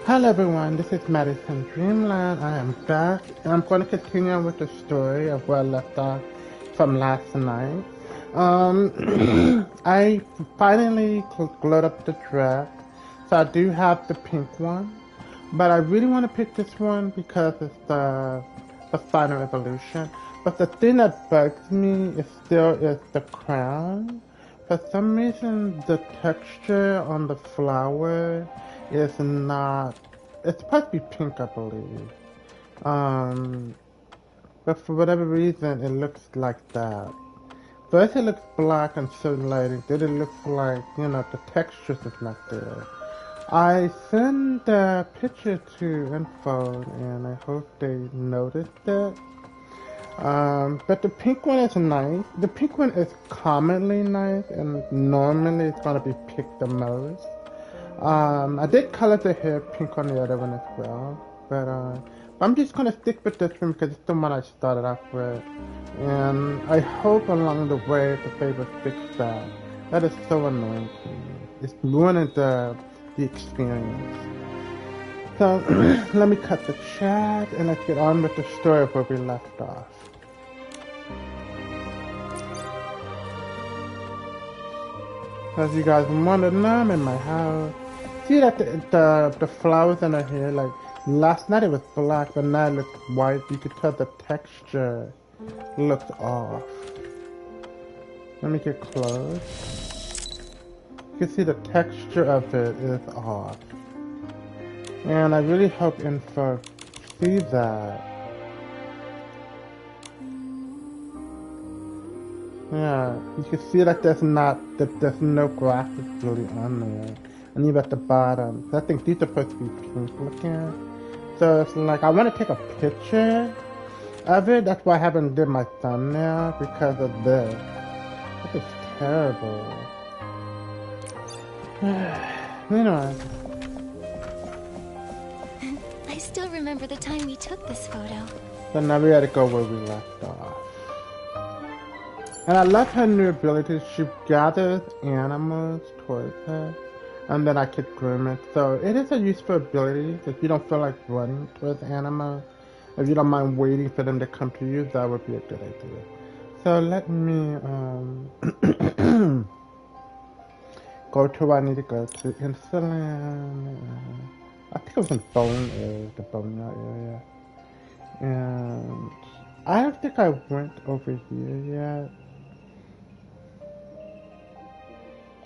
Hello everyone, this is Madison Dreamland. I am back and I'm going to continue with the story of where I left off from last night. I finally glued up the dress, so I do have the pink one, but I really want to pick this one because it's the final evolution. But the thing that bugs me is still is the crown. For some reason, the texture on the flower is not. It's supposed to be pink, I believe. Um, but for whatever reason, it looks like that. First, it looks black and certain lighting. Then it looks like, the texture is not there. I sent a picture to Info, and I hope they noticed it. But the pink one is nice. The pink one is commonly nice, and normally it's gonna be picked the most. I did color the hair pink on the other one as well, but I'm just gonna stick with this one because it's the one I started off with, and I hope along the way that they will fix that. That is so annoying to me. It's ruining the experience. So let me cut the chat and let's get on with the story of where we left off. As you guys wanted to know, I'm in my house. See that the flowers in her hair, like last night it was black, but now it looks white. You could tell the texture looks off. Let me get close. You can see the texture of it is off. And I really hope Info sees that. Yeah, you can see that there's no graphics really on there. And even at the bottom, I think these are supposed to be pink looking. So it's like, I want to take a picture of it. That's why I haven't did my thumbnail, because of this. This is terrible. Anyway. I still remember the time we took this photo. So now we gotta go where we left off. And I love her new abilities. She gathers animals towards her, and then I could groom it. So it is a useful ability. If you don't feel like running towards animals, if you don't mind waiting for them to come to you, that would be a good idea. So let me go to where I need to go to. Insulin. I think it was in bone area, the boneyard area. And I don't think I went over here yet.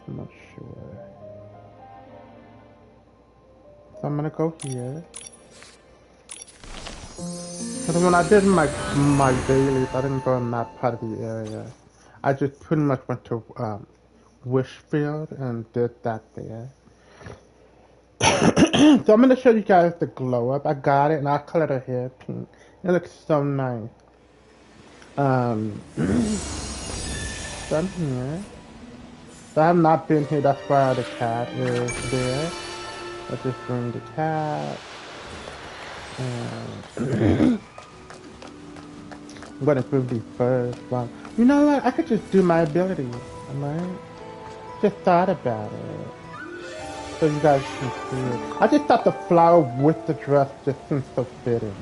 I'm not sure. So I'm gonna go here. Because when I did my dailies, I didn't go in that part of the area. I just pretty much went to Wishfield and did that there. So I'm gonna show you guys the glow up. I got it and I colored her hair pink. It looks so nice. So I'm here. So I have not been here, that's why the cat is there. I just bring the cat. And I'm gonna prove these first. But you know what? I could just do my ability. Alright? Just thought about it. So you guys can see it. I just thought the flower with the dress just seems so fitting.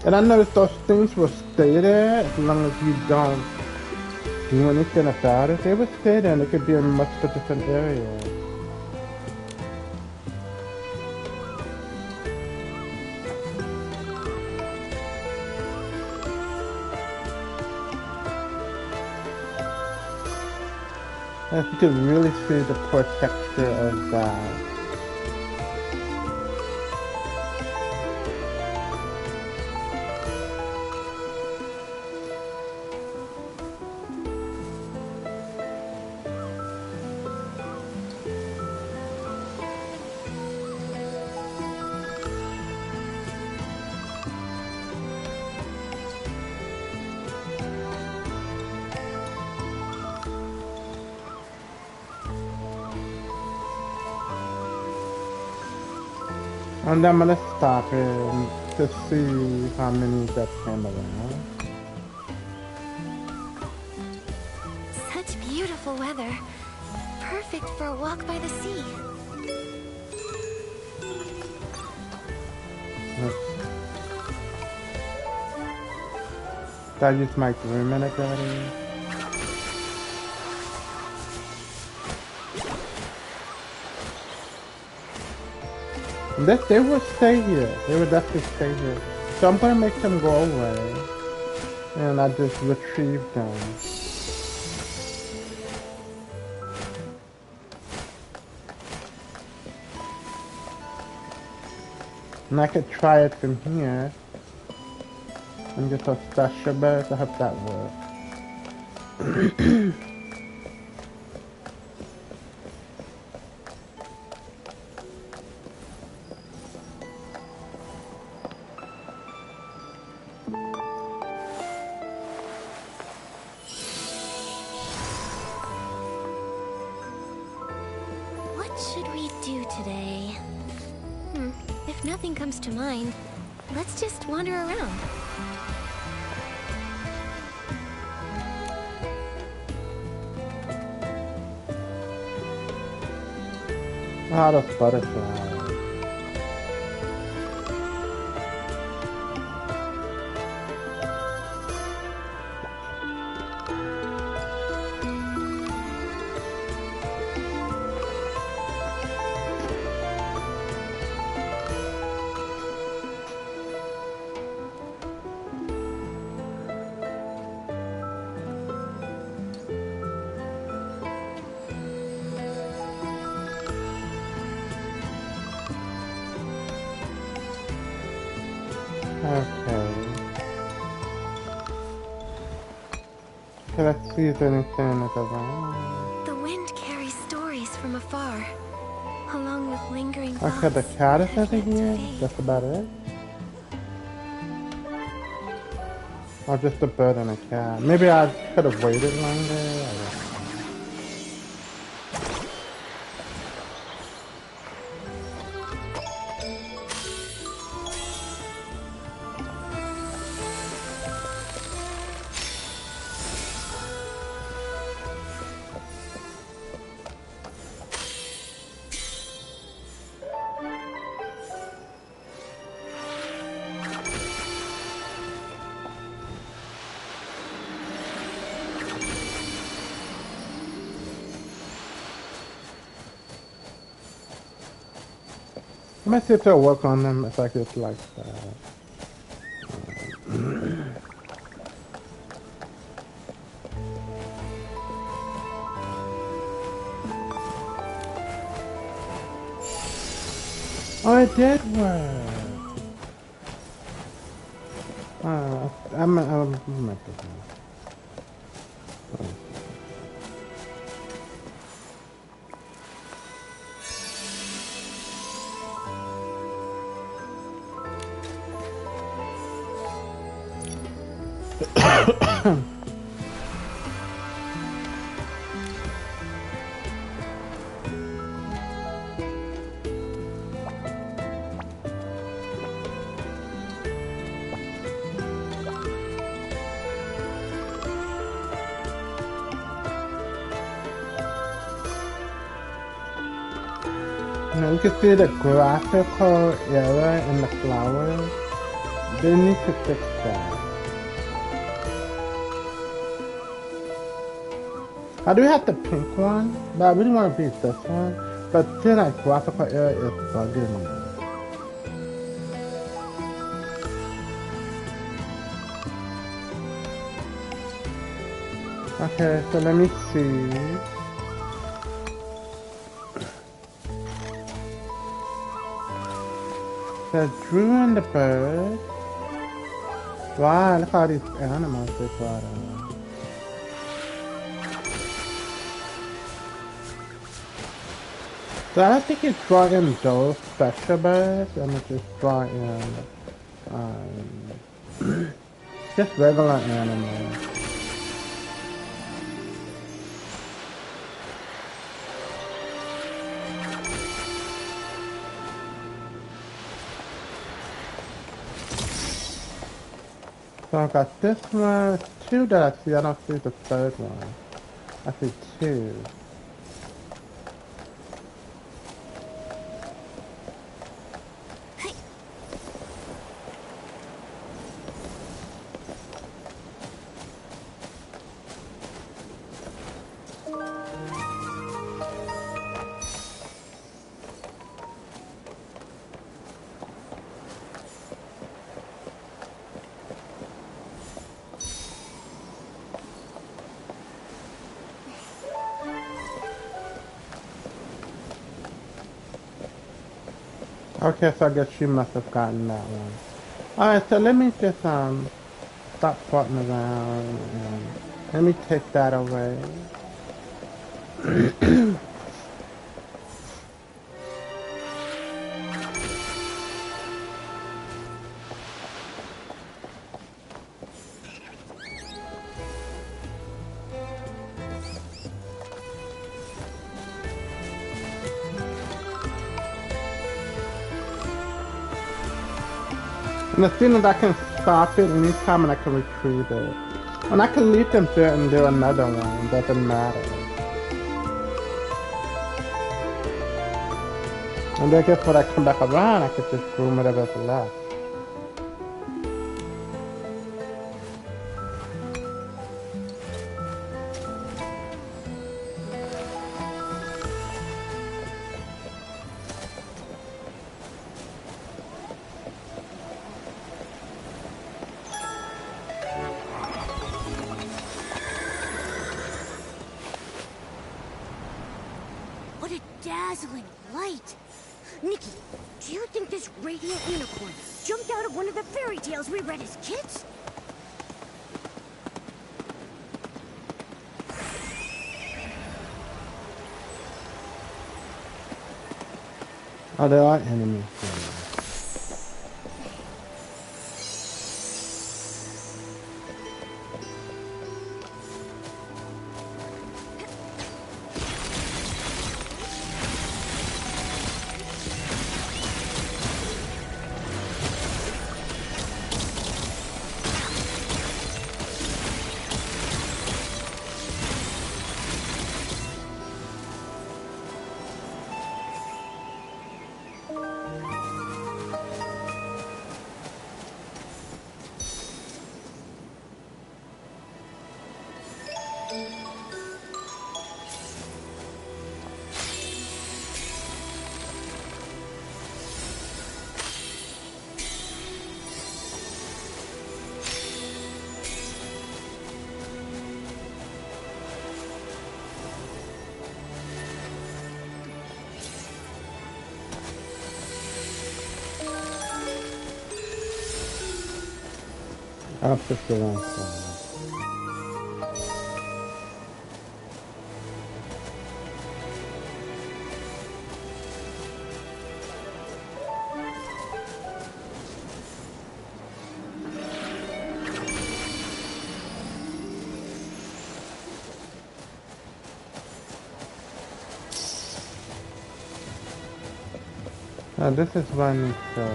And I noticed those things will stay there as long as you don't do anything about it. They will stay there and it could be in multiple different areas. And you can really see the poor texture of that. And I'm gonna stop it. to see how many that came around. Such beautiful weather. Perfect for a walk by the sea. Did I use my 3-minute already? They will stay here. They will definitely stay here. So I'm gonna make them go away. And I just retrieve them. And I could try it from here. And get a special bird. I hope that works. What should we do today? If nothing comes to mind, let's just wander around. A lot of butterflies. Okay. Okay, let's see if anything is around. The wind carries stories from afar, along with lingering thoughts. Okay, the cat is that over yet to here. fade. That's about it. Or just a bird and a cat. Maybe I could have waited longer. I don't know. Let me see if they'll work on them if I just like that. Oh, it did work. I'm you can see the graphical error in the flowers. They need to fix that. I do have the pink one, but I really want to beat this one. But then that graphical error is bugging me. Okay, so let me see. The Drew and the bird. Wow, look at all these animals they brought on. So I don't think it's draw in those special birds. I'm gonna just draw in just regular animals. So I got this one, two that I see. I don't see the third one. I see two. Okay, so I guess you must have gotten that one. Alright, so let me just stop farting around and let me take that away. And as soon as I can stop it anytime and I can retrieve it. And I can leave them there and do another one, it doesn't matter. And I guess when I come back around, I could just groom whatever's left. What a dazzling light! Nikki, do you think this radiant unicorn jumped out of one of the fairy tales we read as kids? Oh, there are enemies there. I'll push the wrong side. Now this is one, so...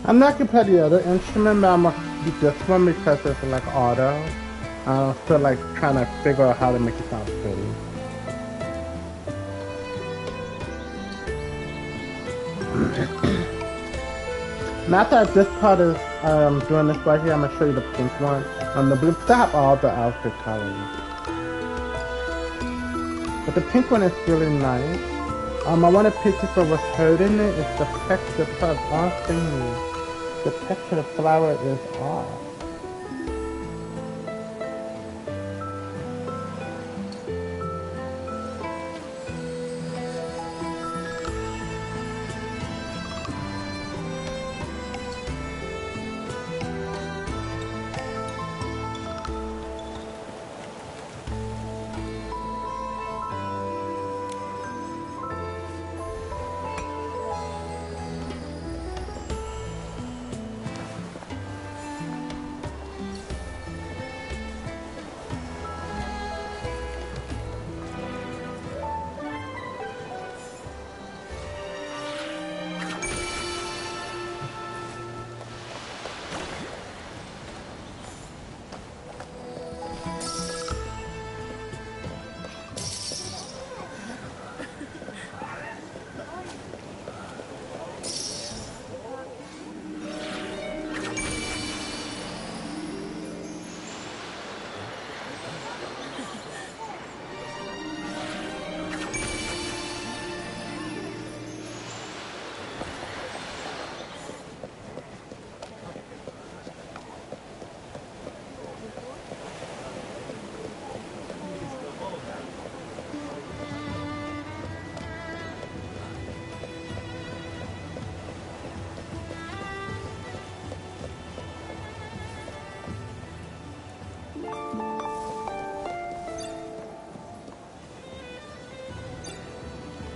I'm not gonna play the other instrument, but I'm gonna do this one because it's like auto. I don't feel like trying to figure out how to make it sound pretty. Now after this part is doing this right here, I'm gonna show you the pink one. The blue, I have all the outfit colors. But the pink one is really nice. I want to pick it for what's hurting it. It's the texture part on thingy. The texture of the flower is off.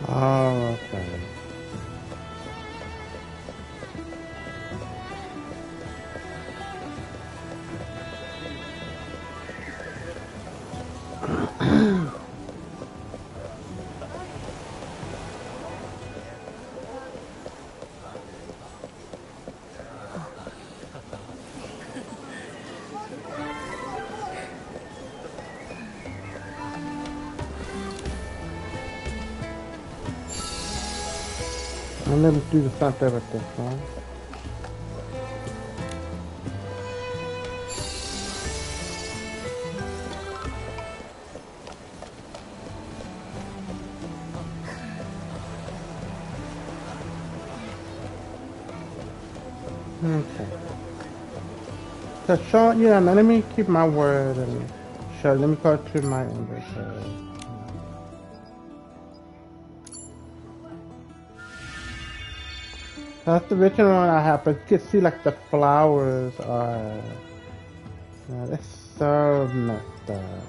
Oh, okay. And let me do the something with this one. Okay. So show, yeah, now let me keep my word and show, let me go to my inventory. That's the original one I have, but you can see like the flowers are, it's so messed up.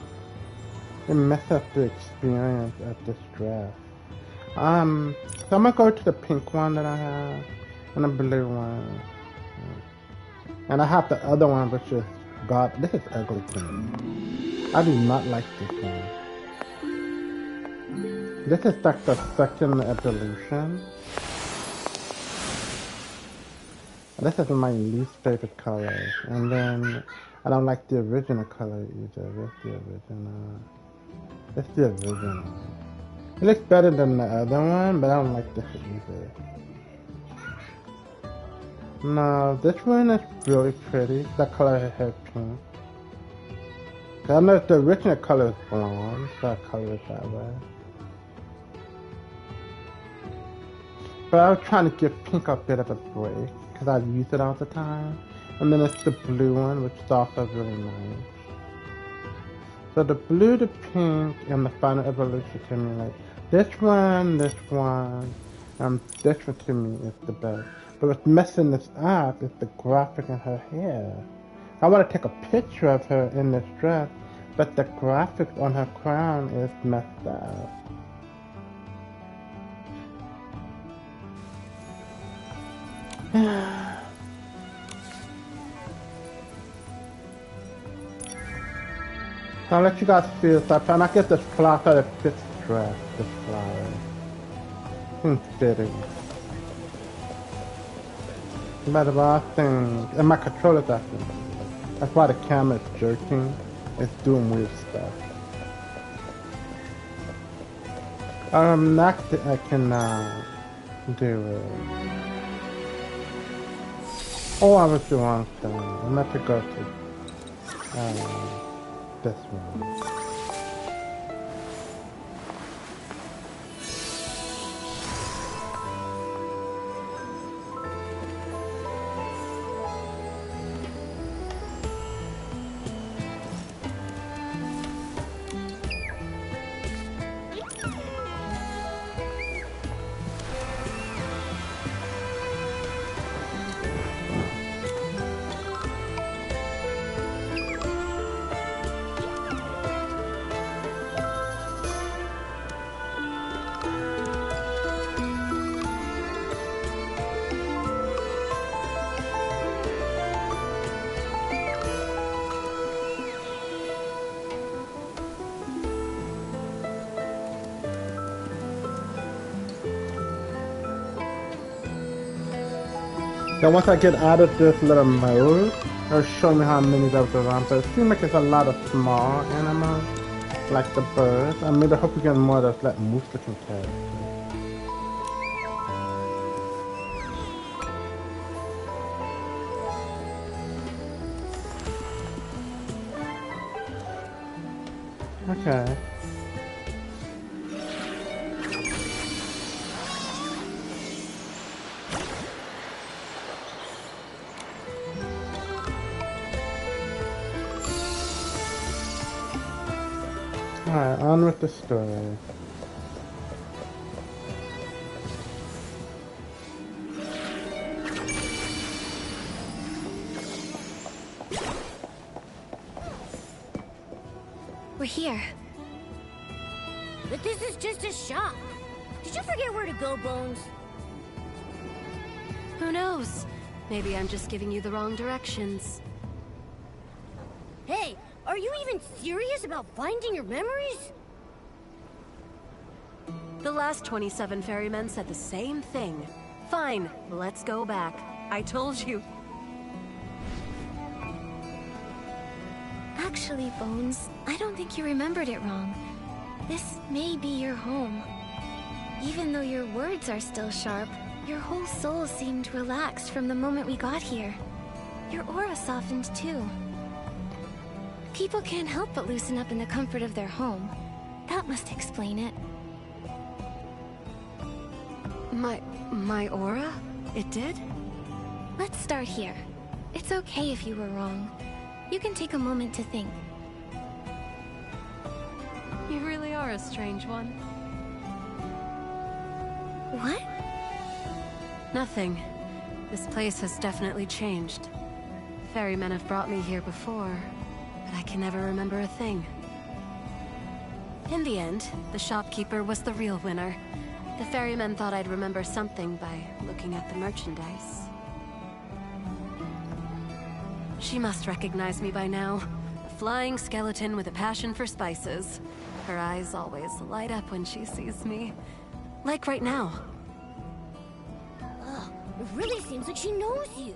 It messed up the experience of this dress. So I'm gonna go to the pink one that I have, and the blue one. And I have the other one, which is, God, this is ugly to me. I do not like this one. This is like the second evolution. This is my least favorite color. And then I don't like the original color either. That's the original. It looks better than the other one, but I don't like this either. No, this one is really pretty. That color I have pink. I know the original color is blonde, so I color it that way. But I was trying to give pink a bit of a break, because I use it all the time. And then it's the blue one, which is also really nice. So the blue, the pink, and the final evolution to me, like, this one, this one to me is the best. But what's messing this up is the graphic in her hair. I want to take a picture of her in this dress, but the graphics on her crown is messed up. I'll let you guys see this. I get this flower that fits the dress, this flower. Seems fitting. But the last thing, and my controller's acting. That's why the camera's jerking. It's doing weird stuff. Next I can do it. Oh, I was the wrong thing. I'm meant to go to this one. Then once I get out of this little mode, it'll show me how many there was around. But it seems like it's a lot of small animals, like the birds. I mean, I hope we get more of those like moose-looking characters. Okay. Alright, on with the story. We're here. But this is just a shop. Did you forget where to go, Bones? Who knows? Maybe I'm just giving you the wrong directions. Hey, are you even serious about finding your memories? The last 27 ferrymen said the same thing. Fine, let's go back. I told you. Actually, Bones, I don't think you remembered it wrong. This may be your home. Even though your words are still sharp, your whole soul seemed relaxed from the moment we got here. Your aura softened too. People can't help but loosen up in the comfort of their home. That must explain it. My aura? It did? Let's start here. It's okay if you were wrong. You can take a moment to think. You really are a strange one. What? Nothing. This place has definitely changed. Ferrymen have brought me here before, but I can never remember a thing. In the end, the shopkeeper was the real winner. The ferryman thought I'd remember something by looking at the merchandise. She must recognize me by now. A flying skeleton with a passion for spices. Her eyes always light up when she sees me. Like right now. Ugh, it really seems like she knows you.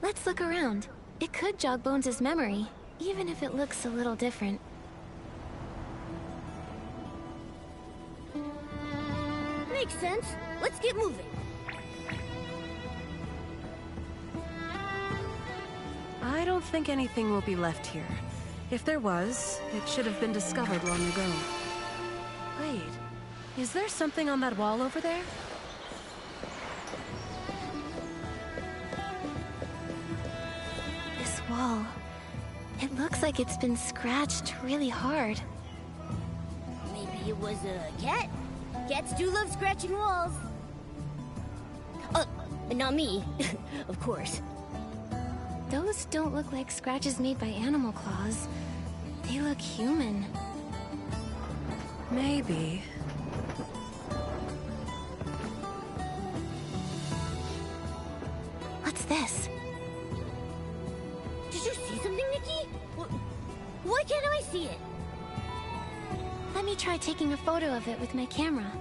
Let's look around. It could jog Bones' memory, even if it looks a little different. Makes sense. Let's get moving. I don't think anything will be left here. If there was, it should have been discovered long ago. Wait, is there something on that wall over there? This wall. It looks like it's been scratched really hard. Maybe it was a cat? Cats do love scratching walls. Not me, of course. Those don't look like scratches made by animal claws. They look human. Maybe. What's this? Did you see something, Nikki? Why can't I see it? Let me try taking a photo of it with my camera.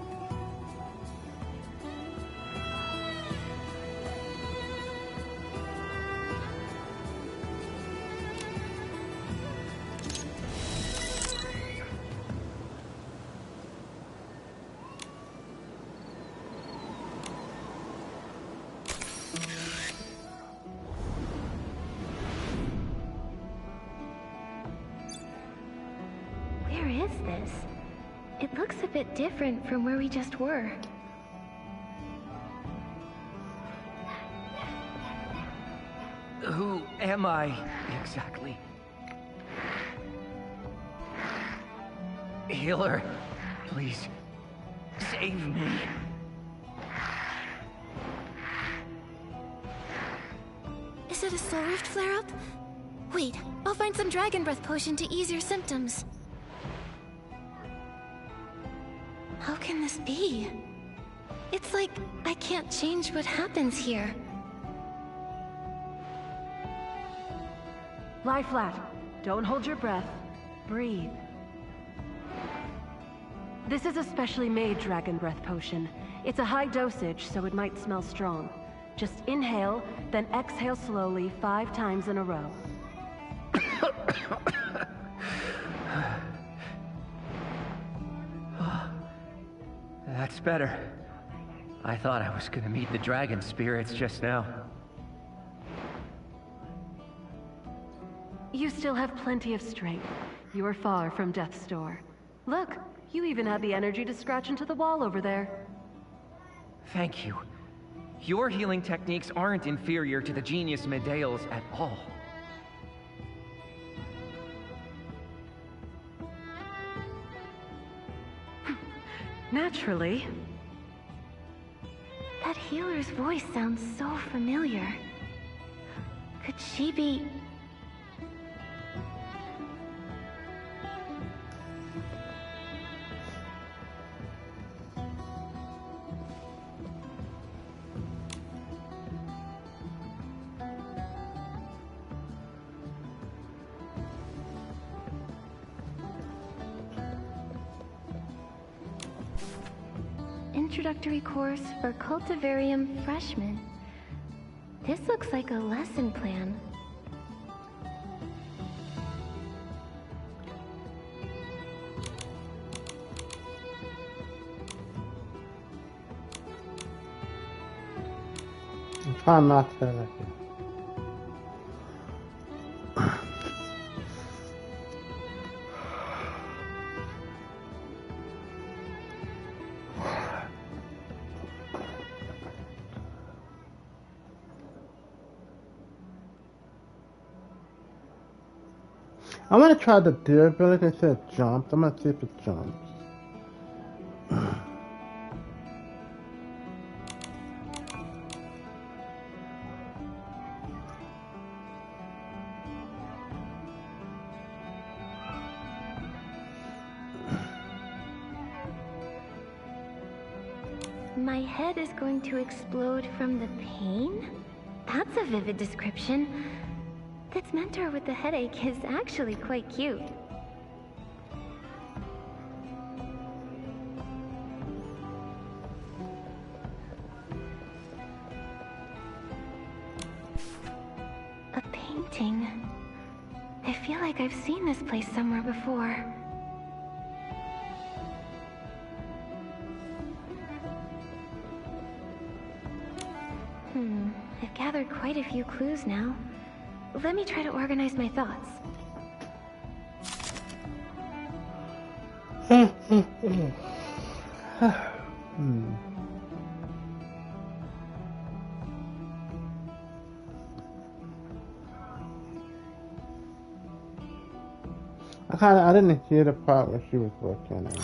Where is this? It looks a bit different from where we just were. Who am I, exactly? Healer, please, save me. Is it a soul rift flare-up? Wait, I'll find some dragon breath potion to ease your symptoms. How can this be? It's like I can't change what happens here. Lie flat. Don't hold your breath. Breathe. This is a specially made dragon breath potion. It's a high dosage, so it might smell strong. Just inhale, then exhale slowly 5 times in a row. That's better. I thought I was gonna meet the dragon spirits just now. You still have plenty of strength. You are far from death's door. Look, you even had the energy to scratch into the wall over there. Thank you. Your healing techniques aren't inferior to the genius Medea's at all. Naturally. That healer's voice sounds so familiar. Could she be... introductory course for Cultivarium freshmen. This looks like a lesson plan. I'm trying not to like it. I'm gonna try the durability instead of jumps. I'm gonna see if it jumps. My head is going to explode from the pain? That's a vivid description. This mentor with the headache is actually quite cute. A painting. I feel like I've seen this place somewhere before. I've gathered quite a few clues now. Let me try to organize my thoughts. I didn't hear the part where she was working on it.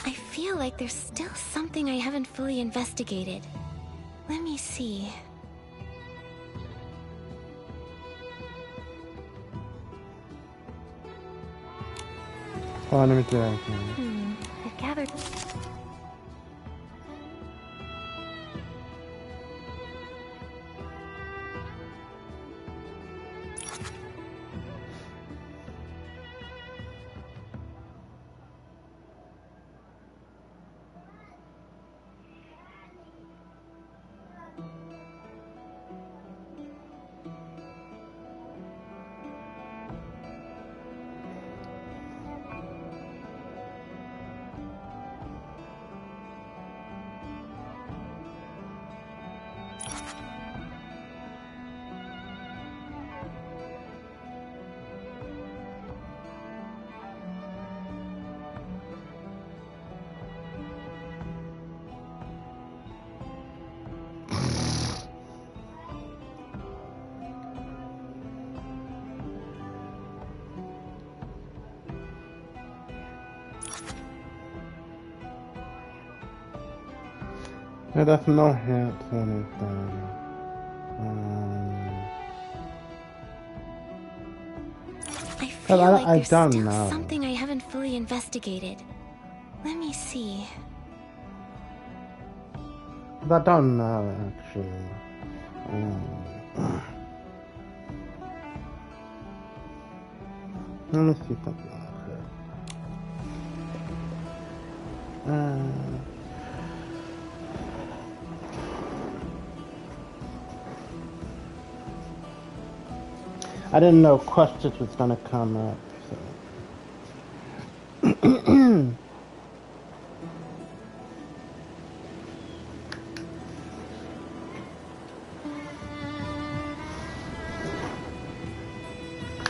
I feel like there's still something I haven't fully investigated. Let me see. Oh, let me do that again. I've gathered... Yeah, that's no hints or anything. I feel like there's don't still know. something I haven't fully investigated. Let me see. I don't know, actually. Let me see something like that. I didn't know questions was gonna come up, so.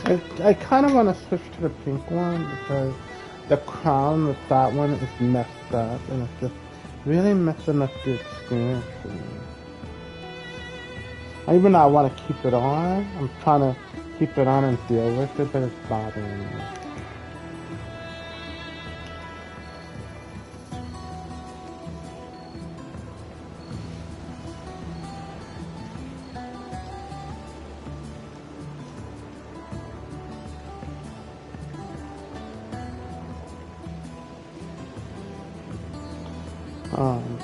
I kind of want to switch to the pink one because the crown with that one is messed up and it's just really messing up the experience for me. Even though I want to keep it on, I'm trying to keep it on and deal with it, but it's bothering me. Um,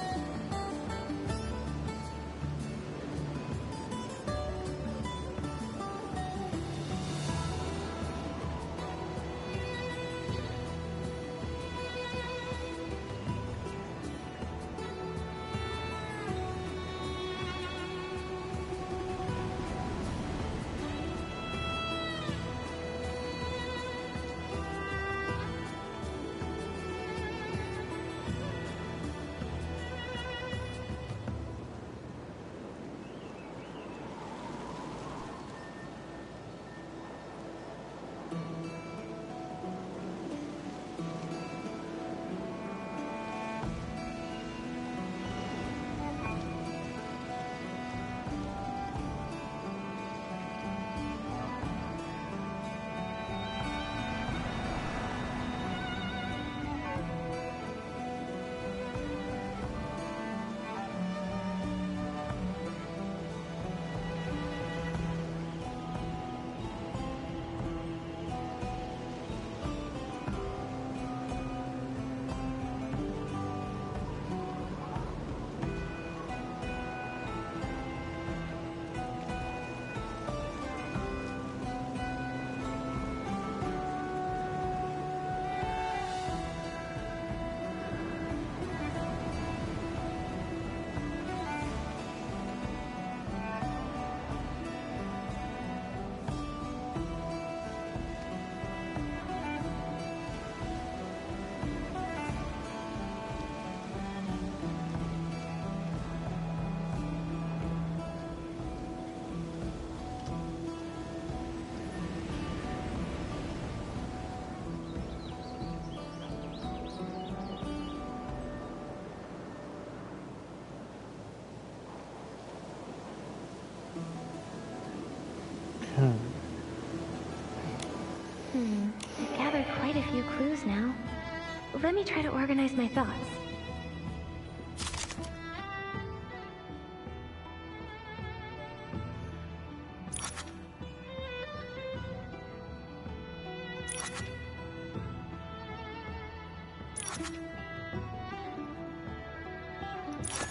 I've gathered quite a few clues now. Let me try to organize my thoughts.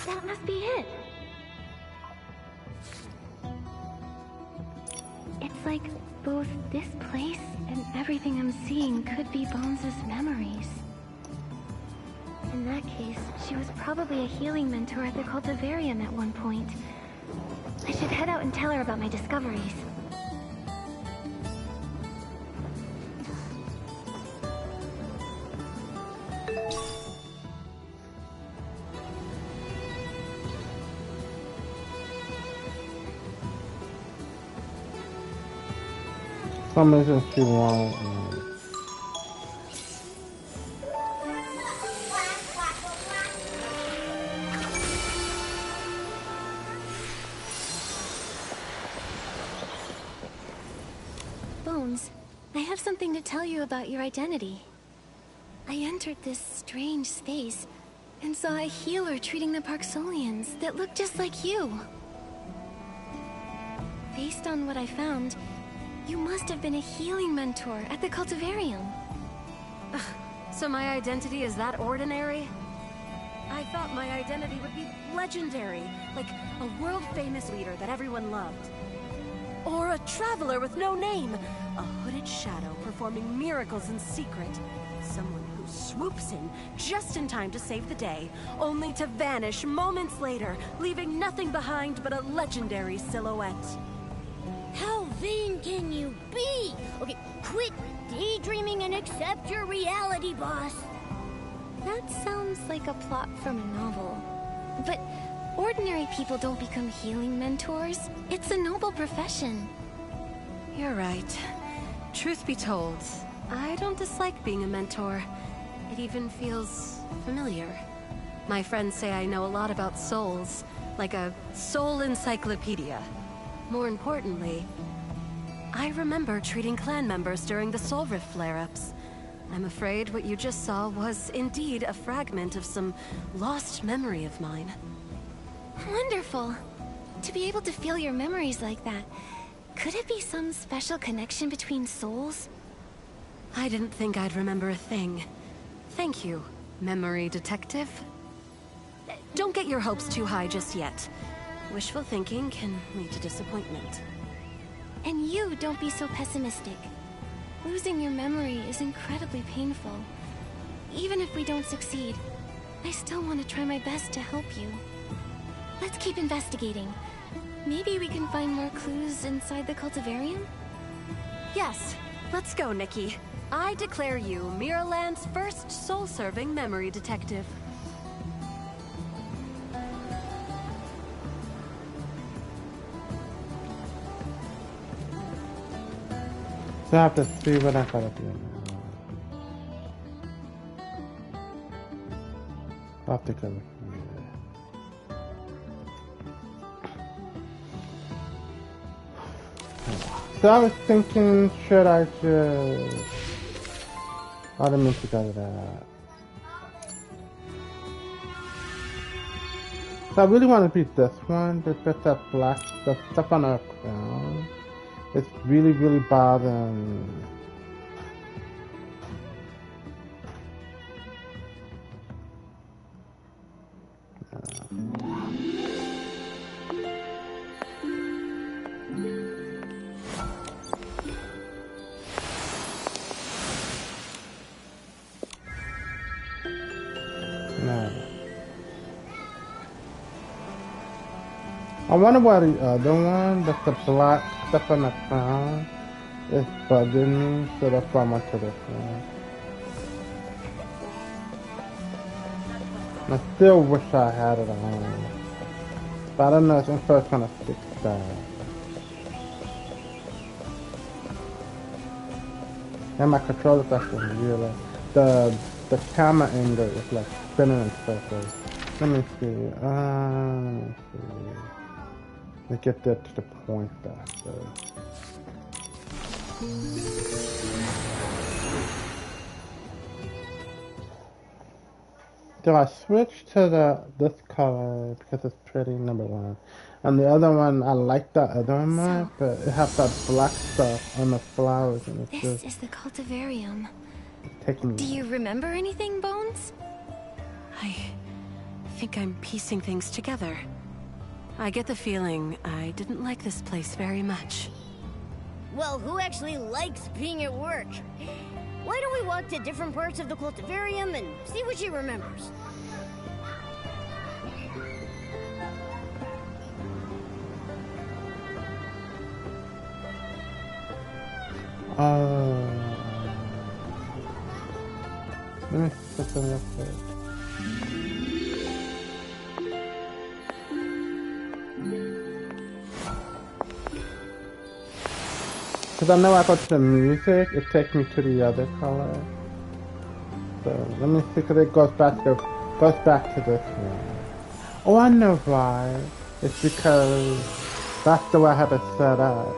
That must be it. It's like both this place and everything I'm seeing could be Bones' memories. In that case, she was probably a healing mentor at the Cultivarium at one point. I should head out and tell her about my discoveries. For some reason she won't. Bones, I have something to tell you about your identity. I entered this strange space and saw a healer treating the Parksolians that looked just like you. Based on what I found, you must have been a healing mentor at the Cultivarium. So my identity is that ordinary? I thought my identity would be legendary, like a world-famous leader that everyone loved. Or a traveler with no name, a hooded shadow performing miracles in secret. Someone who swoops in just in time to save the day, only to vanish moments later, leaving nothing behind but a legendary silhouette. How vain can you be? Okay, quit daydreaming and accept your reality, boss. That sounds like a plot from a novel. But ordinary people don't become healing mentors. It's a noble profession. You're right. Truth be told, I don't dislike being a mentor. It even feels familiar. My friends say I know a lot about souls, like a soul encyclopedia. More importantly, I remember treating clan members during the Soul Rift flare-ups. I'm afraid what you just saw was indeed a fragment of some lost memory of mine. Wonderful. To be able to feel your memories like that, could it be some special connection between souls? I didn't think I'd remember a thing. Thank you, memory detective. Don't get your hopes too high just yet. Wishful thinking can lead to disappointment. And you don't be so pessimistic. Losing your memory is incredibly painful. Even if we don't succeed, I still want to try my best to help you. Let's keep investigating. Maybe we can find more clues inside the cultivarium? Yes, let's go, Nikki. I declare you Miraland's first soul-serving memory detective. So I have to see what I gotta do. I have to go here. So I was thinking, should I just... I didn't mean to go to that. So I really want to beat this one, but that black, the stuff on her crown. It's really, really bothering. No. I wonder why the other one, that's the black stuff on the crown, is bugging me, so that's why I went to this one. I still wish I had it on. But I don't know if I'm first gonna fix that. And my controller's actually really, the camera angle is like spinning in circles. Let me see. Let me see. Let me get that to the point faster. So I switched to this color because it's pretty, number one. And the other one, I like that other one more, but it has that black stuff on the flowers and it's This is the cultivarium. taking... Do you remember anything, Bones? I think I'm piecing things together. I get the feeling I didn't like this place very much. Well, who actually likes being at work? Why don't we walk to different parts of the cultivarium and see what she remembers? Let me put them up there. Because I know I go to the music, it takes me to the other color. So let me see, because it goes back to this one. Oh, I know why. It's because that's the way I have it set up.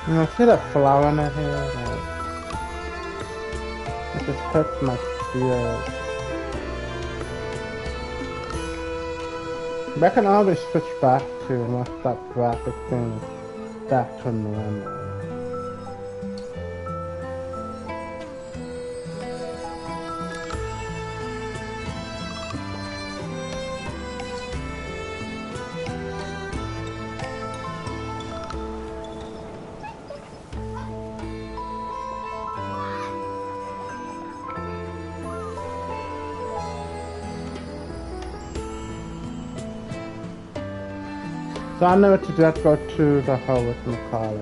You know, see that flower in her hair? Like, it just hurts my ears. But I can always switch back to once that graphic thing is back to normal. So I know what to do. I have to go to the hole with my college.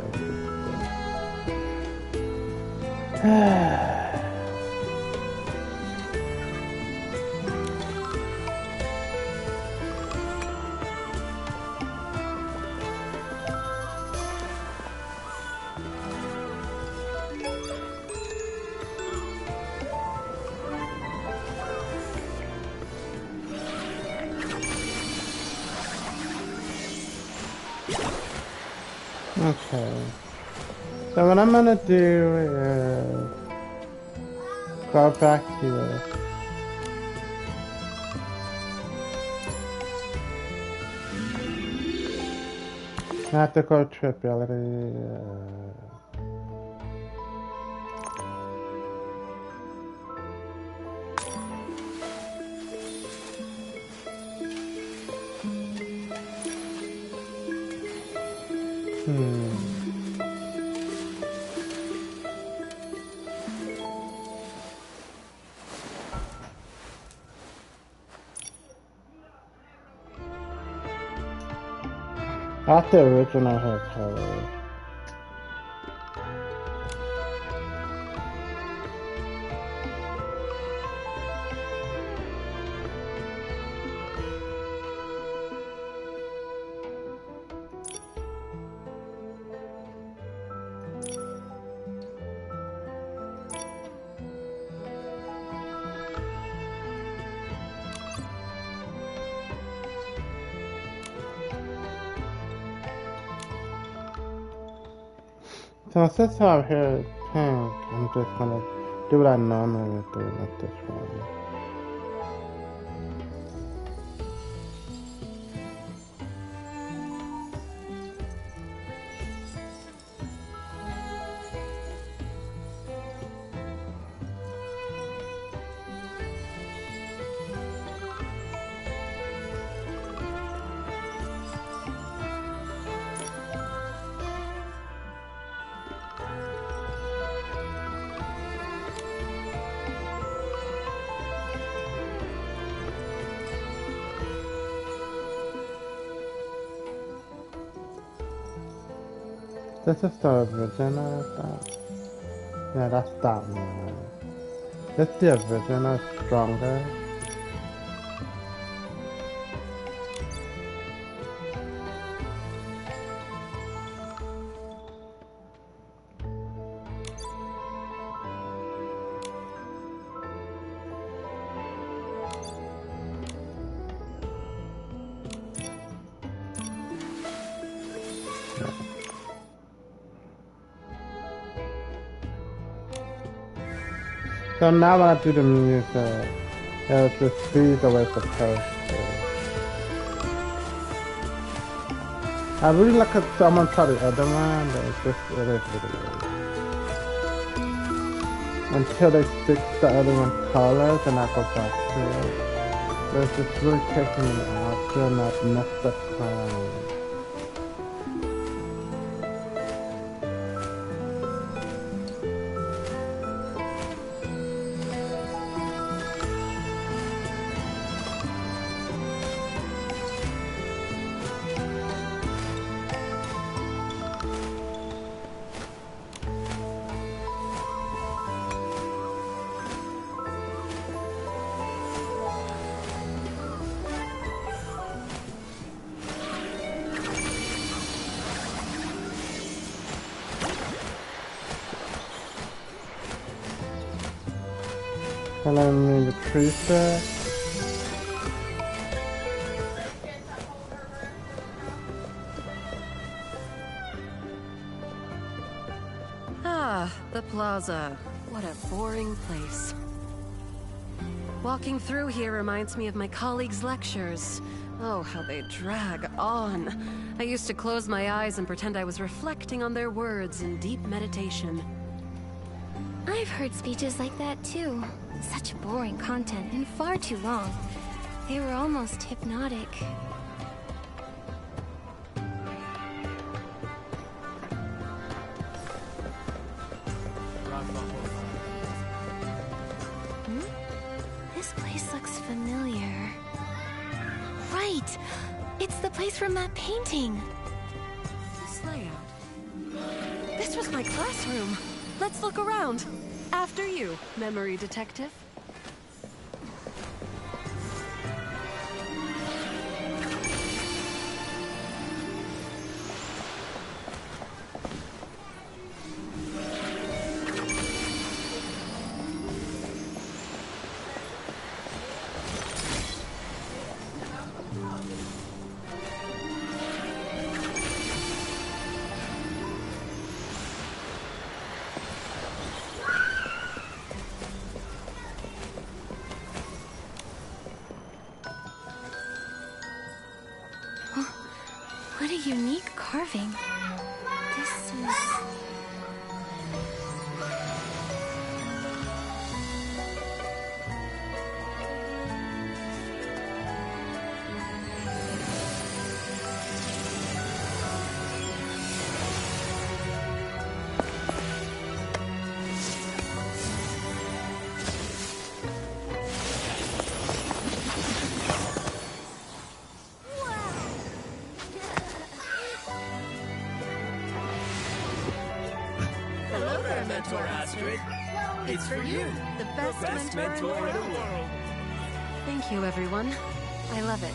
Okay. So what I'm gonna do is go back here. I have to go to ability. That's the original hair color. So since our hair is pink, I'm just gonna do what I normally would do with this one. This is the original, I think. Yeah, that's that one. This is the original, stronger. So now when I do the music, it'll just be the way it's supposed to. I really like it. Someone try the other one, but it's just, it is what it is. Until they fix the other one's colors, and I go back to it. But it's just really taking me out, doing that messed up crown. And then retrieve that. Ah, the plaza. What a boring place. Walking through here reminds me of my colleagues' lectures. Oh, how they drag on. I used to close my eyes and pretend I was reflecting on their words in deep meditation. I've heard speeches like that too. Such boring content and far too long. They were almost hypnotic. This place looks familiar. Right! It's the place place from that painting. This layout. This was my classroom. Let's look around. After you, memory detective. What a unique carving. This is... Mentor Astrid. It's for you. The best mentor in the world. Thank you, everyone. I love it.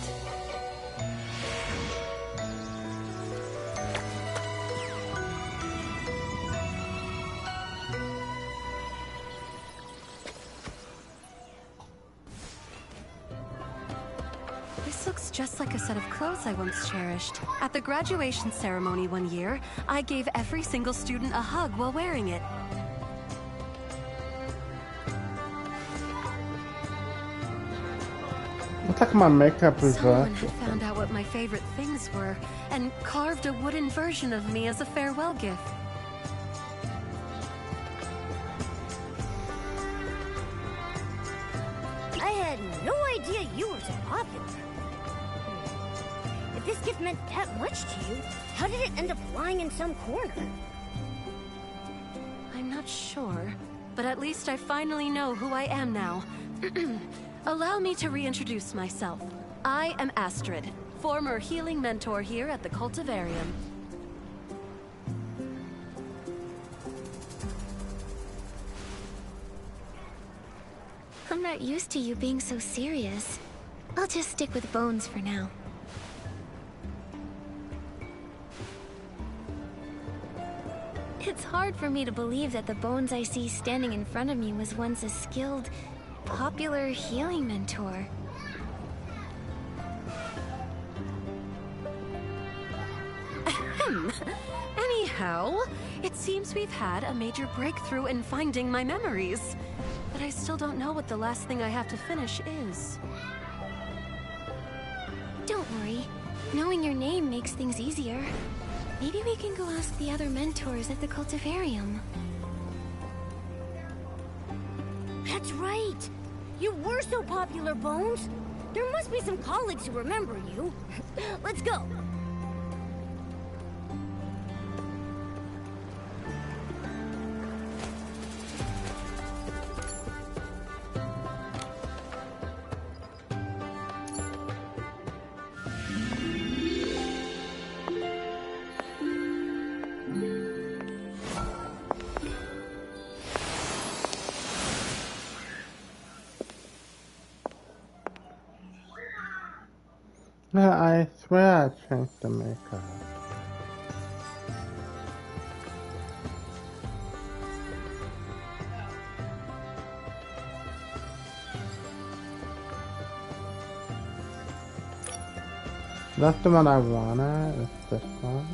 This looks just like a set of clothes I once cherished. At the graduation ceremony one year, I gave every single student a hug while wearing it. Looks like my makeup is Someone had found out what my favorite things were and carved a wooden version of me as a farewell gift. I had no idea you were so popular. If this gift meant that much to you, how did it end up lying in some corner? I'm not sure, but at least I finally know who I am now. Allow me to reintroduce myself. I am Astrid, former healing mentor here at the Cultivarium. I'm not used to you being so serious. I'll just stick with Bones for now. It's hard for me to believe that the Bones I see standing in front of me was once a skilled, popular healing mentor. Ahem. Anyhow, it seems we've had a major breakthrough in finding my memories. But I still don't know what the last thing I have to finish is. Don't worry. Knowing your name makes things easier. Maybe we can go ask the other mentors at the Cultivarium. That's right! You were so popular, Bones! There must be some colleagues who remember you. Let's go! Yeah, I swear I changed the makeup. That's the one I wanted. It's this one.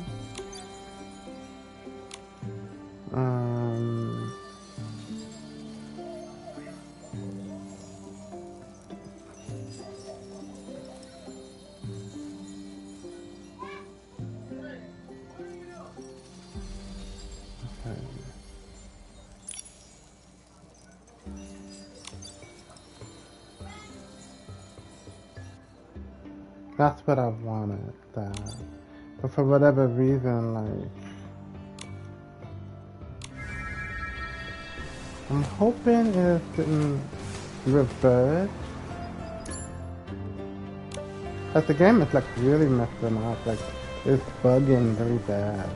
That's what I wanted, that. But for whatever reason, like... I'm hoping it didn't reverse. Like the game is like really messing up. Like it's bugging really bad.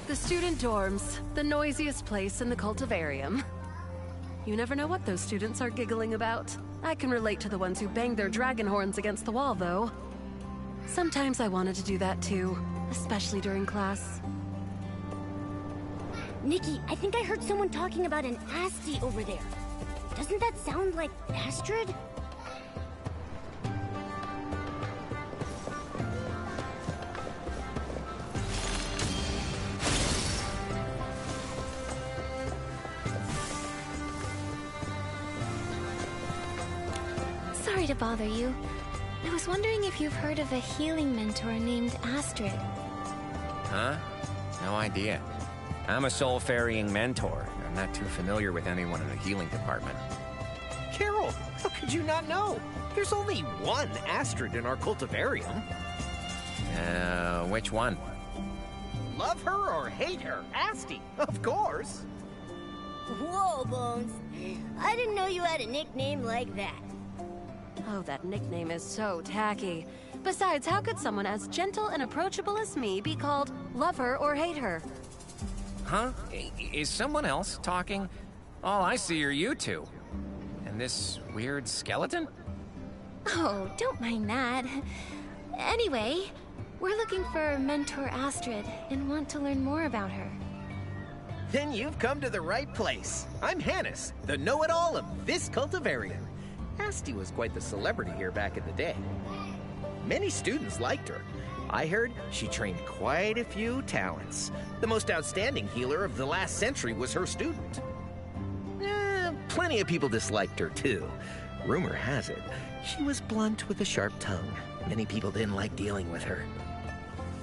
The student dorms, the noisiest place in the cultivarium. You never know what those students are giggling about. I can relate to the ones who bang their dragon horns against the wall, though. Sometimes I wanted to do that too, especially during class. Nikki, I think I heard someone talking about an Asti over there. Doesn't that sound like Astrid? Sorry to bother you. I was wondering if you've heard of a healing mentor named Astrid. Huh? No idea. I'm a soul-ferrying mentor. I'm not too familiar with anyone in the healing department. Carol, how could you not know? There's only one Astrid in our cultivarium. Which one? Love her or hate her, Asti, of course. Whoa, Bones. I didn't know you had a nickname like that. Oh, that nickname is so tacky. Besides, how could someone as gentle and approachable as me be called Love Her or Hate Her? Huh? Is someone else talking? All I see are you two. And this weird skeleton? Oh, don't mind that. Anyway, we're looking for Mentor Astrid and want to learn more about her. Then you've come to the right place. I'm Hannes, the know-it-all of this cultivarium. Asti was quite the celebrity here back in the day. Many students liked her. I heard she trained quite a few talents. The most outstanding healer of the last century was her student. Plenty of people disliked her, too. Rumor has it, she was blunt with a sharp tongue. Many people didn't like dealing with her.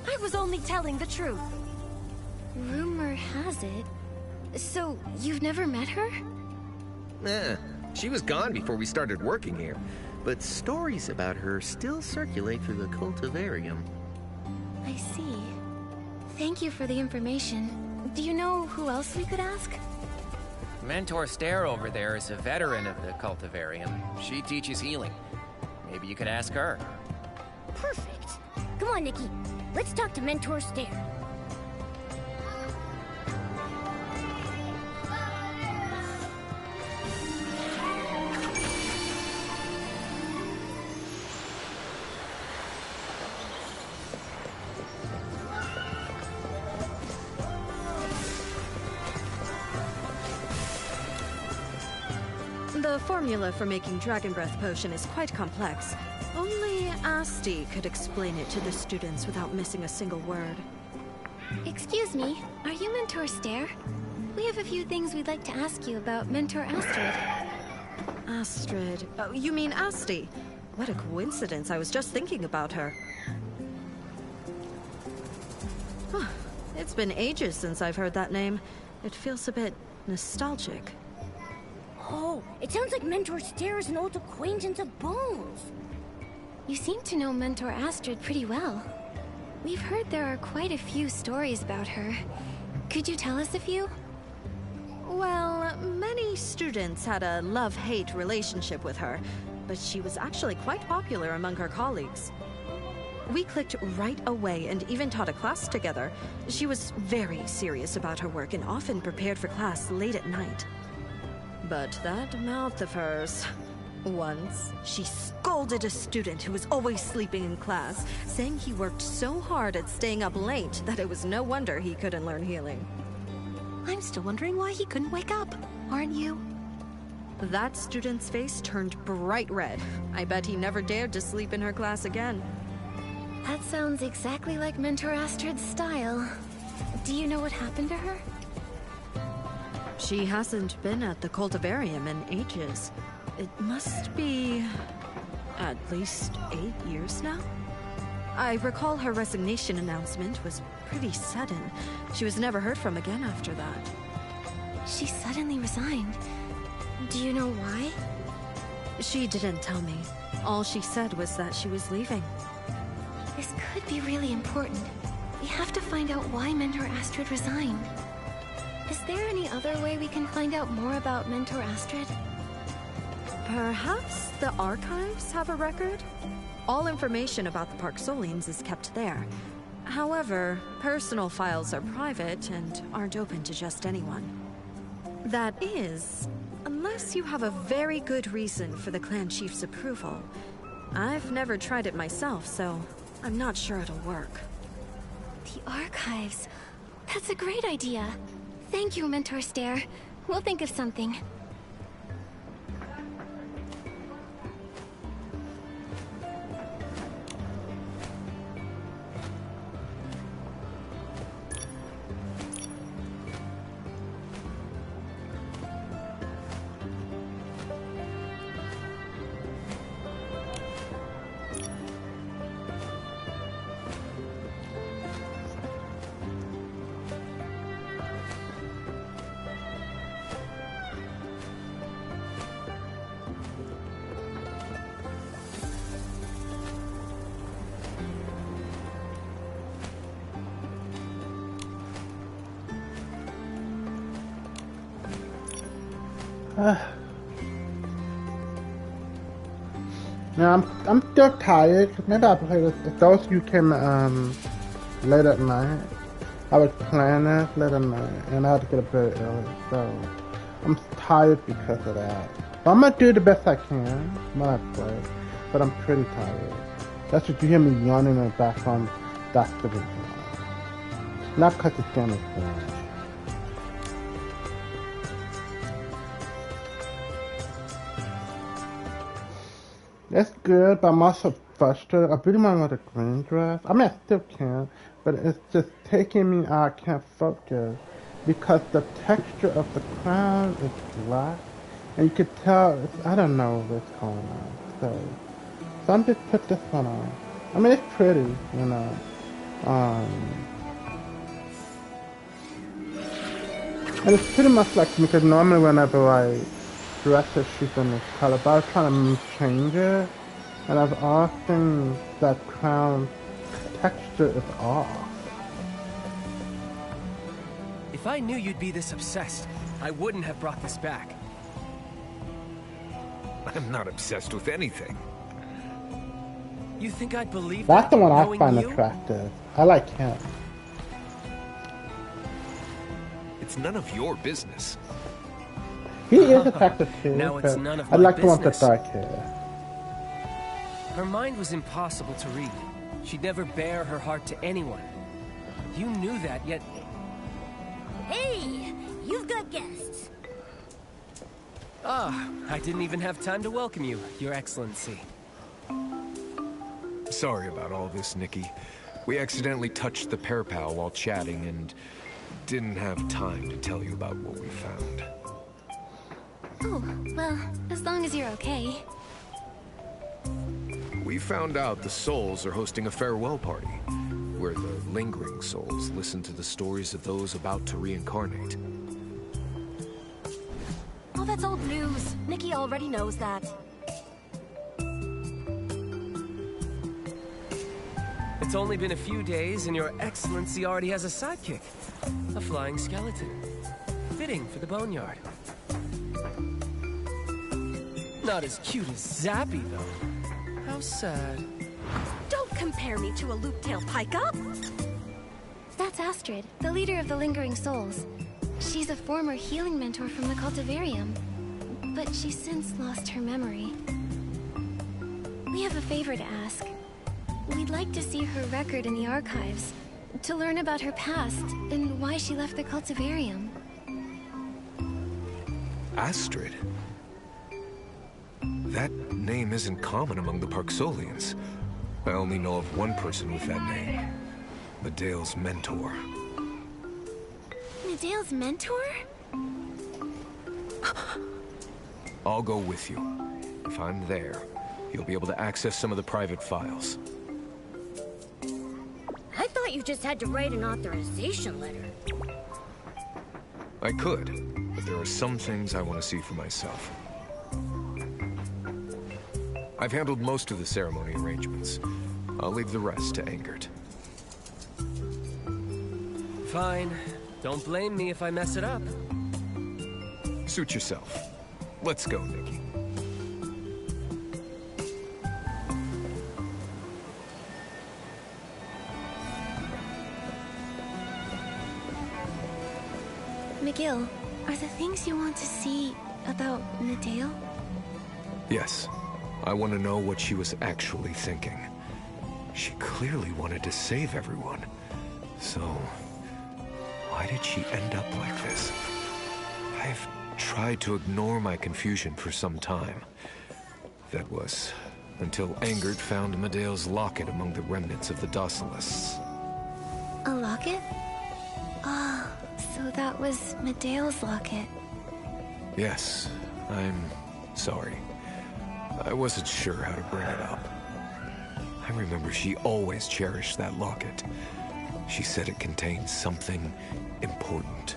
I was only telling the truth. Rumor has it. So, you've never met her? She was gone before we started working here, but stories about her still circulate through the cultivarium. I see. Thank you for the information. Do you know who else we could ask? Mentor Stare over there is a veteran of the cultivarium. She teaches healing. Maybe you could ask her. Perfect. Come on, Nikki. Let's talk to Mentor Stare. The formula for making Dragon Breath Potion is quite complex. Only Asti could explain it to the students without missing a single word. Excuse me, are you Mentor Stare? We have a few things we'd like to ask you about Mentor Astrid. Astrid. Oh, you mean Asti? What a coincidence, I was just thinking about her. Huh. It's been ages since I've heard that name. It feels a bit nostalgic. Oh, it sounds like Mentor Stare is an old acquaintance of Bones. You seem to know Mentor Astrid pretty well. We've heard there are quite a few stories about her. Could you tell us a few? Well, many students had a love-hate relationship with her, but she was actually quite popular among her colleagues. We clicked right away and even taught a class together. She was very serious about her work and often prepared for class late at night. But that mouth of hers... Once, she scolded a student who was always sleeping in class, saying he worked so hard at staying up late that it was no wonder he couldn't learn healing. I'm still wondering why he couldn't wake up, aren't you? That student's face turned bright red. I bet he never dared to sleep in her class again. That sounds exactly like Mentor Astrid's style. Do you know what happened to her? She hasn't been at the cultivarium in ages. It must be... at least 8 years now? I recall her resignation announcement was pretty sudden. She was never heard from again after that. She suddenly resigned. Do you know why? She didn't tell me. All she said was that she was leaving. This could be really important. we have to find out why Mentor Astrid resigned. Is there any other way we can find out more about Mentor Astrid? Perhaps the archives have a record? All information about the Parksolians is kept there. However, personal files are private and aren't open to just anyone. That is, unless you have a very good reason for the clan chief's approval. I've never tried it myself, so I'm not sure it'll work. The archives. That's a great idea. Thank you, Mentor Stare. We'll think of something. Now I'm still tired. 'Cause maybe I play this. If those of you came late at night, I was playing this late at night, and I had to get up very early. So I'm tired because of that. But I'm gonna do the best I can when I play. But I'm pretty tired. That's what you hear me yawning in the background. That's the reason. Not because the game is bad. It's good, but I'm also frustrated. I really want to wear the green dress. I mean, I still can, but it's just taking me out. I can't focus because the texture of the crown is black, and you could tell. I don't know what's going on. So I'm just put this one on. I mean, it's pretty, you know. And it's pretty much like me, because normally whenever I dresses she's in this color, but I was trying to change it, and I've often that crown texture is off. If I knew you'd be this obsessed, I wouldn't have brought this back. I'm not obsessed with anything. You think I'd believe That's that, the one I knowing find you? attractive. I like him. It's none of your business. He is attractive too, Now it's but none of I'd my like the one with the business. dark hair. Her mind was impossible to read. She'd never bare her heart to anyone. You knew that, yet... Hey, you've got guests. Ah, I didn't even have time to welcome you, Your Excellency. Sorry about all this, Nikki. We accidentally touched the pear pal while chatting and didn't have time to tell you about what we found. Oh, well, as long as you're okay. We found out the souls are hosting a farewell party, where the lingering souls listen to the stories of those about to reincarnate. Oh, that's old news. Nikki already knows that. It's only been a few days and Your Excellency already has a sidekick. A flying skeleton. Fitting for the boneyard. Not as cute as Zappy, though. How sad. Don't compare me to a loop-tailed pika. That's Astrid, the leader of the Lingering Souls. She's a former healing mentor from the Cultivarium, but she's since lost her memory. We have a favor to ask. We'd like to see her record in the archives, to learn about her past and why she left the Cultivarium. Astrid? That name isn't common among the Parksolians. I only know of one person with that name. Medea's mentor. Medea's mentor? I'll go with you. If I'm there, you'll be able to access some of the private files. I thought you just had to write an authorization letter. I could, but there are some things I want to see for myself. I've handled most of the ceremony arrangements. I'll leave the rest to Engert. Fine. Don't blame me if I mess it up. Suit yourself. Let's go, Nikki. McGill, are the things you want to see about Medale? Yes. I want to know what she was actually thinking. She clearly wanted to save everyone. So, why did she end up like this? I've tried to ignore my confusion for some time. That was until Angert found Medale's locket among the remnants of the Docilists. A locket? Ah, so that was Medale's locket. Yes, I'm sorry. I wasn't sure how to bring it up. I remember she always cherished that locket. She said it contained something important.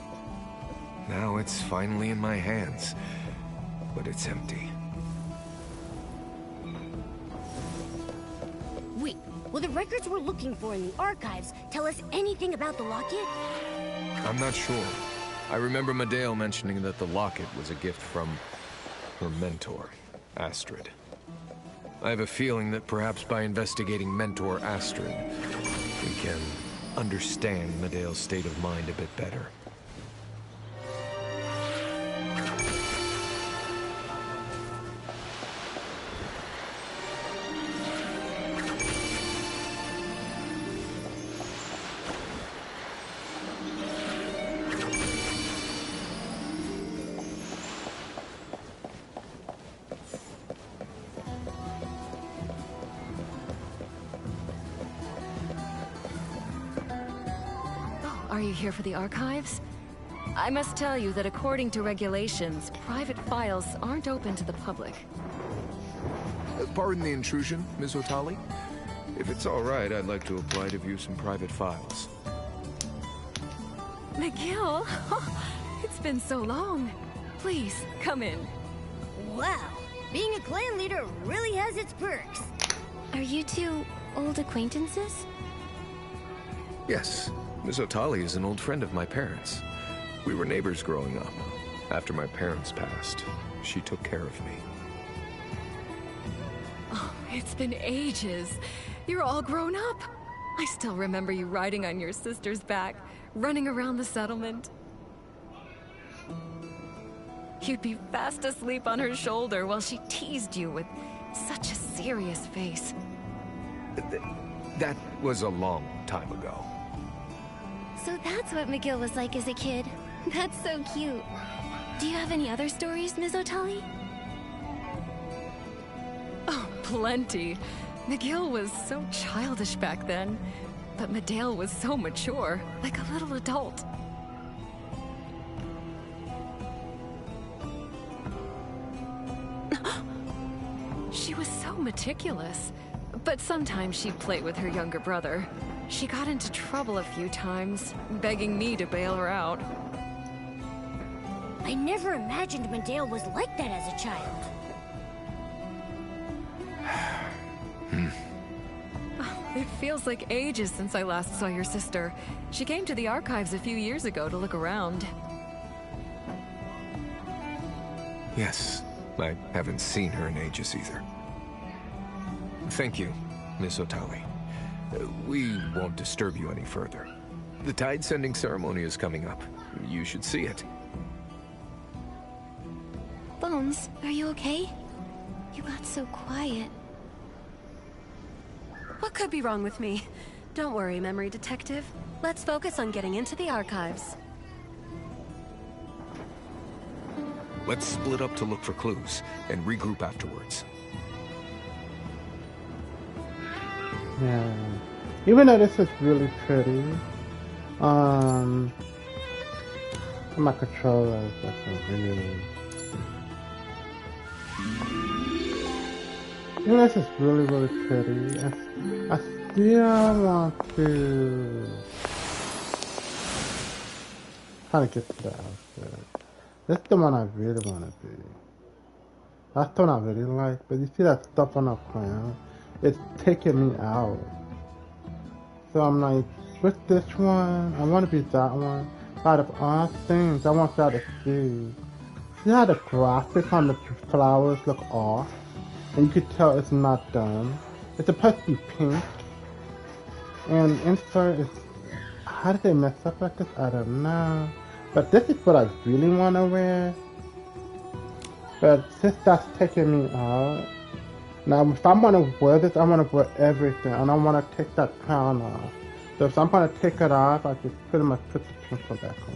Now it's finally in my hands, but it's empty. Wait, will the records we're looking for in the archives tell us anything about the locket? I'm not sure. I remember Medale mentioning that the locket was a gift from her mentor, Astrid. I have a feeling that perhaps by investigating Mentor Astrid, we can understand Medale's state of mind a bit better. Are you here for the archives? I must tell you that according to regulations, private files aren't open to the public. Pardon the intrusion, Ms. Otali. If it's all right, I'd like to apply to view some private files. McGill! It's been so long. Please, come in. Wow, being a clan leader really has its perks. Are you two old acquaintances? Yes, Ms. Otali is an old friend of my parents. We were neighbors growing up. After my parents passed, she took care of me. Oh, it's been ages. You're all grown up. I still remember you riding on your sister's back, running around the settlement. You'd be fast asleep on her shoulder while she teased you with such a serious face. That was a long time ago. So that's what McGill was like as a kid. That's so cute. Do you have any other stories, Ms. Otali? Oh, plenty. McGill was so childish back then, but Medale was so mature, like a little adult. She was so meticulous, but sometimes she'd play with her younger brother. She got into trouble a few times, begging me to bail her out. I never imagined Medale was like that as a child. It feels like ages since I last saw your sister. She came to the archives a few years ago to look around. Yes, I haven't seen her in ages either. Thank you, Miss Otali. We won't disturb you any further. The tide sending ceremony is coming up. You should see it. Bones, are you okay? You got so quiet. What could be wrong with me? Don't worry, Memory Detective. Let's focus on getting into the archives. Let's split up to look for clues and regroup afterwards. Yeah. Even though this is really pretty, my controller is like really. Even though this is really, really pretty, I still want to kind of get to the outfit. This is the one I really want to be. That's the one I really like, but you see that stuff on the ground? It's taking me out. So I'm like with this one, I want to be that one. Out of all things, I want y'all to see. See how the graphic on the flowers look off? And you could tell it's not done. It's supposed to be pink. And insert is... How did they mess up like this? I don't know. But this is what I really want to wear. But since that's taking me out... Now, if I'm going to wear this, I want to wear everything. And I want to take that crown off. So if I'm going to take it off, I just pretty much put the pink one back on.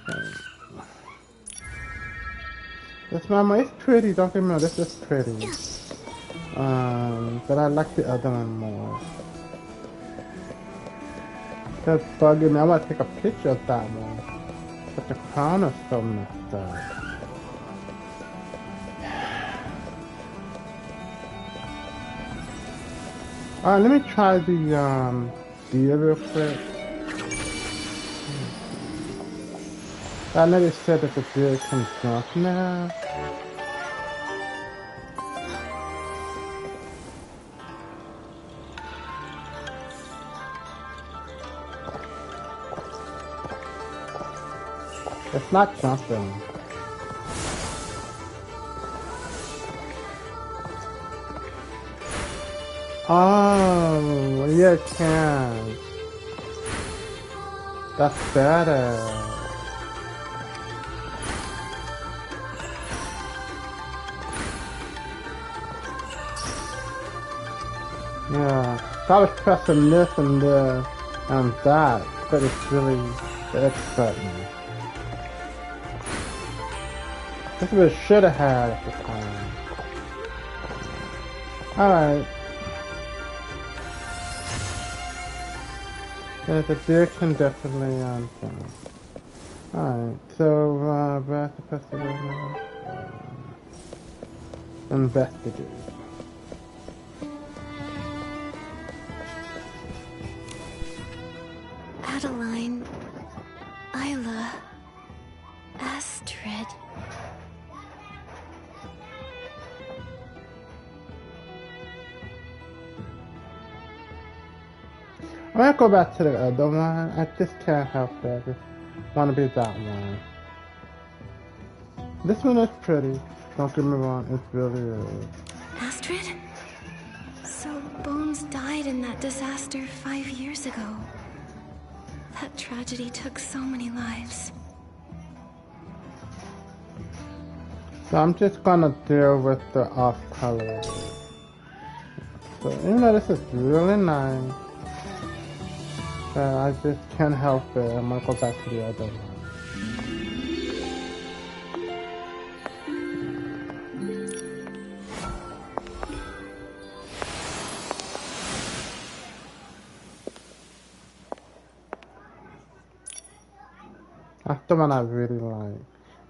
Okay. This mama is pretty, don't get me wrong, this is pretty. But I like the other one more. That's bugging me. I want to take a picture of that one. But the crown is so messed up. Alright, let me try the deer real quick. I know they said that the deer can jump now. It's not jumping. Oh, yeah, it can. That's better. Yeah, so I was pressing this and this and that, but it's really the X button. This is what it should have had at the time. Alright. Yeah, the deer can definitely jump. Alright, so where's the festival now? Investigate. Adeline, Isla, Astrid. I'm gonna go back to the other one. I just can't help it. I just want to be that one. This one is pretty. Don't get me wrong, it really is. Astrid? So Bones died in that disaster 5 years ago. That tragedy took so many lives. So I'm just gonna deal with the off color. So even though this is really nice, I just can't help it. I'm gonna go back to the other one. That's the one I really like.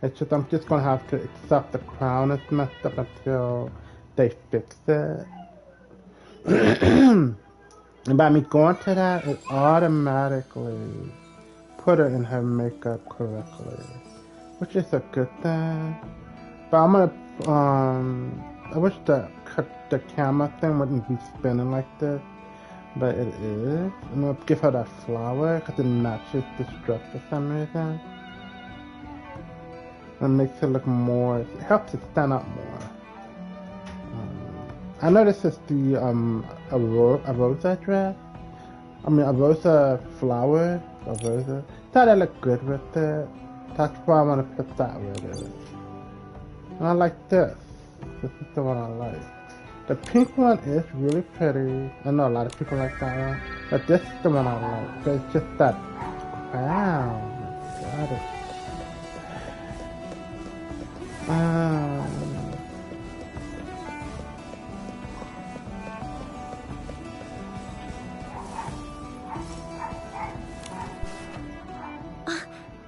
It's just I'm just gonna have to accept the crown is messed up until they fix it. And by me going to that, it automatically put her in her makeup correctly, which is a good thing. But I'm gonna, I wish the camera thing wouldn't be spinning like this, but it is. I'm gonna give her that flower because it matches this dress for some reason. It makes it look more, it helps it stand out more. I know this is the a rosa dress. I mean a rosa flower. A rosa. Thought I looked good with it. That's why I want to put that with it. And I like this. This is the one I like. The pink one is really pretty. I know a lot of people like that one, but this is the one I like. So it's just that crown. Got it.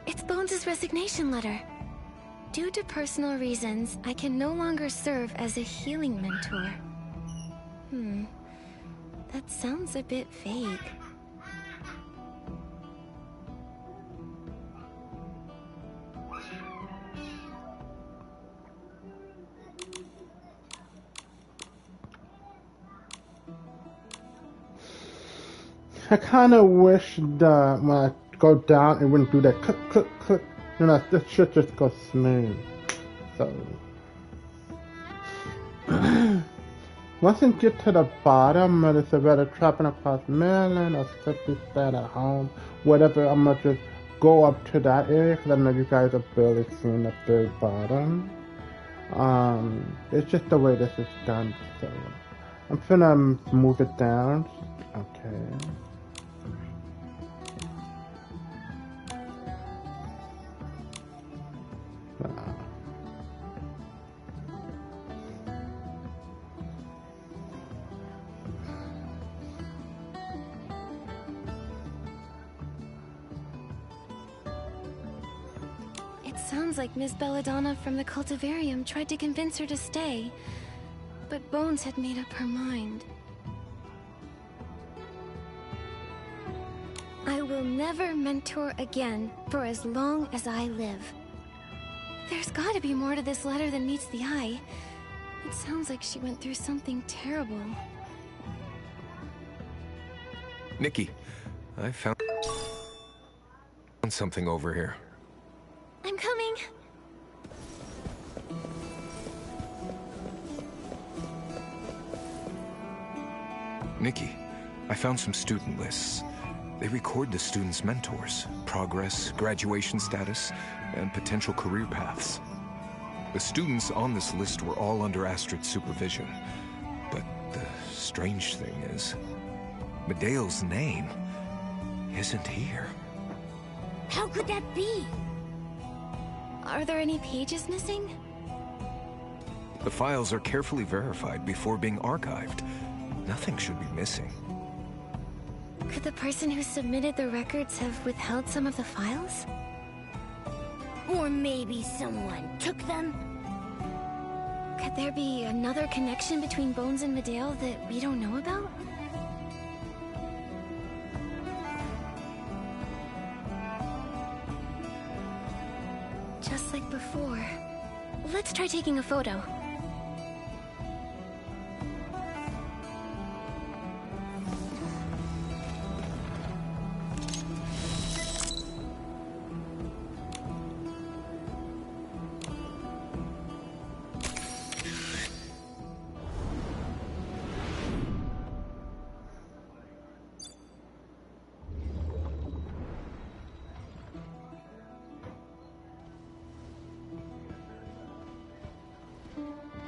It's Bones' resignation letter. Due to personal reasons, I can no longer serve as a healing mentor. That sounds a bit vague. I kind of wish that when I go down, it wouldn't do that click, click, click. This should just go smooth. So, once you get to the bottom, whether it's a better trapping across Maryland or simply staying at home, whatever, I'm gonna just go up to that area because I know you guys are barely seeing the very bottom. It's just the way this is done. So, I'm gonna move it down. Okay. It sounds like Miss Belladonna from the Cultivarium tried to convince her to stay, but Bones had made up her mind. I will never mentor again for as long as I live. There's gotta be more to this letter than meets the eye. It sounds like she went through something terrible. Nikki, I found something over here. I'm coming. Nikki, I found some student lists. They record the students' mentors, progress, graduation status, and potential career paths. The students on this list were all under Astrid's supervision. But the strange thing is, Medeo's name isn't here. How could that be? Are there any pages missing? The files are carefully verified before being archived. Nothing should be missing. Could the person who submitted the records have withheld some of the files? Or maybe someone took them? Could there be another connection between Bones and Medeo that we don't know about? Just like before. Let's try taking a photo.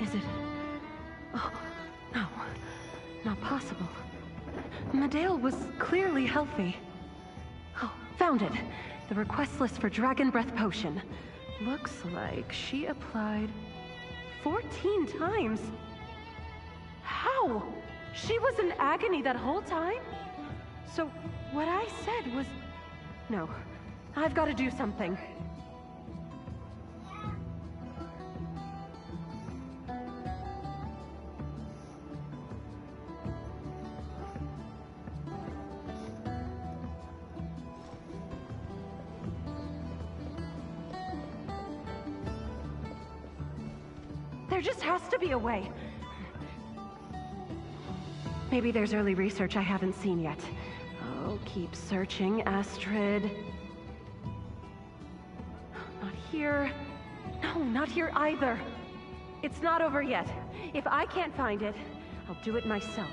Is it... Oh, no. Not possible. Medeo was clearly healthy. Oh, found it. The request list for Dragon Breath Potion. Looks like she applied 14 times. How? She was in agony that whole time? So, what I said was... No. I've got to do something. There just has to be a way. Maybe there's early research I haven't seen yet. Oh, keep searching, Astrid. Not here. No, not here either. It's not over yet. If I can't find it, I'll do it myself.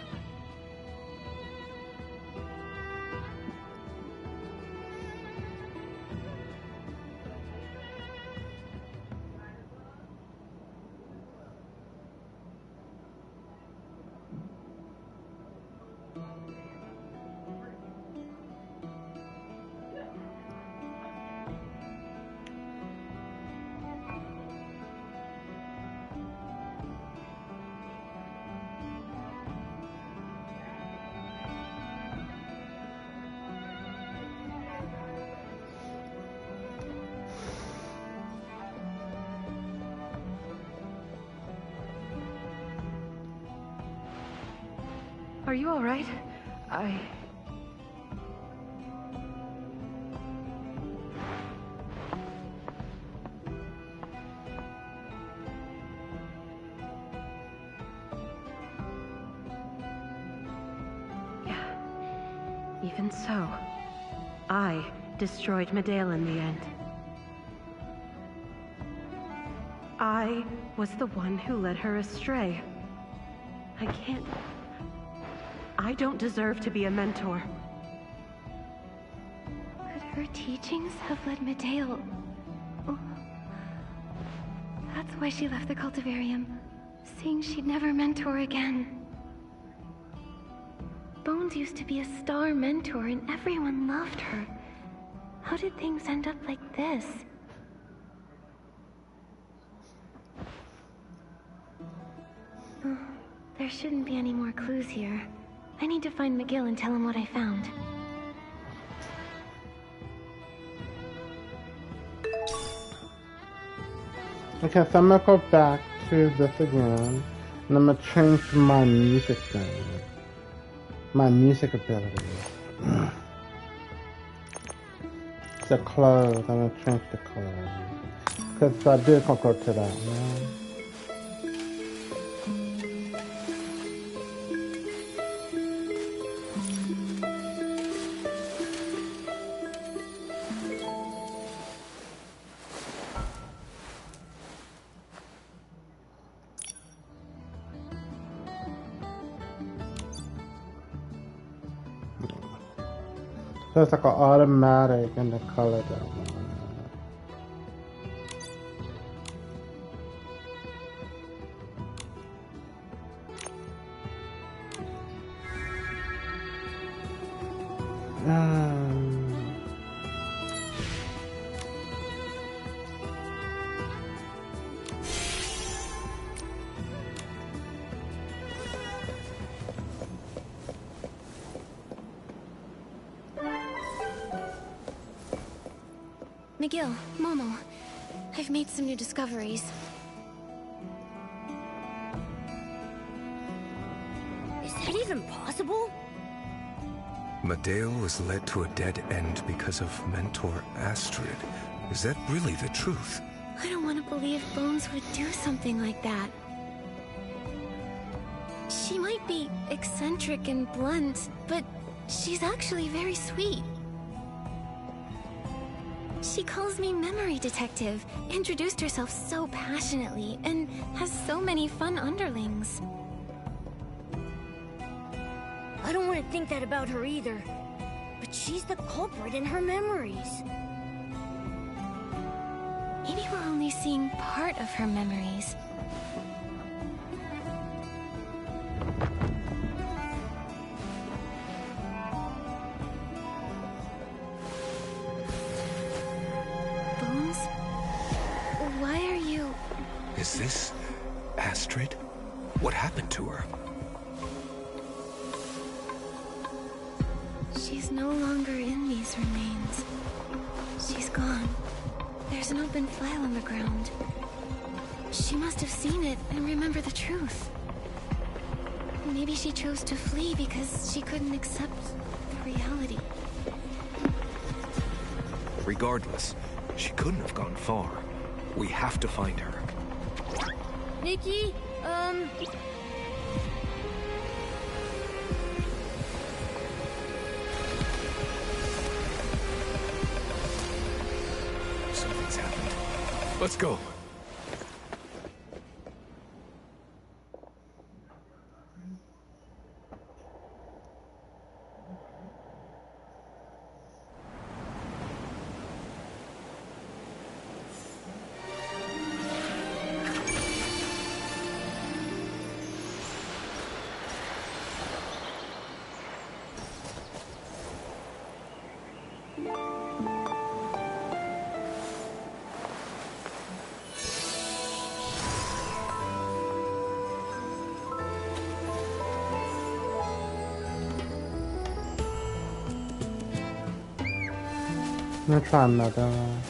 Are you all right? Even so, I destroyed Medale in the end. I was the one who led her astray. I don't deserve to be a mentor. Could her teachings have led Medale? Oh. That's why she left the cultivarium, saying she'd never mentor again. Bones used to be a star mentor and everyone loved her. How did things end up like this? Oh, there shouldn't be any more clues here. I need to find McGill and tell him what I found. Okay, so I'm gonna go back to this again, and I'm gonna change my music thing. My music ability. The clothes, I'm gonna change the clothes. Because I did go to that one. So it's like an automatic in the color that I want. McGill, Momo, I've made some new discoveries. Is that even possible? Medale was led to a dead end because of Mentor Astrid. Is that really the truth? I don't want to believe Bones would do something like that. She might be eccentric and blunt, but she's actually very sweet. She calls me Memory Detective, introduced herself so passionately, and has so many fun underlings. I don't want to think that about her either. But she's the culprit in her memories. Maybe we're only seeing part of her memories. Bones? Why are you... Is this Astrid? What happened to her? She's no longer in these remains. She's gone. There's an open file on the ground. She must have seen it and remember the truth. Maybe she chose to flee because she couldn't accept the reality. Regardless, she couldn't have gone far. We have to find her. Nikki, Something's happened. Let's go. I'm gonna try another one.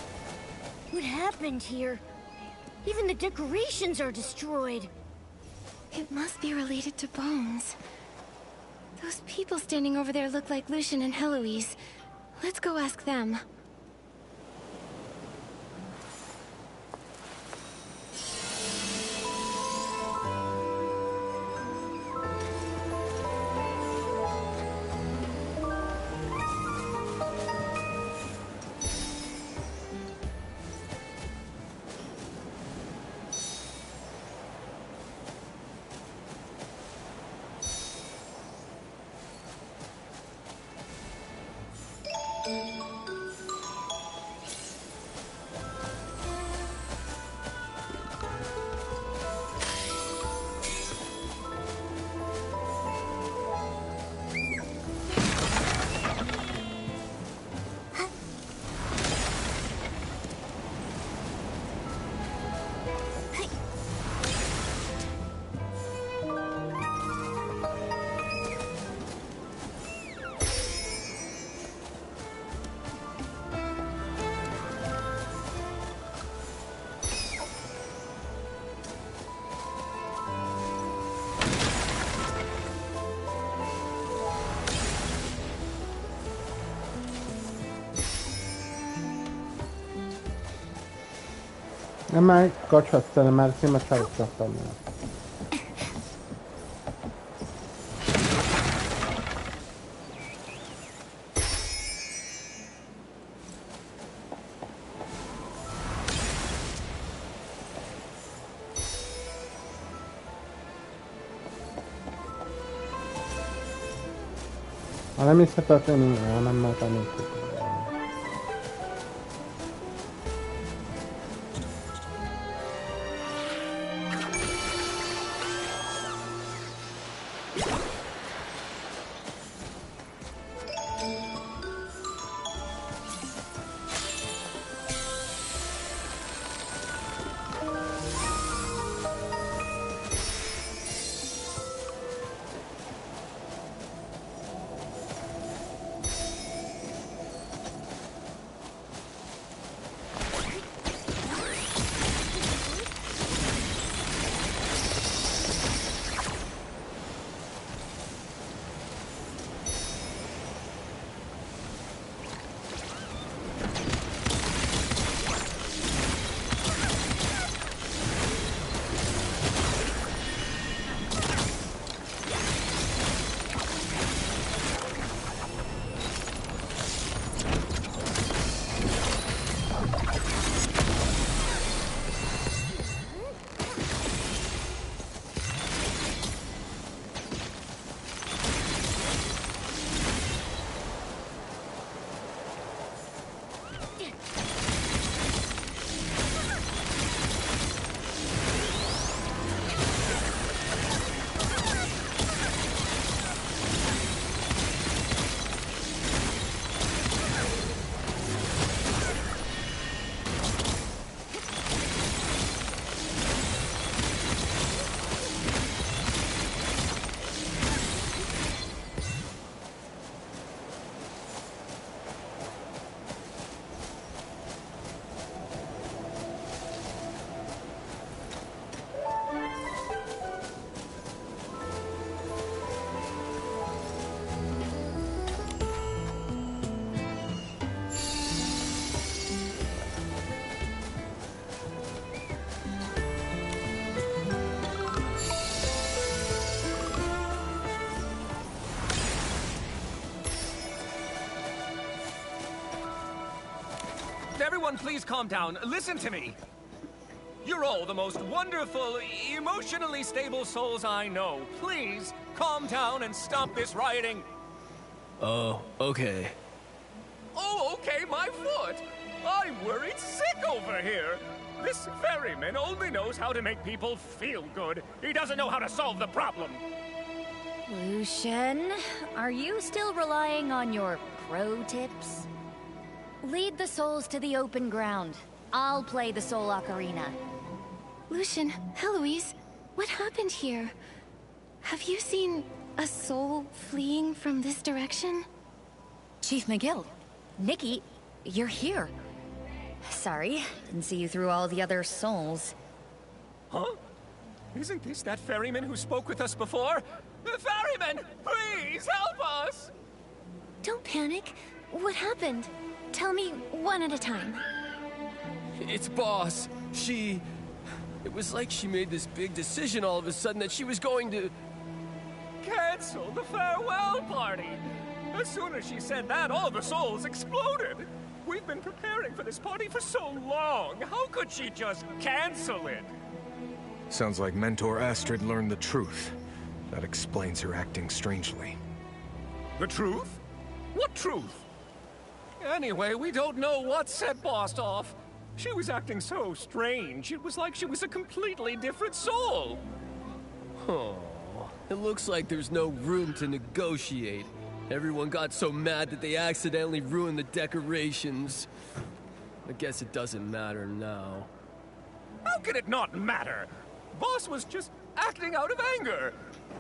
what happened here? Even the decorations are destroyed. It must be related to Bones. Those people standing over there look like Lucian and Heloise. Let's go ask them. I'm I might go to a cinema to see my try to jump on there. Let me set that in here. I'm not gonna need to. Everyone, please calm down. Listen to me. You're all the most wonderful, emotionally stable souls I know. Please, calm down and stop this rioting. Oh, okay. Oh, okay, my foot. I'm worried sick over here. This ferryman only knows how to make people feel good. He doesn't know how to solve the problem. Lucian, are you still relying on your pro tips? Lead the souls to the open ground. I'll play the soul ocarina. Lucian, Heloise, what happened here? Have you seen a soul fleeing from this direction? Chief McGill, Nikki, you're here. Sorry, didn't see you through all the other souls. Huh? Isn't this that ferryman who spoke with us before? The ferryman! Please help us! Don't panic. What happened? Tell me one at a time. It's Boss. It was like she made this big decision all of a sudden that she was going to... Cancel the farewell party! As soon as she said that, all the souls exploded! We've been preparing for this party for so long. How could she just cancel it? Sounds like Mentor Astrid learned the truth. That explains her acting strangely. The truth? What truth? Anyway, we don't know what set Boss off. She was acting so strange. It was like she was a completely different soul. Oh, it looks like there's no room to negotiate. Everyone got so mad that they accidentally ruined the decorations. I guess it doesn't matter now. How can it not matter? Boss was just acting out of anger.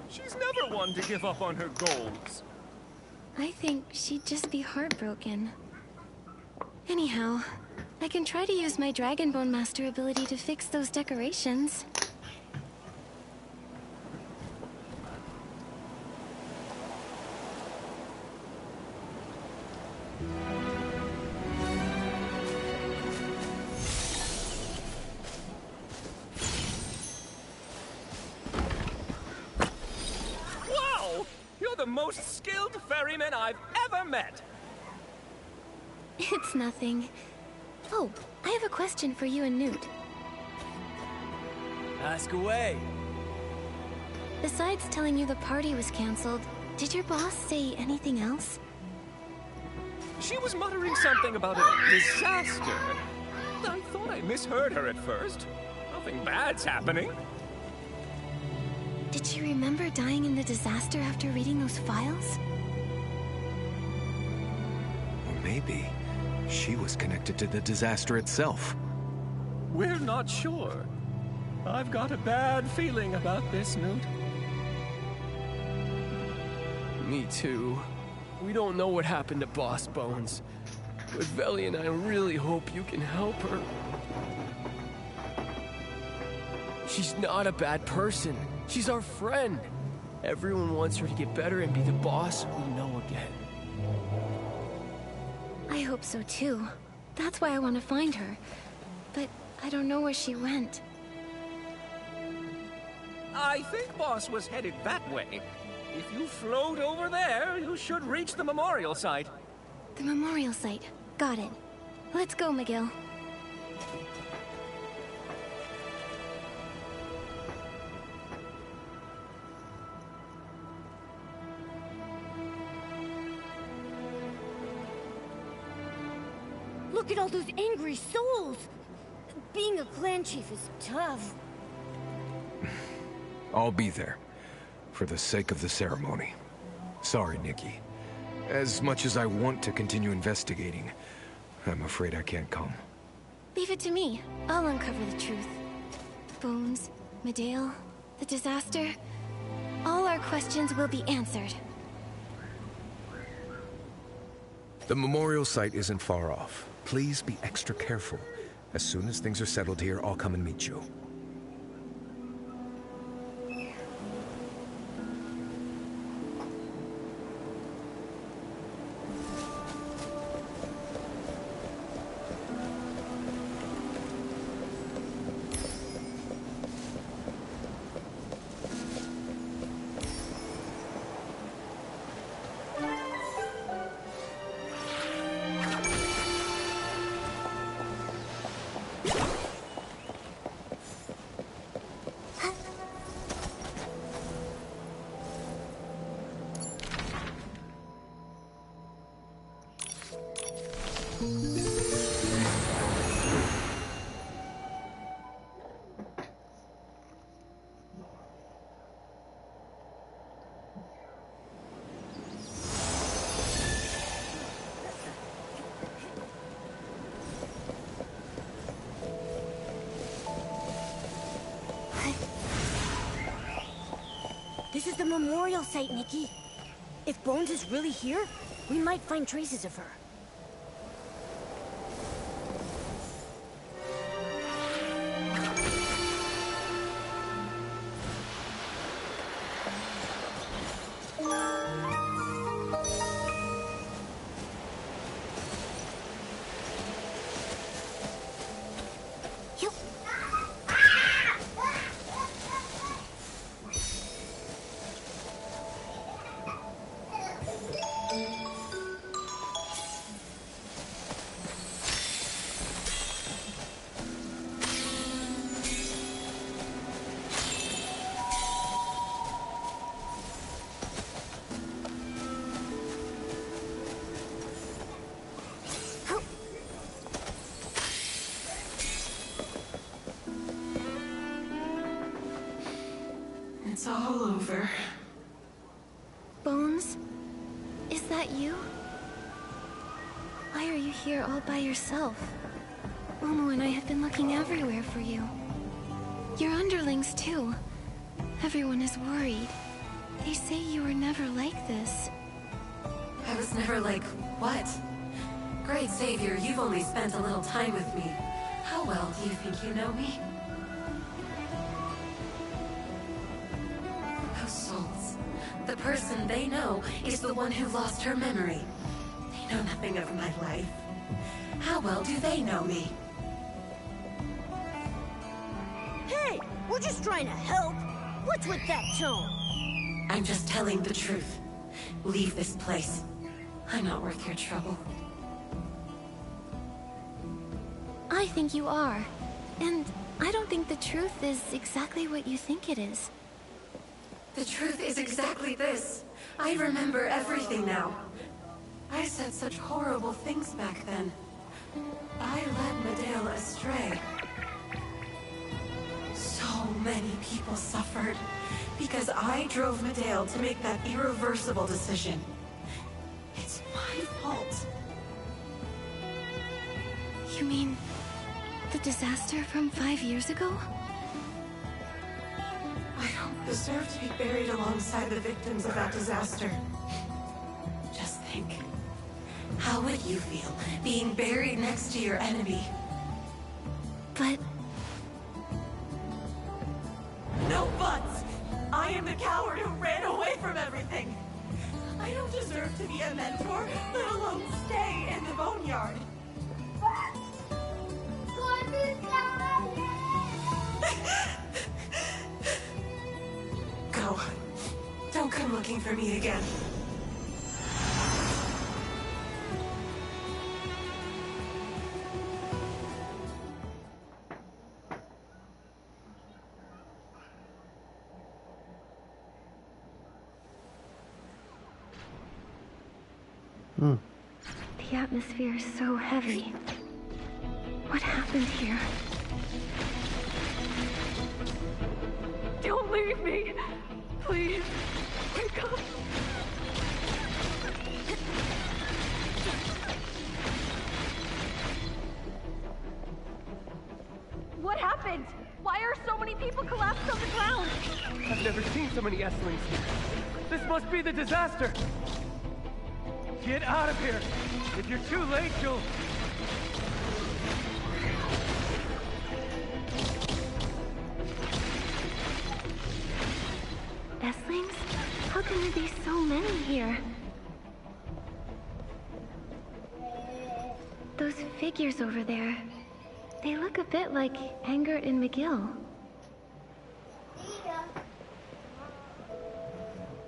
She's never one to give up on her goals. I think she'd just be heartbroken. Anyhow, I can try to use my Dragonbone Master ability to fix those decorations. most skilled ferryman I've ever met. It's nothing. Oh, I have a question for you and Newt. Ask away. Besides telling you the party was cancelled, did your boss say anything else? She was muttering something about a disaster. I thought I misheard her at first. Nothing bad's happening. Did she remember dying in the disaster after reading those files? Or maybe she was connected to the disaster itself. We're not sure. I've got a bad feeling about this, Newt. Me too. We don't know what happened to Boss Bones. But Velly and I really hope you can help her. She's not a bad person. She's our friend. Everyone wants her to get better and be the boss we know again. I hope so too. That's why I want to find her. But I don't know where she went. I think Boss was headed that way. If you float over there, you should reach the memorial site. The memorial site. Got it. Let's go, McGill. Look at all those angry souls! Being a clan chief is tough. I'll be there, for the sake of the ceremony. Sorry, Nikki. As much as I want to continue investigating, I'm afraid I can't come. Leave it to me. I'll uncover the truth. Bones, Medale, the disaster. All our questions will be answered. The memorial site isn't far off. Please be extra careful. As soon as things are settled here, I'll come and meet you. This is the memorial site, Nikki. If Bones is really here, we might find traces of her. It's all over. Bones? Is that you? Why are you here all by yourself? Momo and I have been looking everywhere for you. Your underlings, too. Everyone is worried. They say you were never like this. I was never like, what? Great Savior, you've only spent a little time with me. How well do you think you know me? Those souls. The person they know is the one who lost her memory. They know nothing of my life. How well do they know me? Hey, we're just trying to help. What's with that tone? I'm just telling the truth. Leave this place. I'm not worth your trouble. I think you are. And I don't think the truth is exactly what you think it is. The truth is exactly this. I remember everything now. I said such horrible things back then. I led Medale astray. So many people suffered because I drove Medale to make that irreversible decision. It's my fault. You mean the disaster from 5 years ago? I don't deserve to be buried alongside the victims of that disaster. Just think. How would you feel being buried next to your enemy? But... No buts! I am the coward who ran away from everything! I don't deserve to be a mentor, let alone stay in the boneyard. Go. Don't come looking for me again. The atmosphere is so heavy. What happened here? Don't leave me! Please, wake up! What happened? Why are so many people collapsed on the ground? I've never seen so many S-Lings here. This must be the disaster! Get out of here! If you're too late, you'll... S-Lings? How can there be so many here? Those figures over there, they look a bit like Angert and McGill.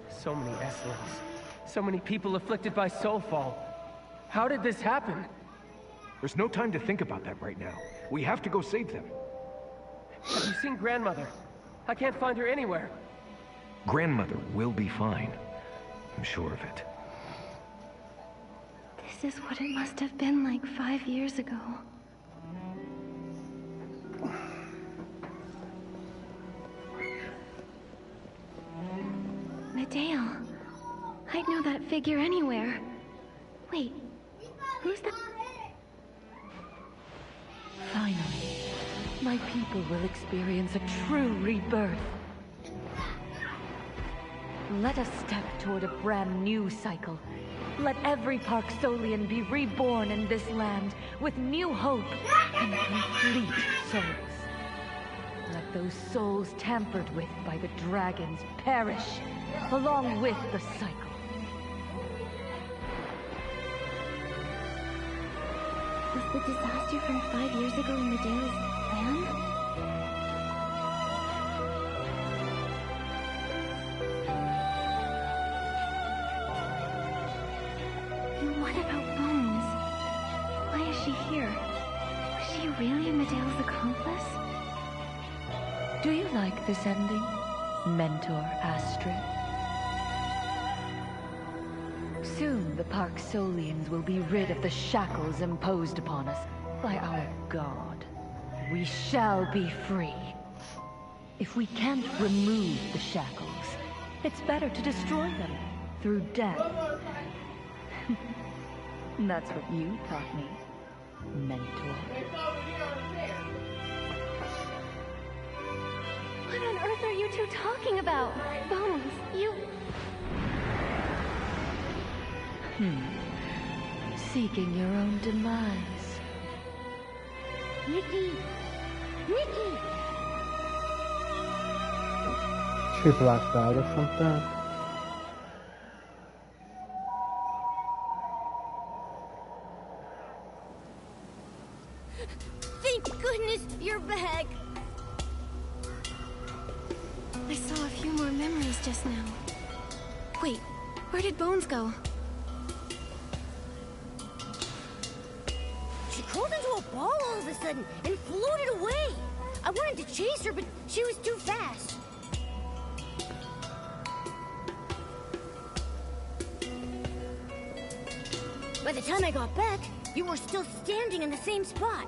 So many S-Lings. So many people afflicted by soulfall. How did this happen? There's no time to think about that right now. We have to go save them. Have you seen Grandmother? I can't find her anywhere. Grandmother will be fine. I'm sure of it. This is what it must have been like 5 years ago. Medale. I'd know that figure anywhere. Wait, who's that? Finally, my people will experience a true rebirth. Let us step toward a brand new cycle. Let every Parksolian be reborn in this land with new hope and complete souls. Let those souls tampered with by the dragons perish, along with the cycle. Was the disaster from 5 years ago in Medale's plan? And what about Bones? Why is she here? Was she really Medale's accomplice? Do you like this ending, Mentor Astrid? Soon the Parksolians will be rid of the shackles imposed upon us by our god. We shall be free. If we can't remove the shackles, it's better to destroy them through death. That's what you taught me, Mentor. What on earth are you two talking about? Bones, you... Seeking your own demise. Nikki! Nikki! She blacked out or something. Thank goodness you're back! I saw a few more memories just now. Wait, Where did Bones go? She crawled into a ball all of a sudden and floated away. I wanted to chase her, but she was too fast. By the time I got back, you were still standing in the same spot.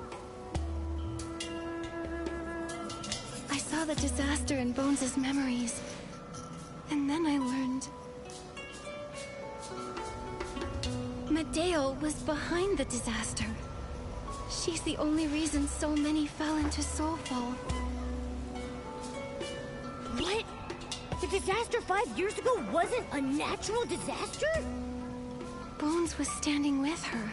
I saw the disaster in Bones' memories. And then I learned... Medeo was behind the disaster. She's the only reason so many fell into Soulfall. What? The disaster 5 years ago wasn't a natural disaster? Bones was standing with her.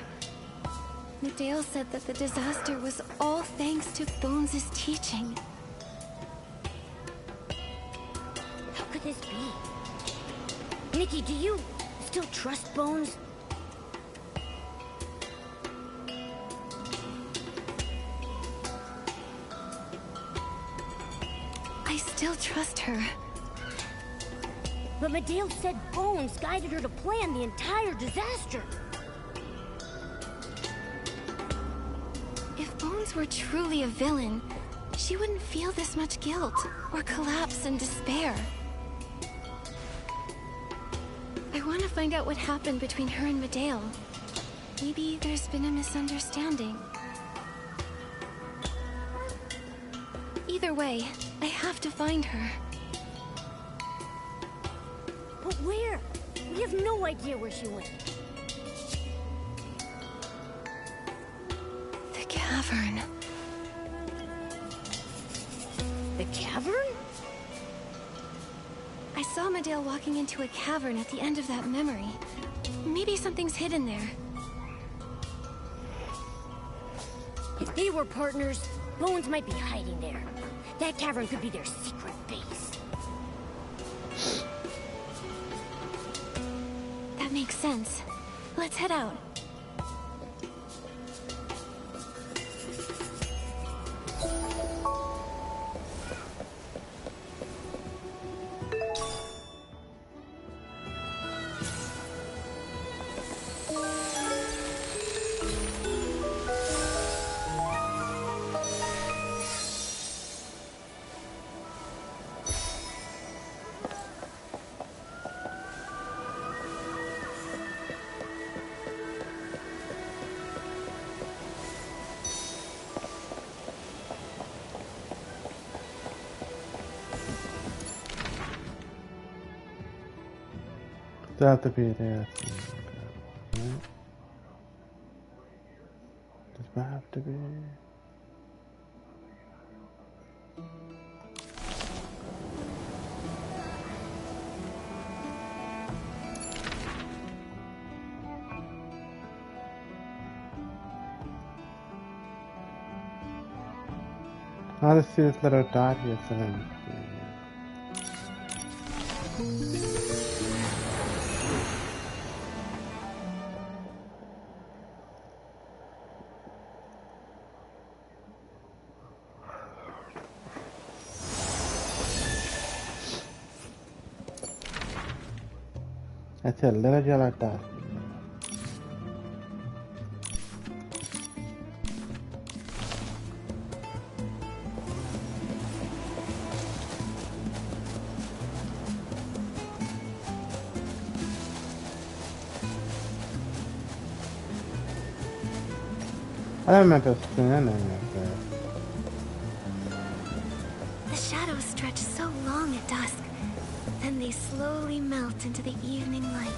Medeo said that the disaster was all thanks to Bones' teaching. How could this be? Nikki, do you still trust Bones? I still trust her. But Medeo said Bones guided her to plan the entire disaster. If Bones were truly a villain, she wouldn't feel this much guilt or collapse in despair. I want to find out what happened between her and Medeo. Maybe there's been a misunderstanding. Either way, I have to find her. But where? We have no idea where she went. The cavern. The cavern? I saw Medeo walking into a cavern at the end of that memory. Maybe something's hidden there. If they were partners, Bones might be hiding there. That cavern could be their secret base. That makes sense. Let's head out. Still have to be there. Does that have to be? I'll just see this little dot here so then. That's a little yellow dot. I don't remember seeing any of that. The shadows stretch so long at dusk, then they slowly melt into the evening light.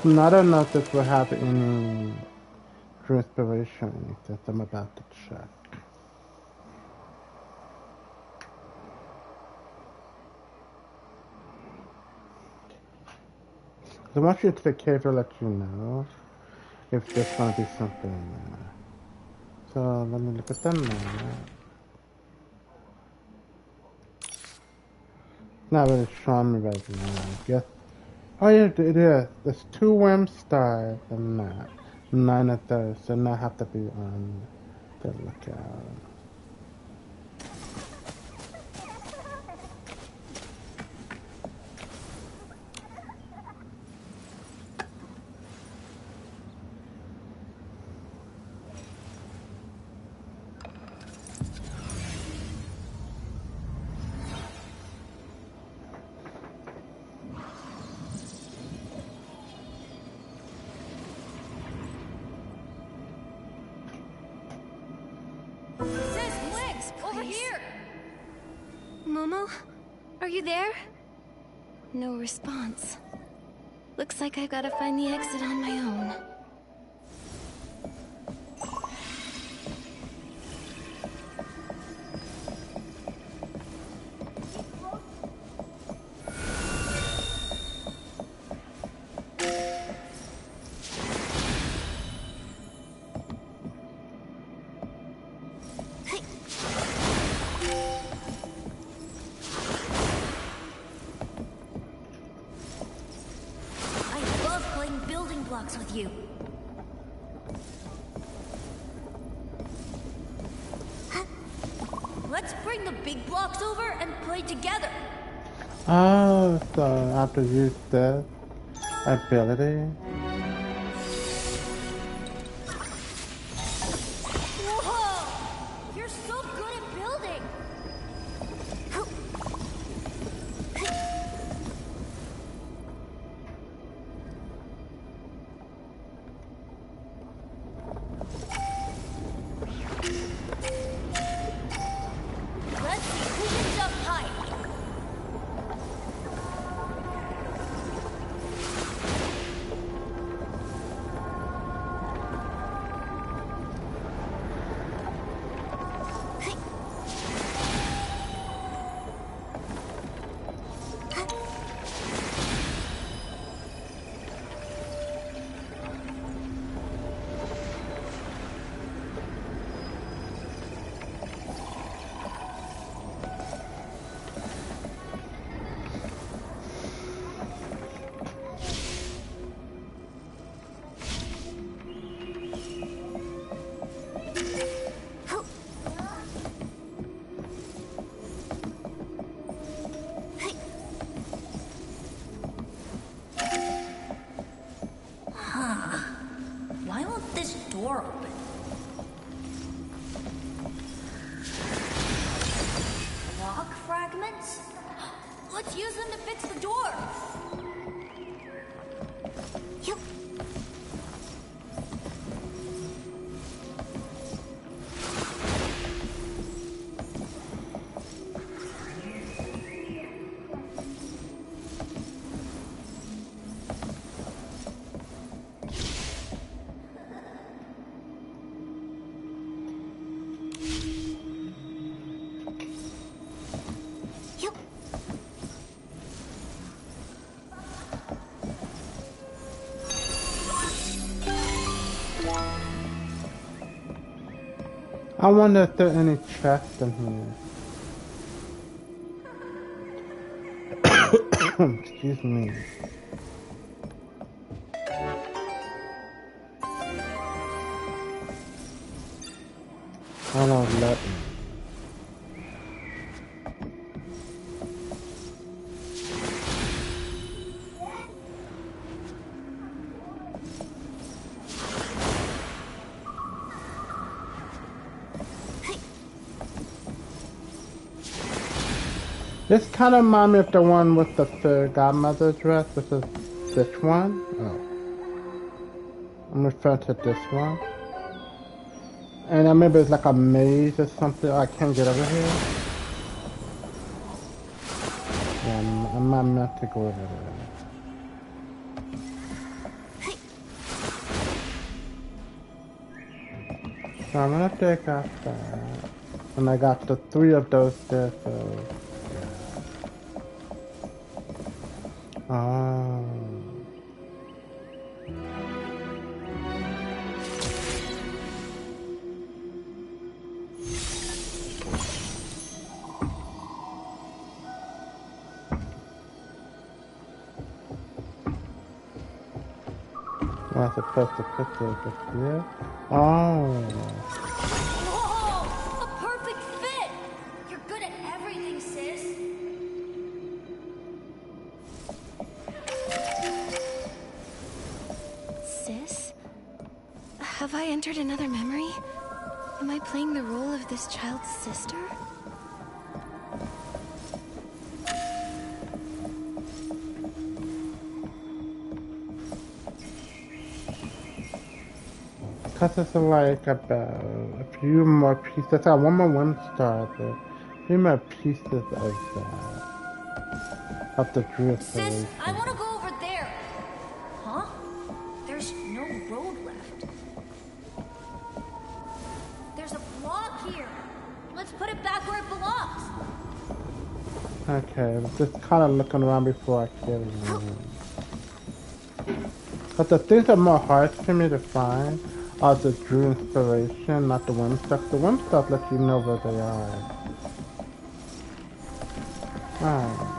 And I don't know if this will have any transpiration or anything. I'm about to check. I want you to take care to let you know if there's going to be something in there. So let me look at the map. Not really showing me right now, I guess. Oh yeah, it is. There's 2 worm stars and that. 9 of those, so now I have to be on the lookout. Over here! Momo? Are you there? No response. Looks like I've got to find the exit on my own. With you. Let's bring the big blocks over and play together. Oh, so I have to use this ability. Whoa! You're so good at building. Let's use them to fix the door. Yep. I wonder if there are any chests in here. Excuse me. I don't let me. This kind of reminds me of the one with the fairy godmother dress, which is this one. Oh. I'm referring to this one. And I remember it's like a maze or something. I can't get over here. Yeah, I'm not meant to go over there. So I'm gonna take out that. And I got the 3 of those there, so yeah. Am I supposed to put this here? Oh. Whoa! A perfect fit! You're good at everything, sis. Sis? Have I entered another memory? Am I playing the role of this child's sister? Cause it's like about a few more pieces. I want my 1 star, but a few more pieces of that. Of the Jewish Sis, I want to go over there. Huh? There's no road left. There's a block here. Let's put it back where it belongs. Okay, just kind of looking around before I kill him. But the things that are more hard for me to find are the Drew inspiration, not the 1 stuff. The 1 stuff lets you know where they are. Alright.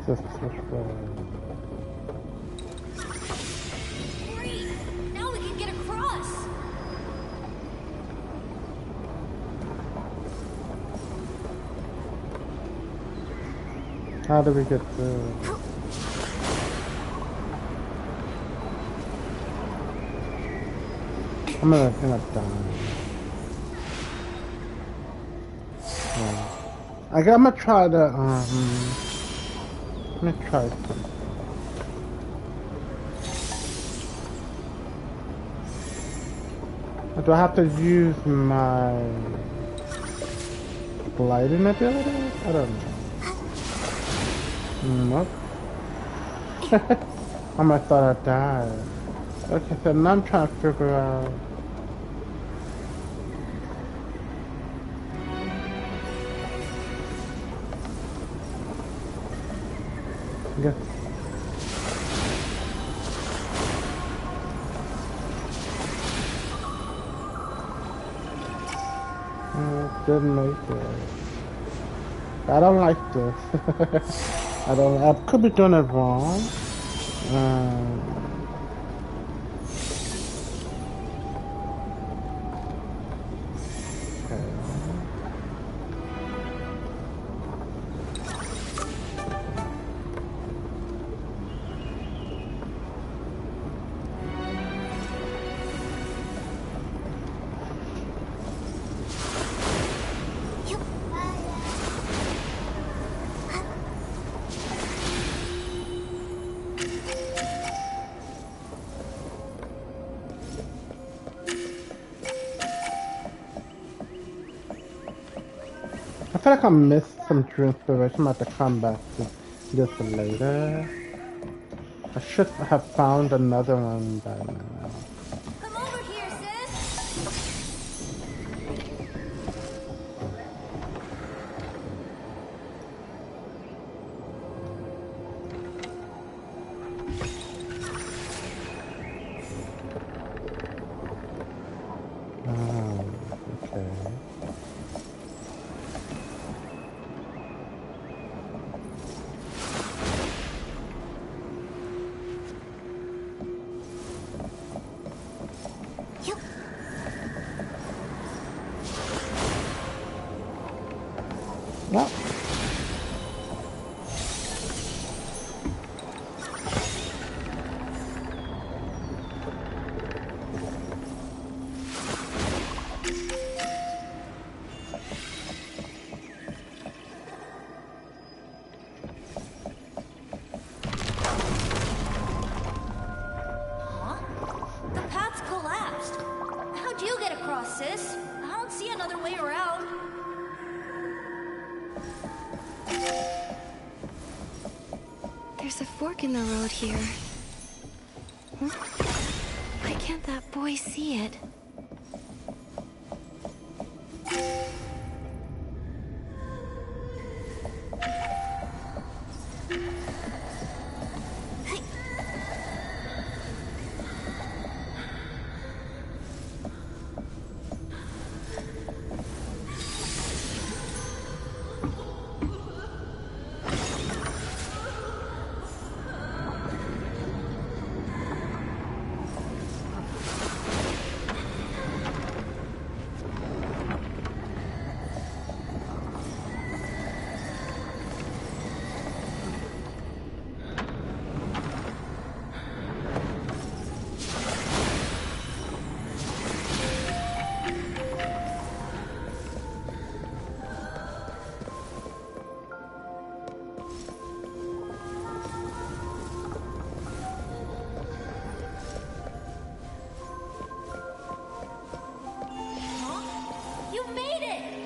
Just switch forward. Great! Now we can get across. How do we get through? I'm gonna end up dying. Yeah. I'm gonna try to, let me try something. Do I have to use my gliding ability? I don't know. Nope. I might thought I died. Okay, so now I'm trying to figure out. Yes. Didn't make it. I don't like this. I could be doing it wrong. I feel like I missed some true inspiration. I'm about to come back to this later. I should have found another one by now. Come over here, sis. Oh, okay. There's a fork in the road here. Huh? Why can't that boy see it?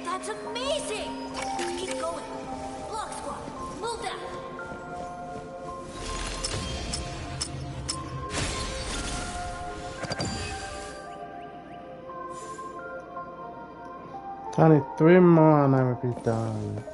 That's amazing! Let's keep going. Block squad, move out! Only 3 more and I will be done.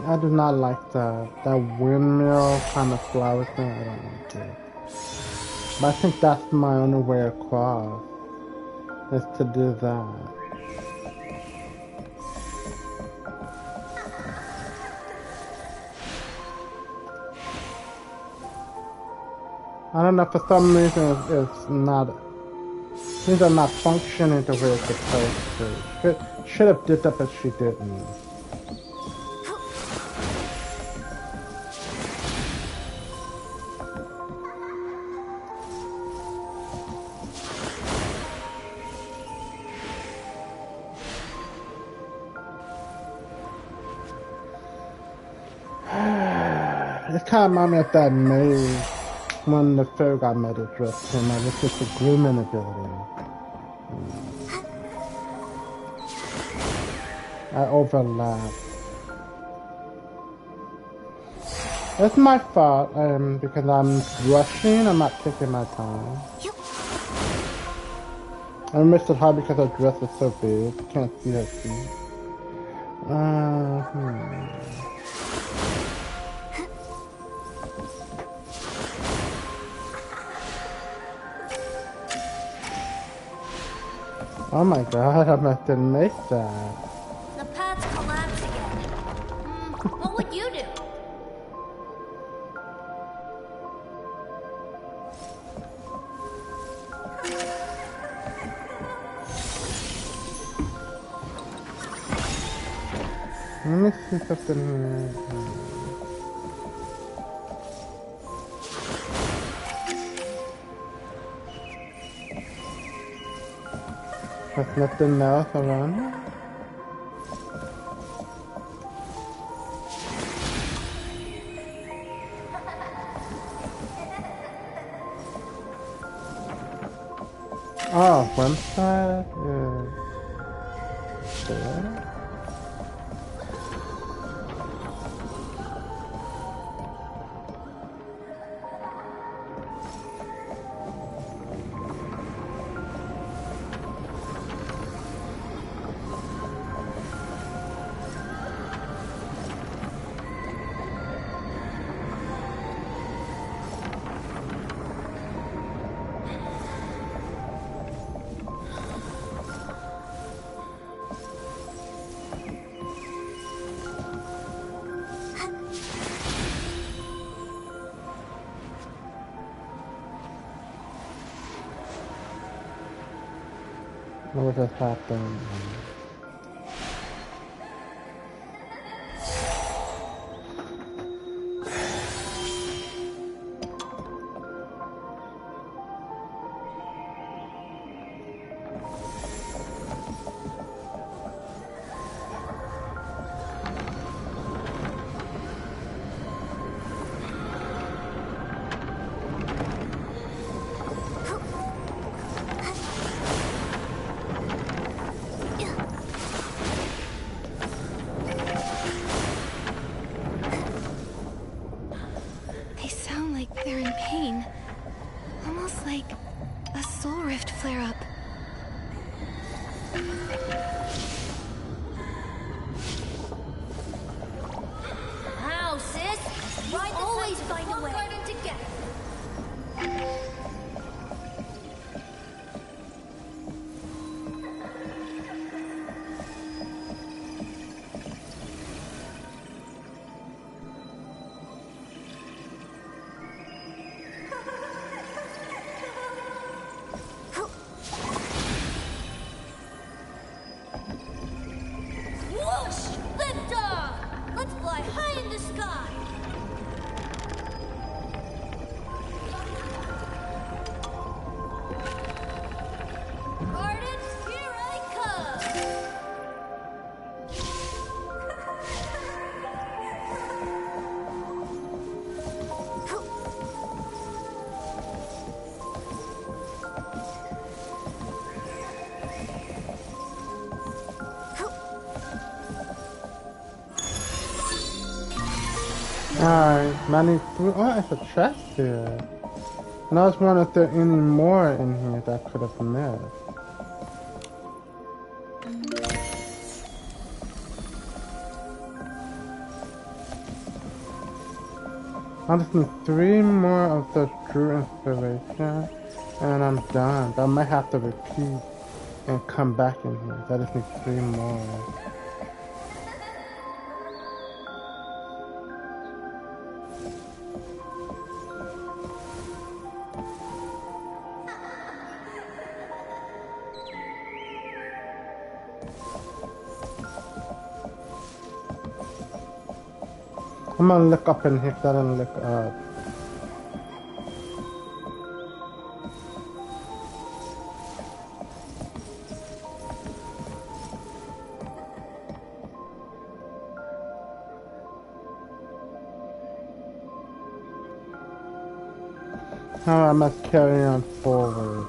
I do not like that windmill kind of flower thing. I don't like it. But I think that's my only way across, is to do that. I don't know, for some reason it's not, things are not functioning the way it's supposed to. Should have did that, but she didn't. It kind of reminded me of that maze when the fairy godmother dress came out. It's just a grooming ability. I overlap. It's my fault, because I'm rushing, I'm not taking my time. I missed it hard because her dress is so big. Can't see her feet. Oh my god, I must have missed that. The path's collapsed again. What would you do? Let me see something here. There's nothing else around here? Oh, one side is there. What just happened? They sound like they're in pain. Almost like a soul rift flare-up. How, sis? You always find a way. Together. Whoosh! Lift off! Let's fly high in the sky! Gardens, here I Alright, money through. Oh, it's a chest here. And I was wondering if there any more in here that I could have missed. I just need 3 more of those true inspiration, and I'm done. I might have to repeat and come back in here. I just need 3 more. I'm gonna look up in here, 'cause I didn't look up. Oh, I must carry on forward.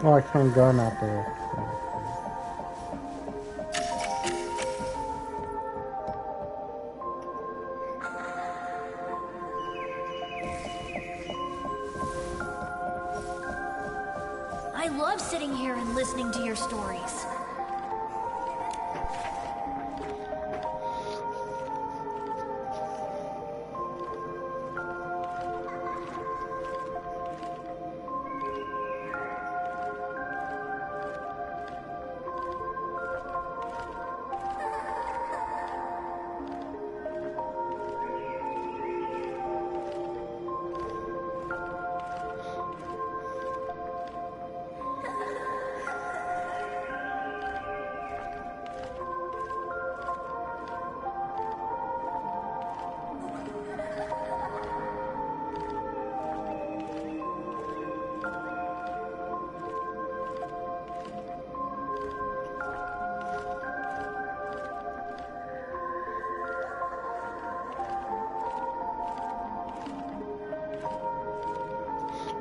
Oh, I can't go now there. I love sitting here and listening to your stories.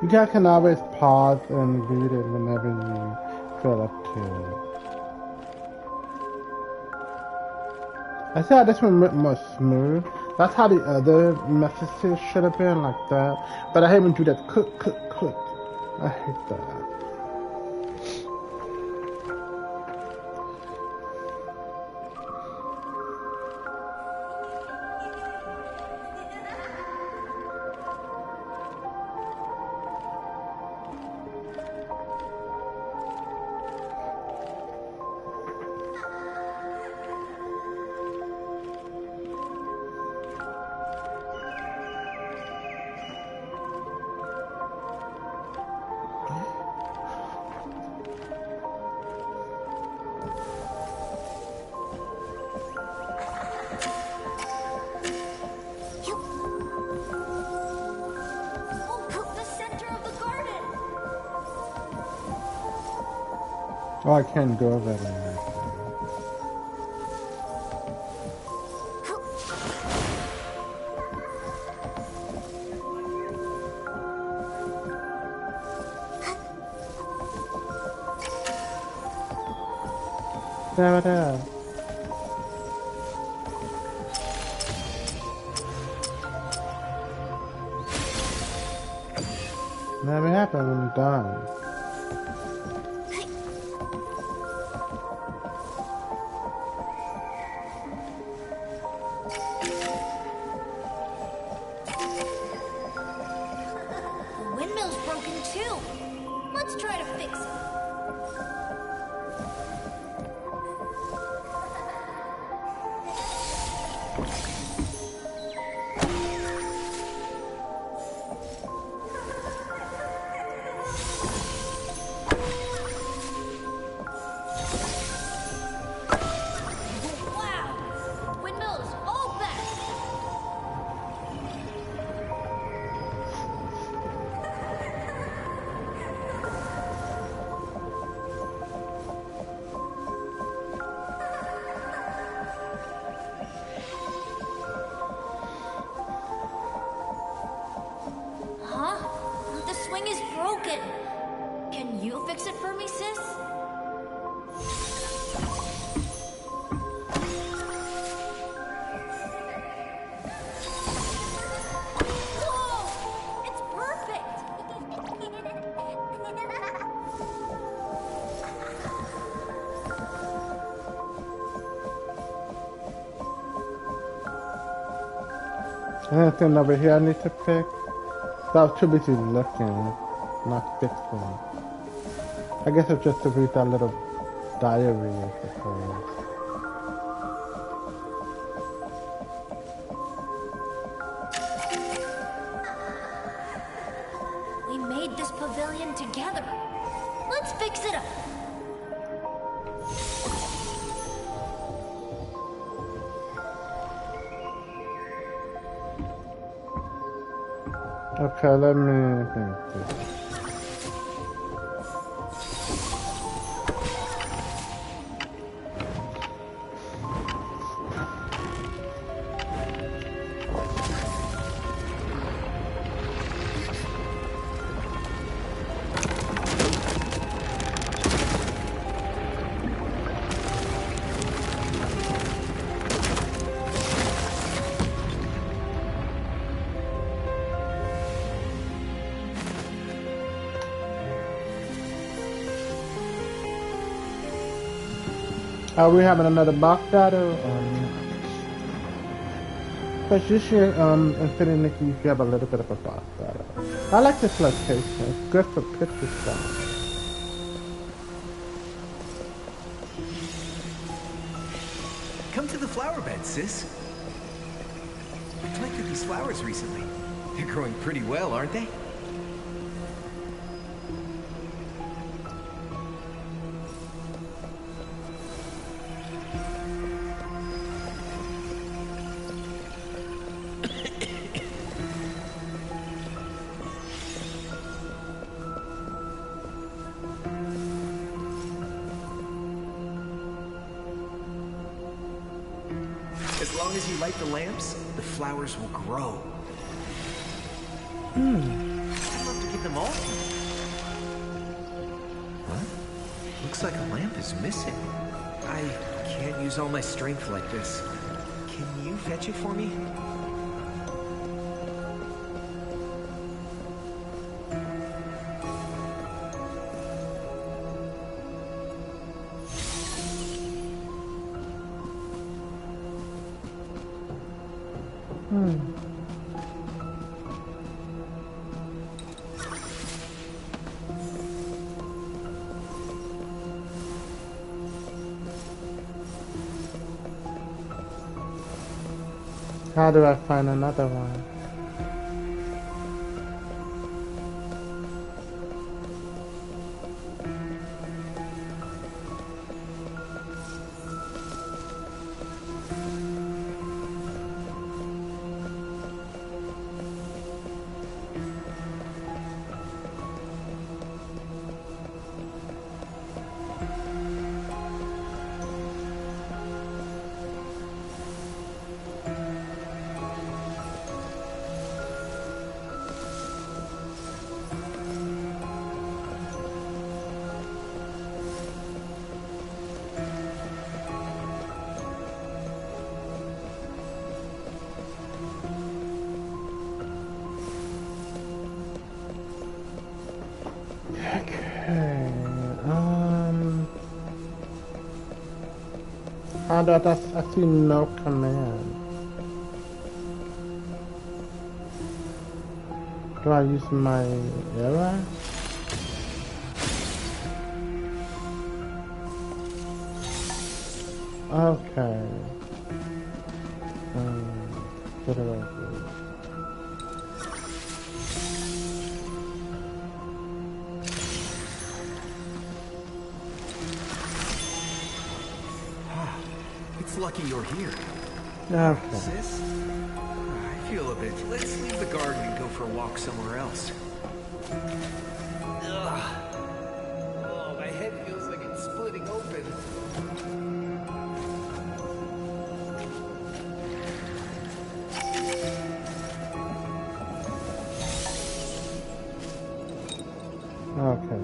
You guys can always pause and read it whenever you feel up to it. I see how this one went more smooth. That's how the other messages should have been, like that. But I hate when you do that click, click, click. I hate that. Oh, I can't go over there. There. Never happened when you're done. The windmill's broken too. Let's try to fix it. Wow! Windmill's all back! Huh? The swing is broken. Can you fix it for me, sis? Whoa! It's perfect! Anything over here I need to fix? I was too busy looking, not fixing. I guess it's just to read that little diary, I suppose. We made this pavilion together. Let's fix it up. Okay, let me think. Are we having another box battle? But this year, Infinity Nikki, you have a little bit of a box battle. I like this location. It's good for picture stuff. Come to the flower bed, sis. I planted these flowers recently. They're growing pretty well, aren't they? As long as you light the lamps, the flowers will grow. I'd love to give them all to you. What? Looks like a lamp is missing. I can't use all my strength like this. Can you fetch it for me? How do I find another one? How do I see no command? Do I use my arrow? Okay. What do I do? It's lucky you're here. Okay. Sis? I feel a bit. Let's leave the garden and go for a walk somewhere else. Ugh. Oh, my head feels like it's splitting open. Okay.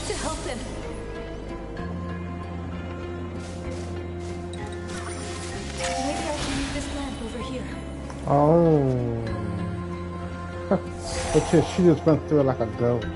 To help him. Maybe I can use this lamp over here. Oh. But she just went through it like a ghost.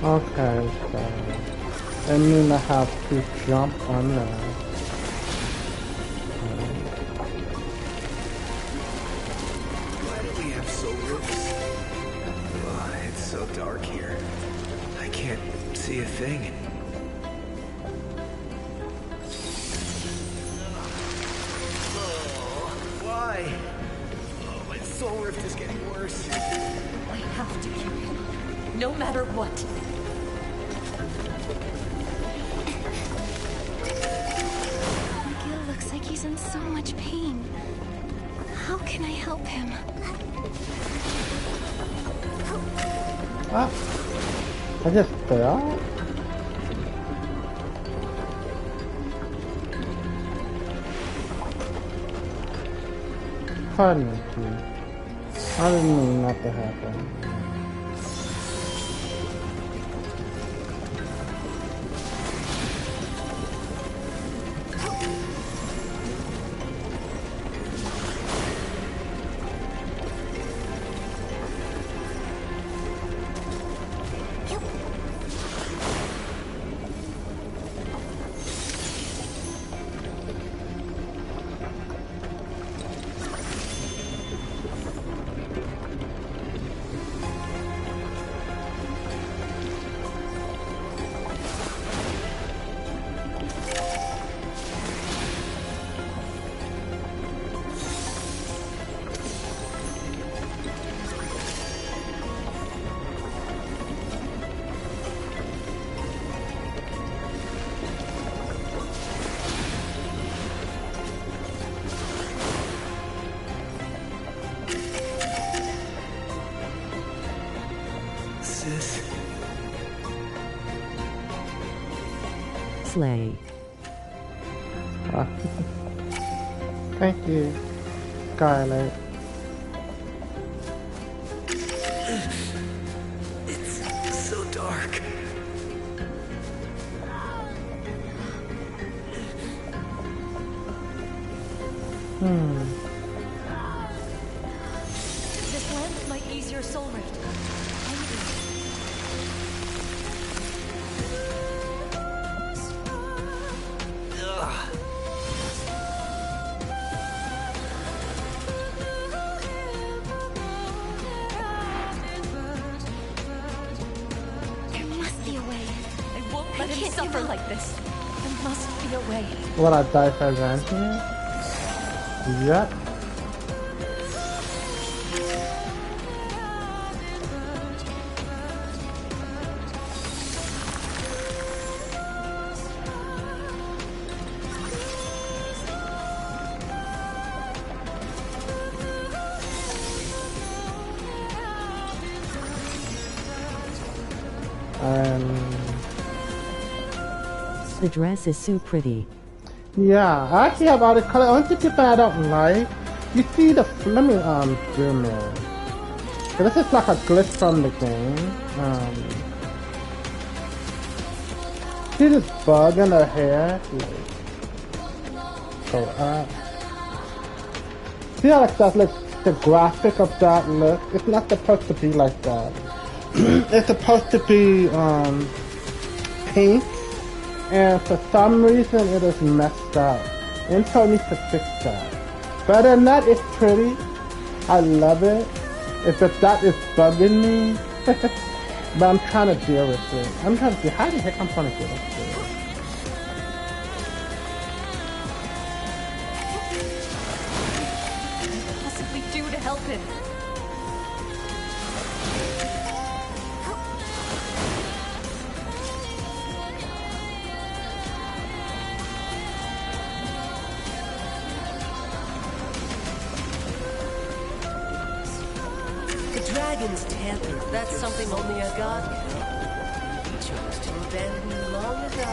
Okay, so I mean I have to jump on that. Why do we have soul roofs? Oh, it's so dark here. I can't see a thing. Why? Oh, my soul rift is getting worse. I have to kill him, no matter what. Miguel looks like he's in so much pain. How can I help him? Ah, I just fell. Pardon me, please. I didn't mean that to happen. Slay. Thank you, Scarlet. This lens might ease your soul rift. There must be a way. I won't let him suffer like this. There must be a way. Will I die if I ran here? Yep. The dress is so pretty. Yeah, I actually have all the color. Only people I don't like. You see the let me zoom in. So this is like a glitch from the game. See this bug in her hair? Go up. See how like that looks, the graphic of that look? It's not supposed to be like that. It's supposed to be pink. And for some reason it is messed up. Info needs to fix that. But other than that, it's pretty. I love it. It's just that is bugging me. But I'm trying to deal with it. I'm trying to see how the heck I'm trying to get up there. What can I possibly do to help him? Dragon's temper. That's something only a god can. He chose to abandon me long ago.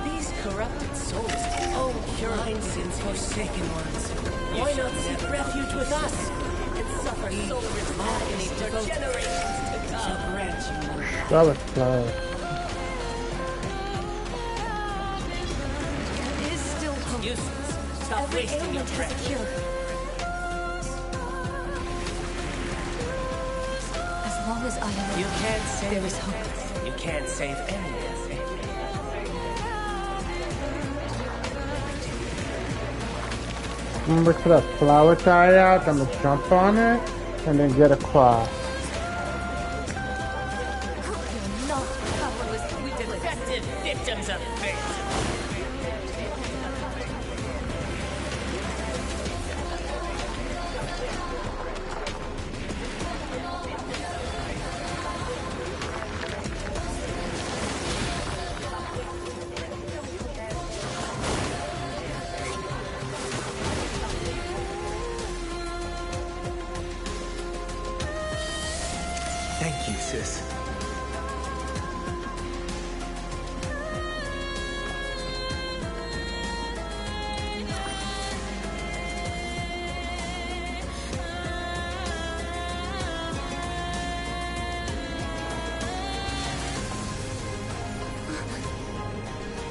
These corrupted souls, oh, pure sins, forsaken ones. Why not seek refuge with us and suffer soul agony for generations to come? Shall grant you more. That was close. There is still hope. Useless. Stop Every wasting your ailment has a breath. cure. As long as I am You can't save there is hope. You can't save anyone. I'm gonna look for that flower tie out. I'm gonna jump on it and then get across. You're not powerless. We Defective victims of fate. Thank you, sis.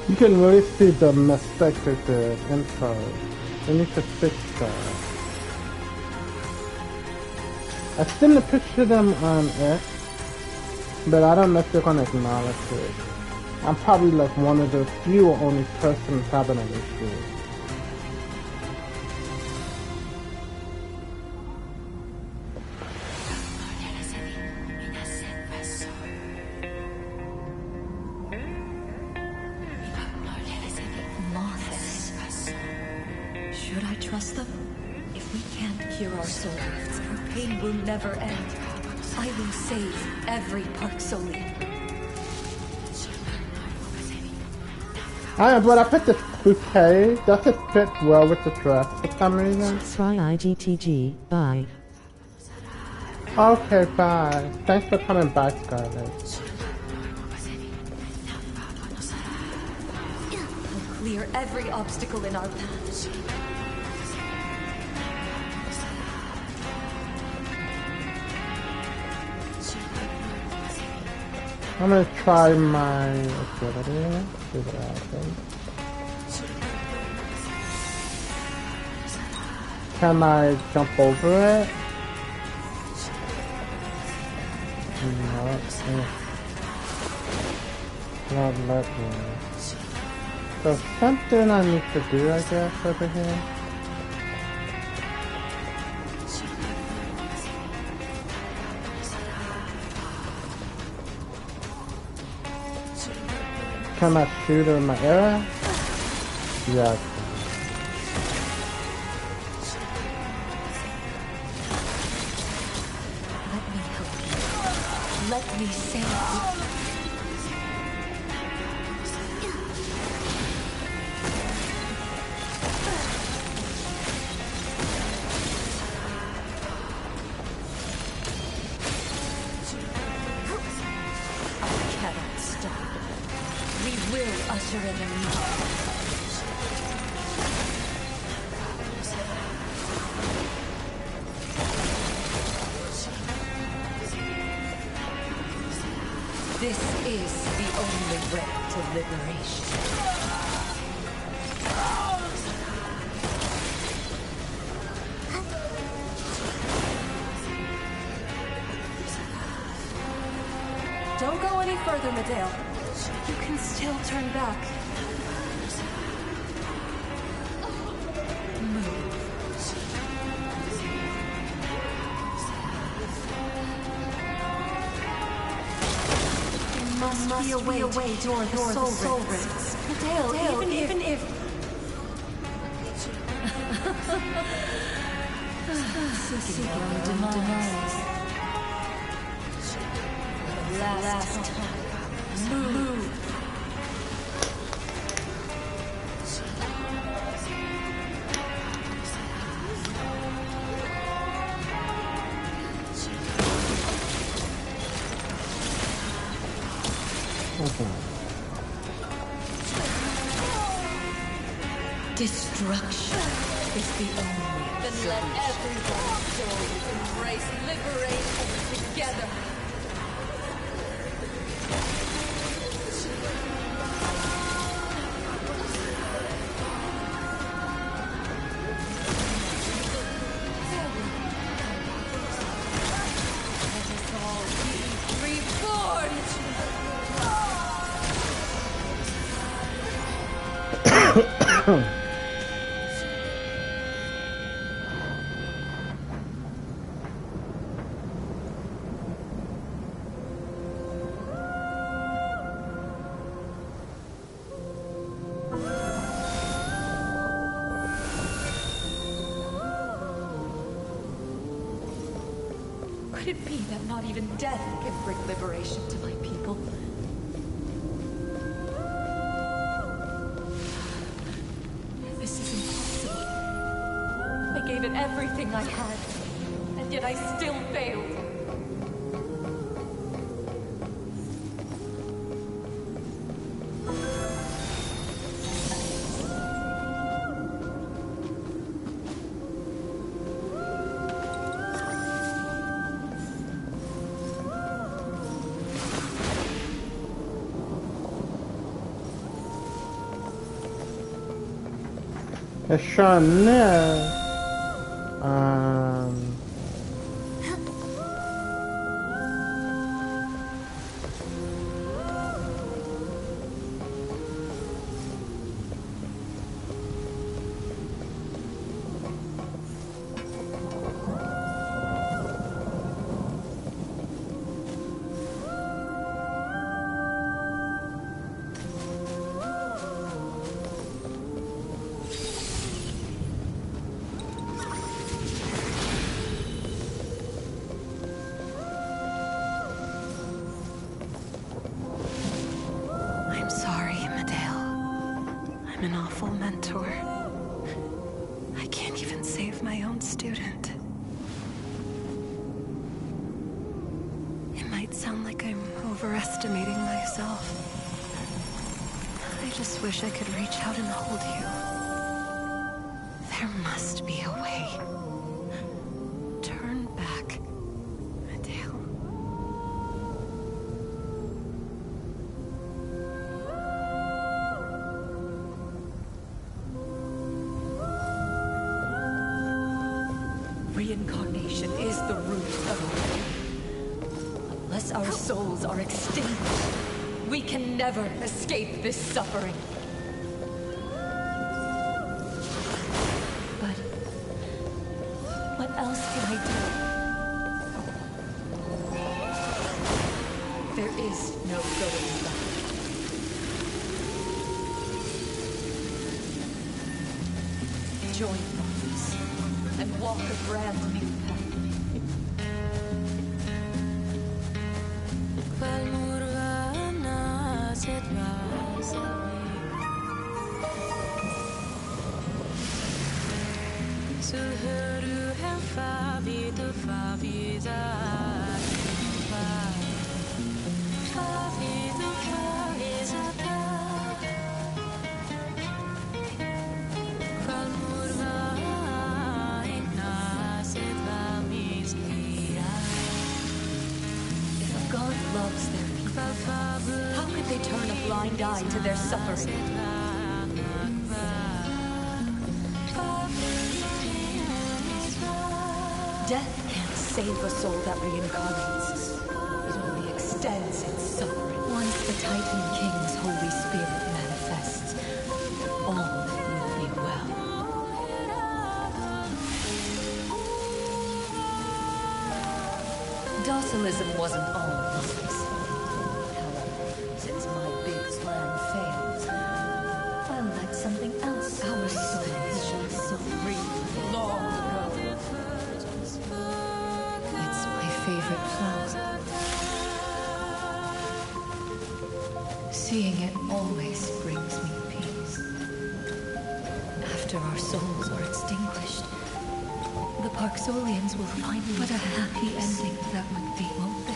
You can really see the mistake with the info. They need to fix that. I seen the picture of them on X, but I don't know if they're gonna acknowledge it. I'm probably like one of the few or only persons having an issue. Should I trust them? If we can't cure our soul rifts, our pain will never end. I will save every Park Solian. But I put the bouquet. Does it fit well with the dress for some reason? Try IGTG. Bye. Okay, bye. Thanks for coming by, Scarlett. I'll clear every obstacle in our path. I'm gonna try my ability. See what happens. Can I jump over it? No, not let me. So something I need to do, I guess, over here. Can I shoot her in my arrow? Yeah. Let me help you. Let me save you. Usher in the new. This is the only way to liberation. Don't go any further, Medale. You can still turn back. Move. There must be a way toward the soul rings. Medale, even if... Seeking your own demise. Last time. Move. Destruction is the only. Then let everyone's souls embrace liberation together. Let us all be reborn. Could it be that not even death can bring liberation to my people? This is impossible. I gave it everything I had, and yet I still failed. Chanel. I'm an awful mentor. I can't even save my own student. It might sound like I'm overestimating myself. I just wish I could reach out and hold you. There must be a way. Turn back, Adele. root of all. Unless our souls are extinct, we can never escape this suffering. But what else can I do? There is no going back. Join us and walk a brand new path. Loves their people. How could they turn a blind eye to their suffering? Death can't save a soul that reincarnates. It only extends its suffering. Once the Titan King's Holy Spirit manifests, all will be well. Docilism wasn't all lies. However, since my big plan failed, I'll let something else. Our souls shall so free long ago. It's my favorite flower. Seeing it always brings me peace. After our souls are extinguished, the Parksolians will finally what a happy ending that would be, won't they?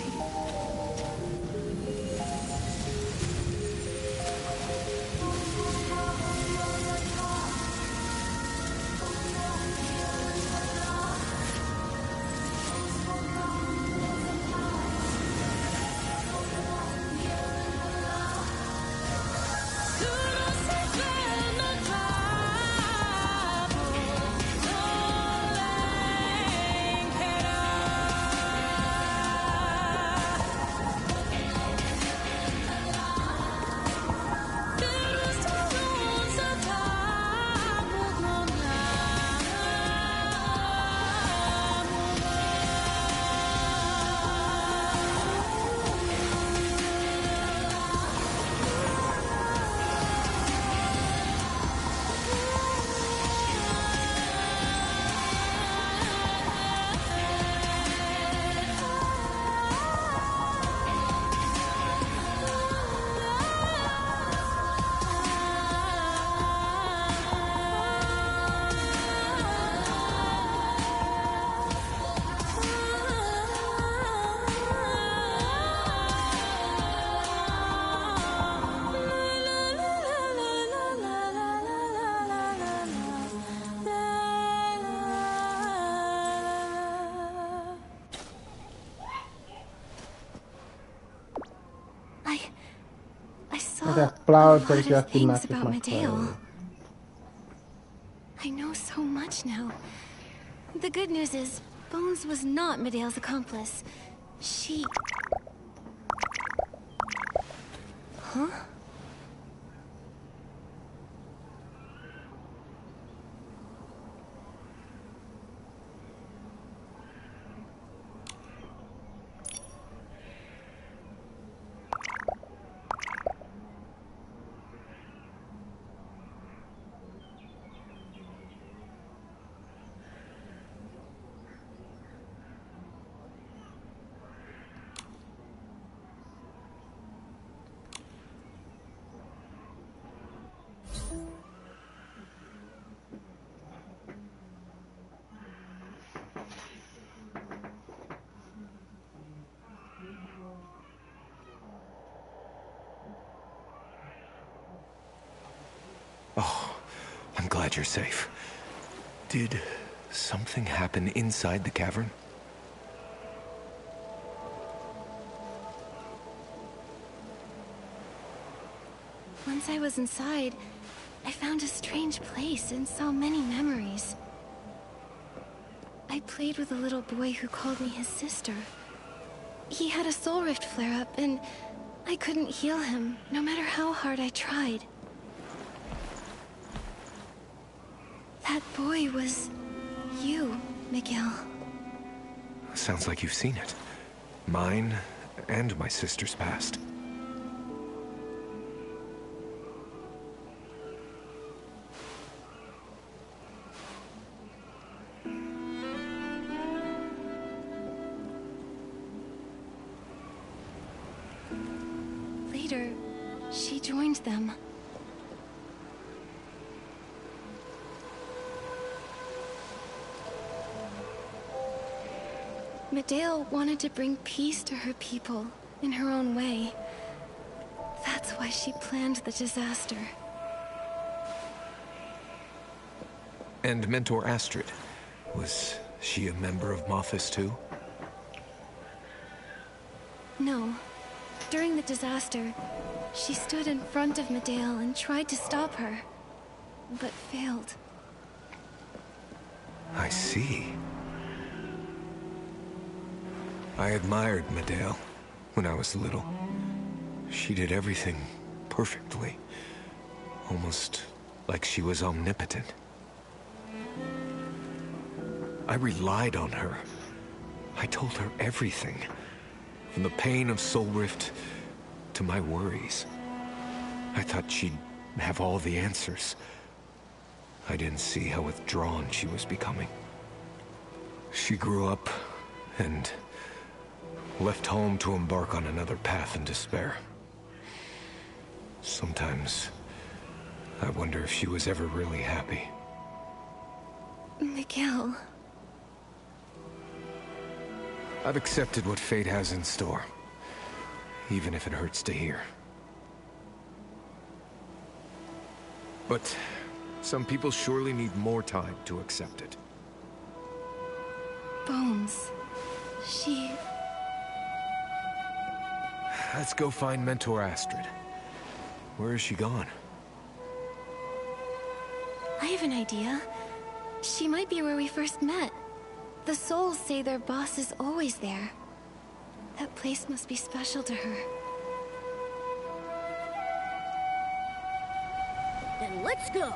That flower that lot of just things matches about my Medeo. clothes. I know so much now. The good news is, Bones was not Medeo's accomplice. She... Huh? Oh, I'm glad you're safe. Did something happen inside the cavern? Once I was inside, I found a strange place and saw many memories. I played with a little boy who called me his sister. He had a soul rift flare-up, and I couldn't heal him, no matter how hard I tried. That boy was you, Miguel. Sounds like you've seen it. Mine and my sister's past. Later, she joined them. Medale wanted to bring peace to her people in her own way. That's why she planned the disaster. And Mentor Astrid, was she a member of Mothis too? No. During the disaster, she stood in front of Medale and tried to stop her, but failed. I see. I admired Medale when I was little. She did everything perfectly. Almost like she was omnipotent. I relied on her. I told her everything. From the pain of Soul Rift to my worries. I thought she'd have all the answers. I didn't see how withdrawn she was becoming. She grew up and left home to embark on another path in despair. Sometimes I wonder if she was ever really happy. Miguel. I've accepted what fate has in store, even if it hurts to hear. But some people surely need more time to accept it. Bones. She... Let's go find Mentor Astrid. Where is she gone? I have an idea. She might be where we first met. The souls say their boss is always there. That place must be special to her. Then let's go!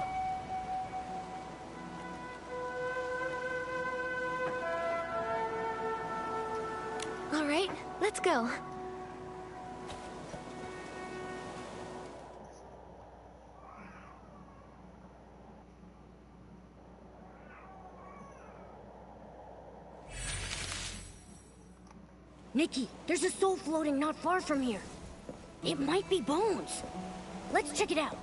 All right, let's go. Nikki, there's a soul floating not far from here. It might be Bones. Let's check it out.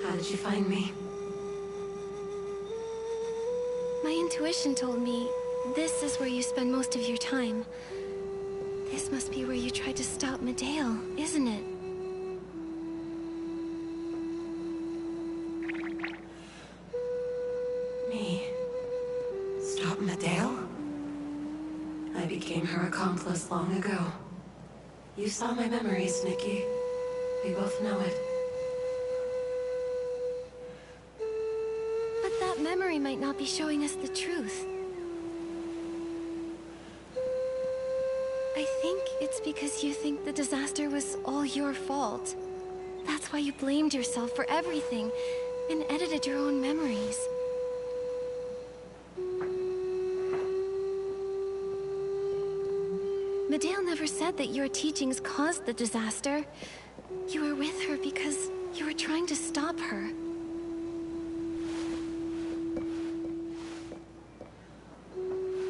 How did you find me? My intuition told me this is where you spend most of your time. This must be where you tried to stop Medale, isn't it? Me? Stop Medale? I became her accomplice long ago. You saw my memories, Nikki. We both know it. But that memory might not be showing us the truth. I think it's because you think the disaster was all your fault. That's why you blamed yourself for everything and edited your own memories. Medale never said that your teachings caused the disaster. You were with her because you were trying to stop her.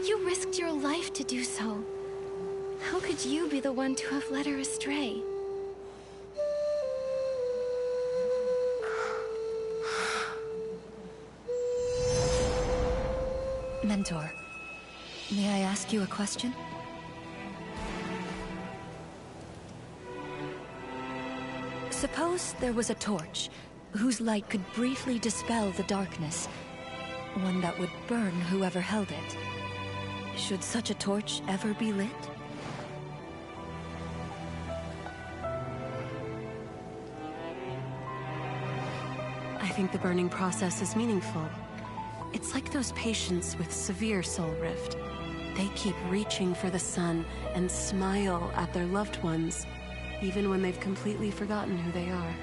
You risked your life to do so. How could you be the one to have led her astray? Mentor, may I ask you a question? Suppose there was a torch, whose light could briefly dispel the darkness. One that would burn whoever held it. Should such a torch ever be lit? think the burning process is meaningful. It's like those patients with severe soul rift. They keep reaching for the sun and smile at their loved ones, even when they've completely forgotten who they are.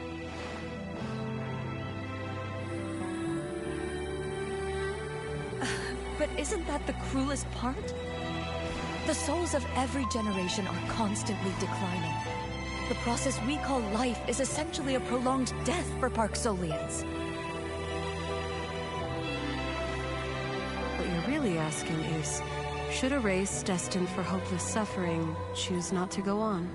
But isn't that the cruelest part? The souls of every generation are constantly declining. The process we call life is essentially a prolonged death for Parksolians. What you're really asking is, should a race destined for hopeless suffering choose not to go on?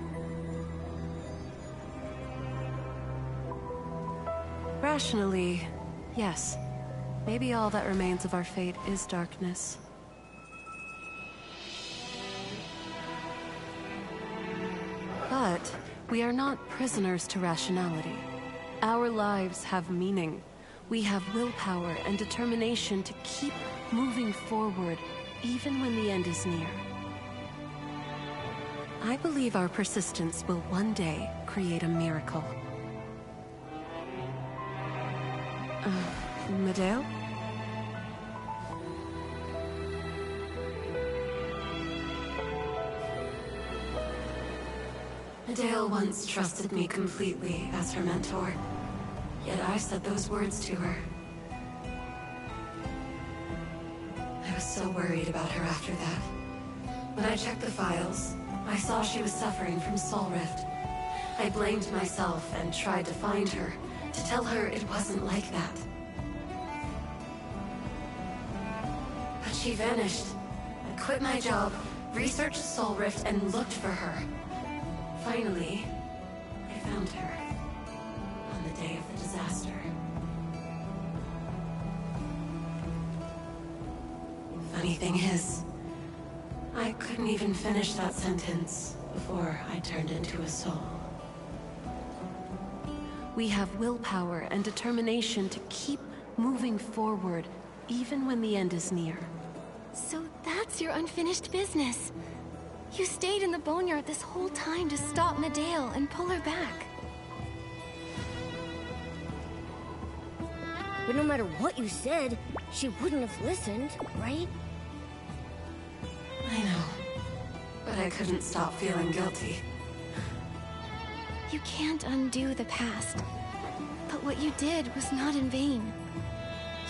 Rationally, yes. Maybe all that remains of our fate is darkness. But we are not prisoners to rationality. Our lives have meaning. We have willpower and determination to keep moving forward, even when the end is near. I believe our persistence will one day create a miracle. Medeo? Medeo once trusted me completely as her mentor. Yet I said those words to her. I was so worried about her after that. When I checked the files, I saw she was suffering from soul rift. I blamed myself and tried to find her, to tell her it wasn't like that. But she vanished. I quit my job, researched soul rift, and looked for her. Finally, I found her. On the day of the disaster. Funny thing is, I couldn't even finish that sentence before I turned into a soul. We have willpower and determination to keep moving forward, even when the end is near. So that's your unfinished business. You stayed in the boneyard this whole time to stop Medeo and pull her back. But no matter what you said, she wouldn't have listened, right? I know. But I couldn't stop feeling guilty. You can't undo the past. But what you did was not in vain.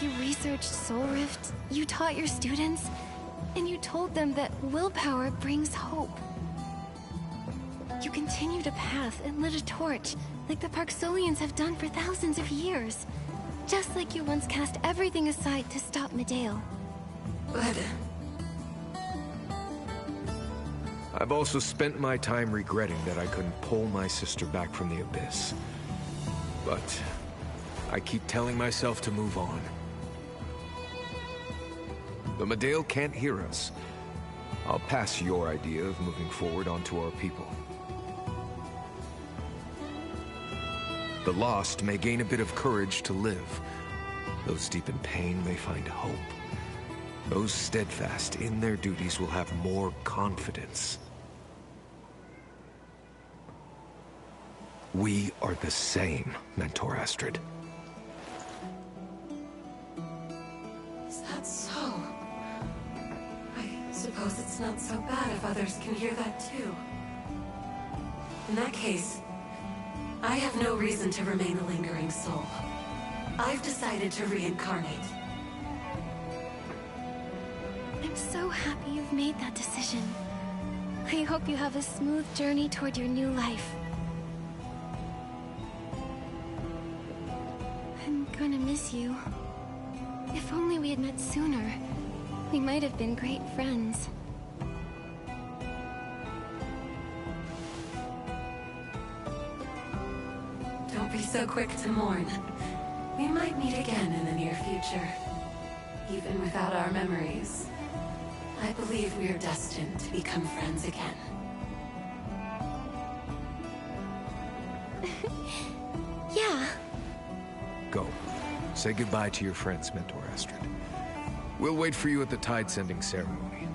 You researched Soul Rift, you taught your students, and you told them that willpower brings hope. You continued a path and lit a torch, like the Parksolians have done for thousands of years. Just like you once cast everything aside to stop Medeo. But... I've also spent my time regretting that I couldn't pull my sister back from the abyss. But I keep telling myself to move on. The Medeo can't hear us. I'll pass your idea of moving forward onto our people. The lost may gain a bit of courage to live. Those deep in pain may find hope. Those steadfast in their duties will have more confidence. We are the same, Mentor Astrid. Is that so? I suppose it's not so bad if others can hear that too. In that case, I have no reason to remain a lingering soul. I've decided to reincarnate. I'm so happy you've made that decision. I hope you have a smooth journey toward your new life. I'm gonna miss you. If only we had met sooner, we might have been great friends. Don't be so quick to mourn. We might meet again in the near future. Even without our memories, I believe we are destined to become friends again. Yeah. Go. Say goodbye to your friends, Mentor Astrid. We'll wait for you at the tide-sending ceremony.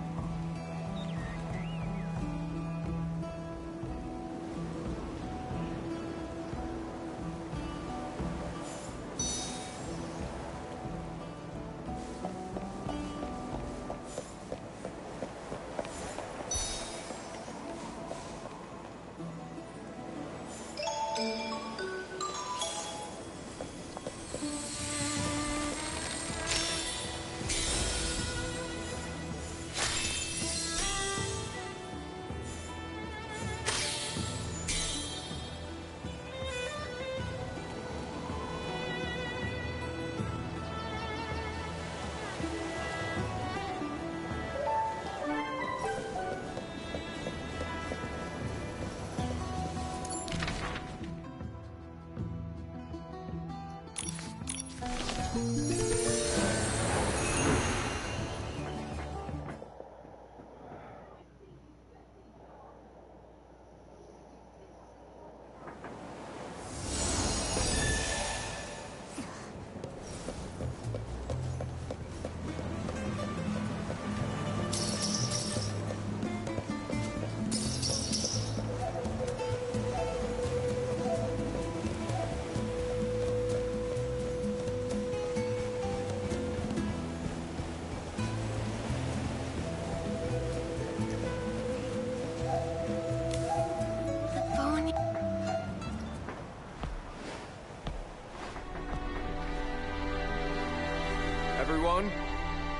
Everyone,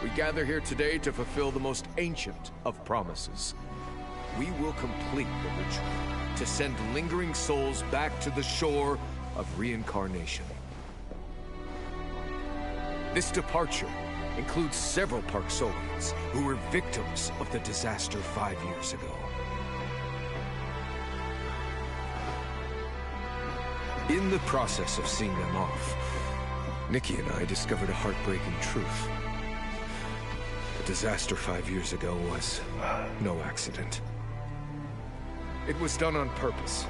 we gather here today to fulfill the most ancient of promises. We will complete the ritual to send lingering souls back to the shore of reincarnation. This departure includes several Parksolians who were victims of the disaster 5 years ago. In the process of seeing them off, Nikki and I discovered a heartbreaking truth. The disaster 5 years ago was no accident. It was done on purpose,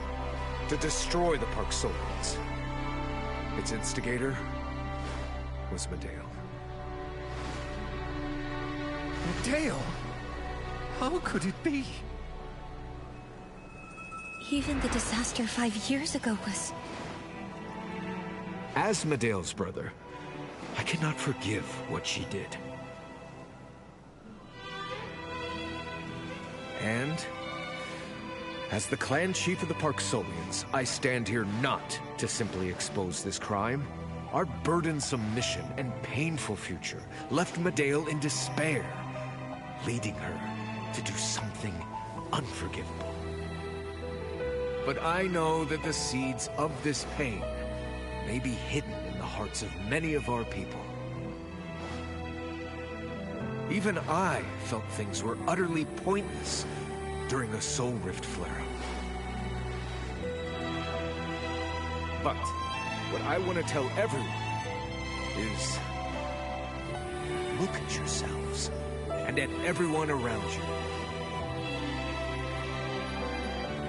to destroy the Parksolians. Its instigator was Medale. Medale? How could it be? Even the disaster 5 years ago was... As Medale's brother, I cannot forgive what she did. And, as the clan chief of the Parksolians, I stand here not to simply expose this crime. Our burdensome mission and painful future left Medale in despair, leading her to do something unforgivable. But I know that the seeds of this pain may be hidden in the hearts of many of our people. Even I felt things were utterly pointless during a Soul Rift flare-up. But what I want to tell everyone is, look at yourselves and at everyone around you.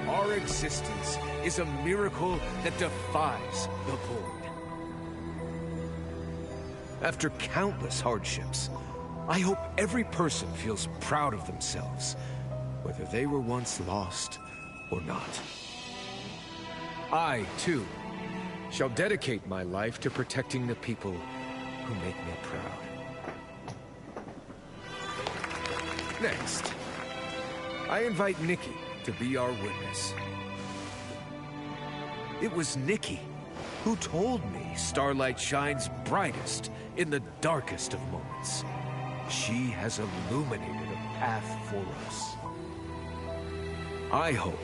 Our existence is a miracle that defies the void. After countless hardships, I hope every person feels proud of themselves, whether they were once lost or not. I, too, shall dedicate my life to protecting the people who make me proud. Next, I invite Nikki to be our witness. It was Nikki who told me starlight shines brightest in the darkest of moments. She has illuminated a path for us. I hope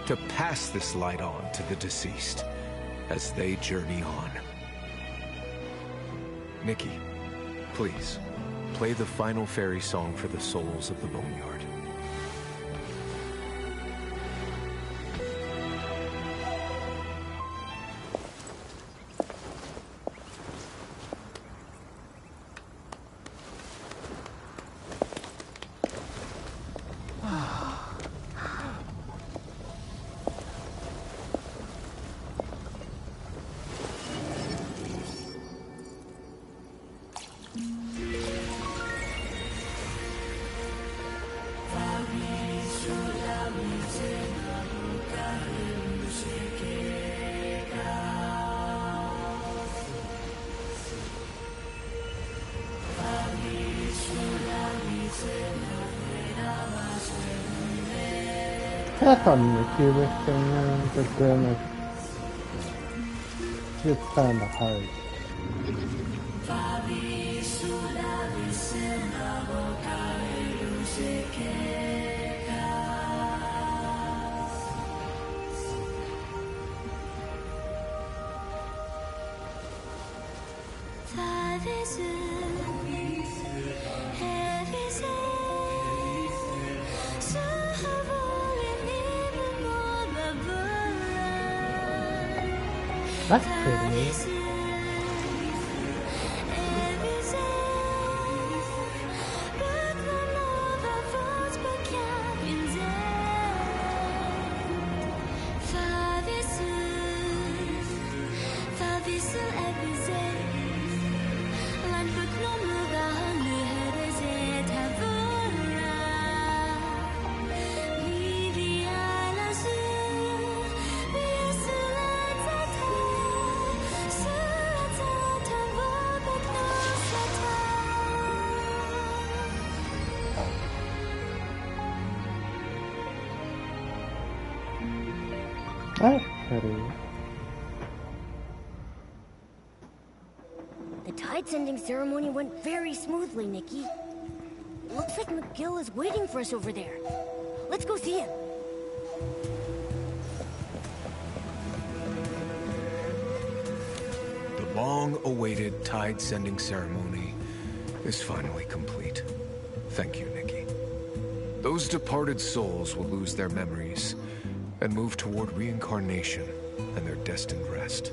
to pass this light on to the deceased as they journey on. Nikki, please, play the final fairy song for the souls of the Boneyard. I thought Nikki was singing, but then it's kind of hard. That's pretty. That's pretty. The tide sending ceremony went very smoothly, Nikki. Looks like McGill is waiting for us over there. Let's go see him. The long-awaited tide-sending ceremony is finally complete. Thank you, Nikki. Those departed souls will lose their memories and move toward reincarnation and their destined rest.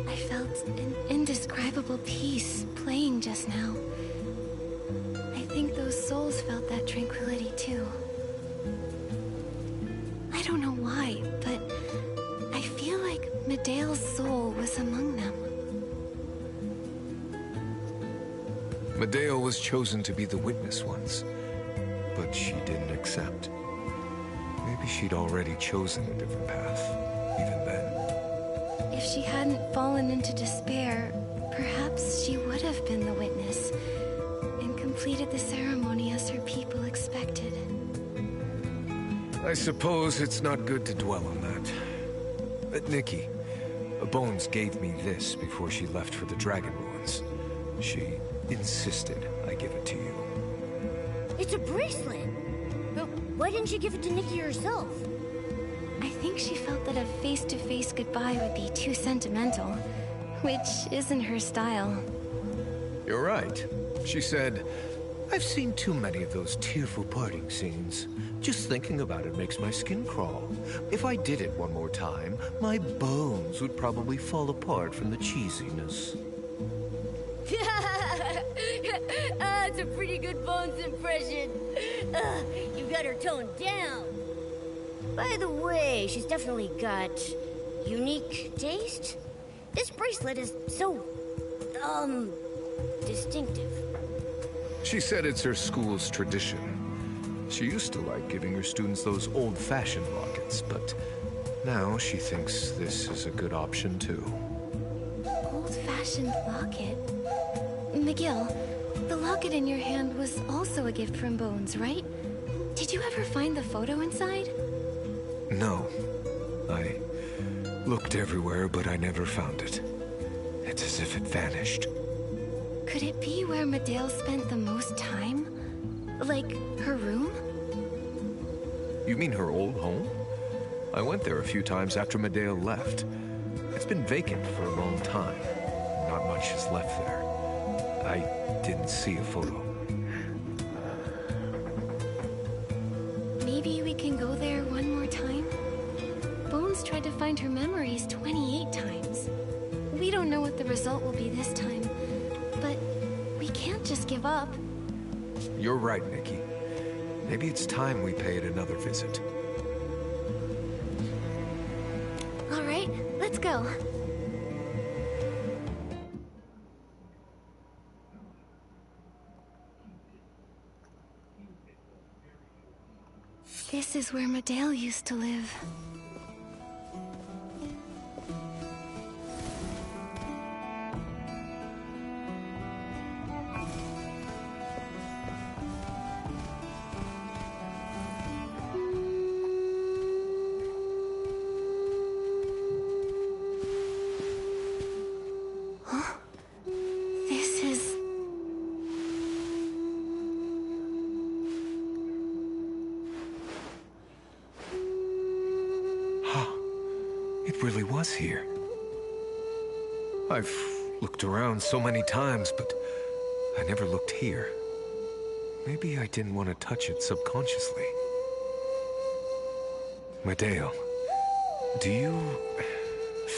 I felt an indescribable peace playing just now. I think those souls felt that tranquility too. I don't know why, but I feel like Medea's soul was among them. Medea was chosen to be the witness once, but she didn't accept. Maybe she'd already chosen a different path, even then. If she hadn't fallen into despair, perhaps she would have been the witness and completed the ceremony as her people expected. I suppose it's not good to dwell on that. But Nikki, Bones gave me this before she left for the Dragon Ruins. She insisted I give it to you. It's a bracelet. But why didn't you give it to Nikki herself? I think she felt that a face-to-face goodbye would be too sentimental, which isn't her style. You're right. She said, "I've seen too many of those tearful parting scenes. Just thinking about it makes my skin crawl. If I did it one more time, my bones would probably fall apart from the cheesiness." That's a pretty good Bones impression. You got her toned down. By the way, she's definitely got unique taste. This bracelet is so, distinctive. She said it's her school's tradition. She used to like giving her students those old-fashioned lockets, but now she thinks this is a good option too. Old-fashioned locket? McGill, the locket in your hand was also a gift from Bones, right? Did you ever find the photo inside? No. I looked everywhere, but I never found it. It's as if it vanished. Could it be where Medea spent the most time? Like, her room? You mean her old home? I went there a few times after Medea left. It's been vacant for a long time. Not much is left there. I didn't see a photo. Maybe we can go there one more time? Bones tried to find her memories 28 times. We don't know what the result will be this time, but we can't just give up. You're right, Nikki. Maybe it's time we paid another visit. All right, let's go. This is where Medea used to live. It really was here. I've looked around so many times, but I never looked here. Maybe I didn't want to touch it subconsciously. Medea, do you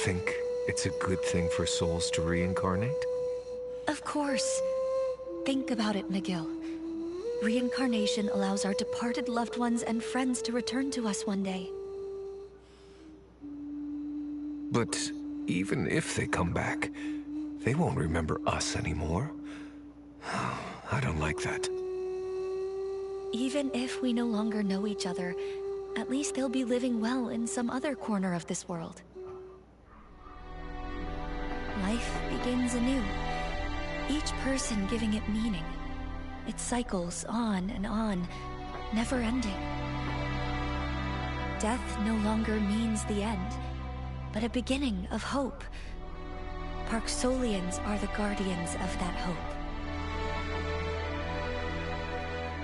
think it's a good thing for souls to reincarnate? Of course. Think about it, McGill. Reincarnation allows our departed loved ones and friends to return to us one day. But even if they come back, they won't remember us anymore. I don't like that. Even if we no longer know each other, at least they'll be living well in some other corner of this world. Life begins anew, each person giving it meaning. It cycles on and on, never ending. death no longer means the end, but a beginning of hope. Parksolians are the guardians of that hope.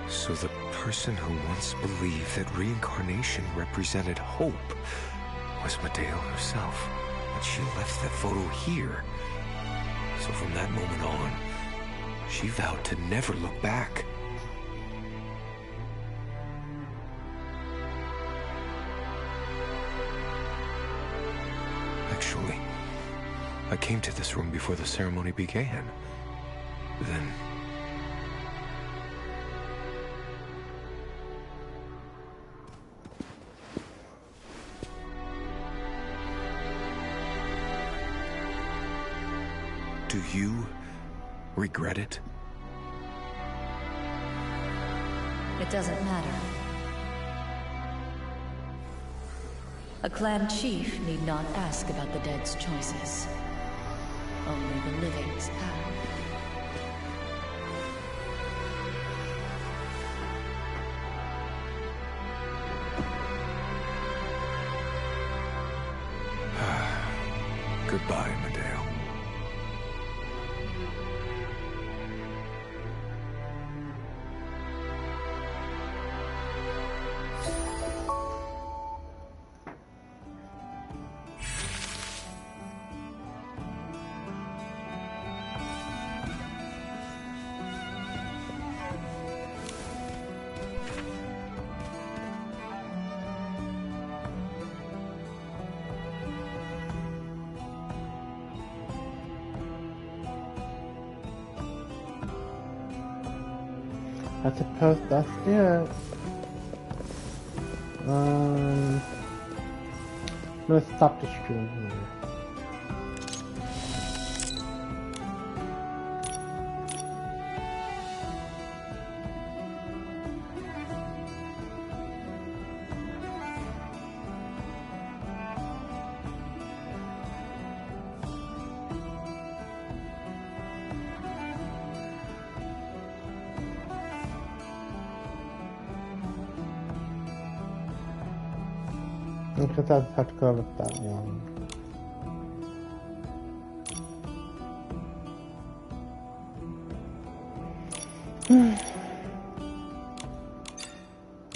So the person who once believed that reincarnation represented hope was Medeo herself, and she left that photo here. So from that moment on, she vowed to never look back. Actually, I came to this room before the ceremony began. Then... Do you regret it? It doesn't matter. A clan chief need not ask about the dead's choices. Only the living's path. Goodbye, Medeo. I suppose that's it. Let's stop the stream here. Because I just have to go with that one.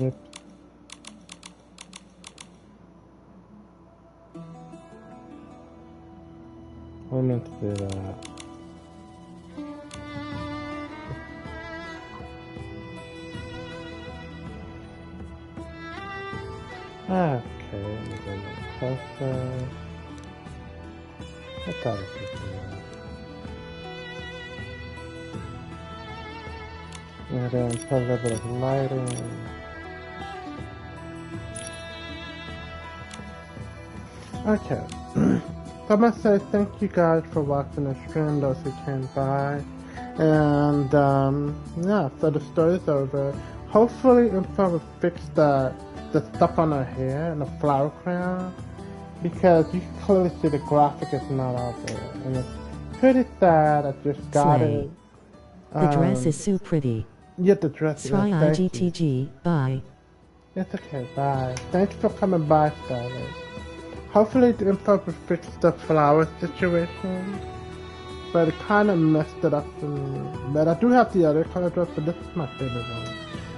Yep. I meant to do that. Okay, let me go a little closer. What's out of here? And then put a little bit of lighting. Okay. So I must say thank you guys for watching the stream, those who came by. And yeah, so the story's over. Hopefully Info will fix the stuff on her hair and the flower crown, because you can clearly see the graphic is not out there, and it's pretty sad. I just got it. The dress is so pretty. Yeah, the dress is. Try IGTG. Bye. It's okay. Bye. Thanks for coming by, Scarlett. Hopefully the Info will fix the flower situation, but it kind of messed it up for me. But I do have the other color dress, but this is my favorite one.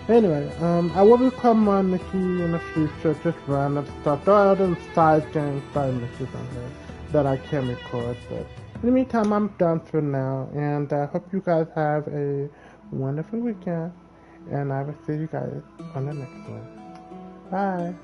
Anyway, I will record more Nikki in the future, just random stuff. There are other side games by Nikki on there that I can record, but in the meantime, I'm done for now, and I hope you guys have a wonderful weekend, and I will see you guys on the next one. Bye!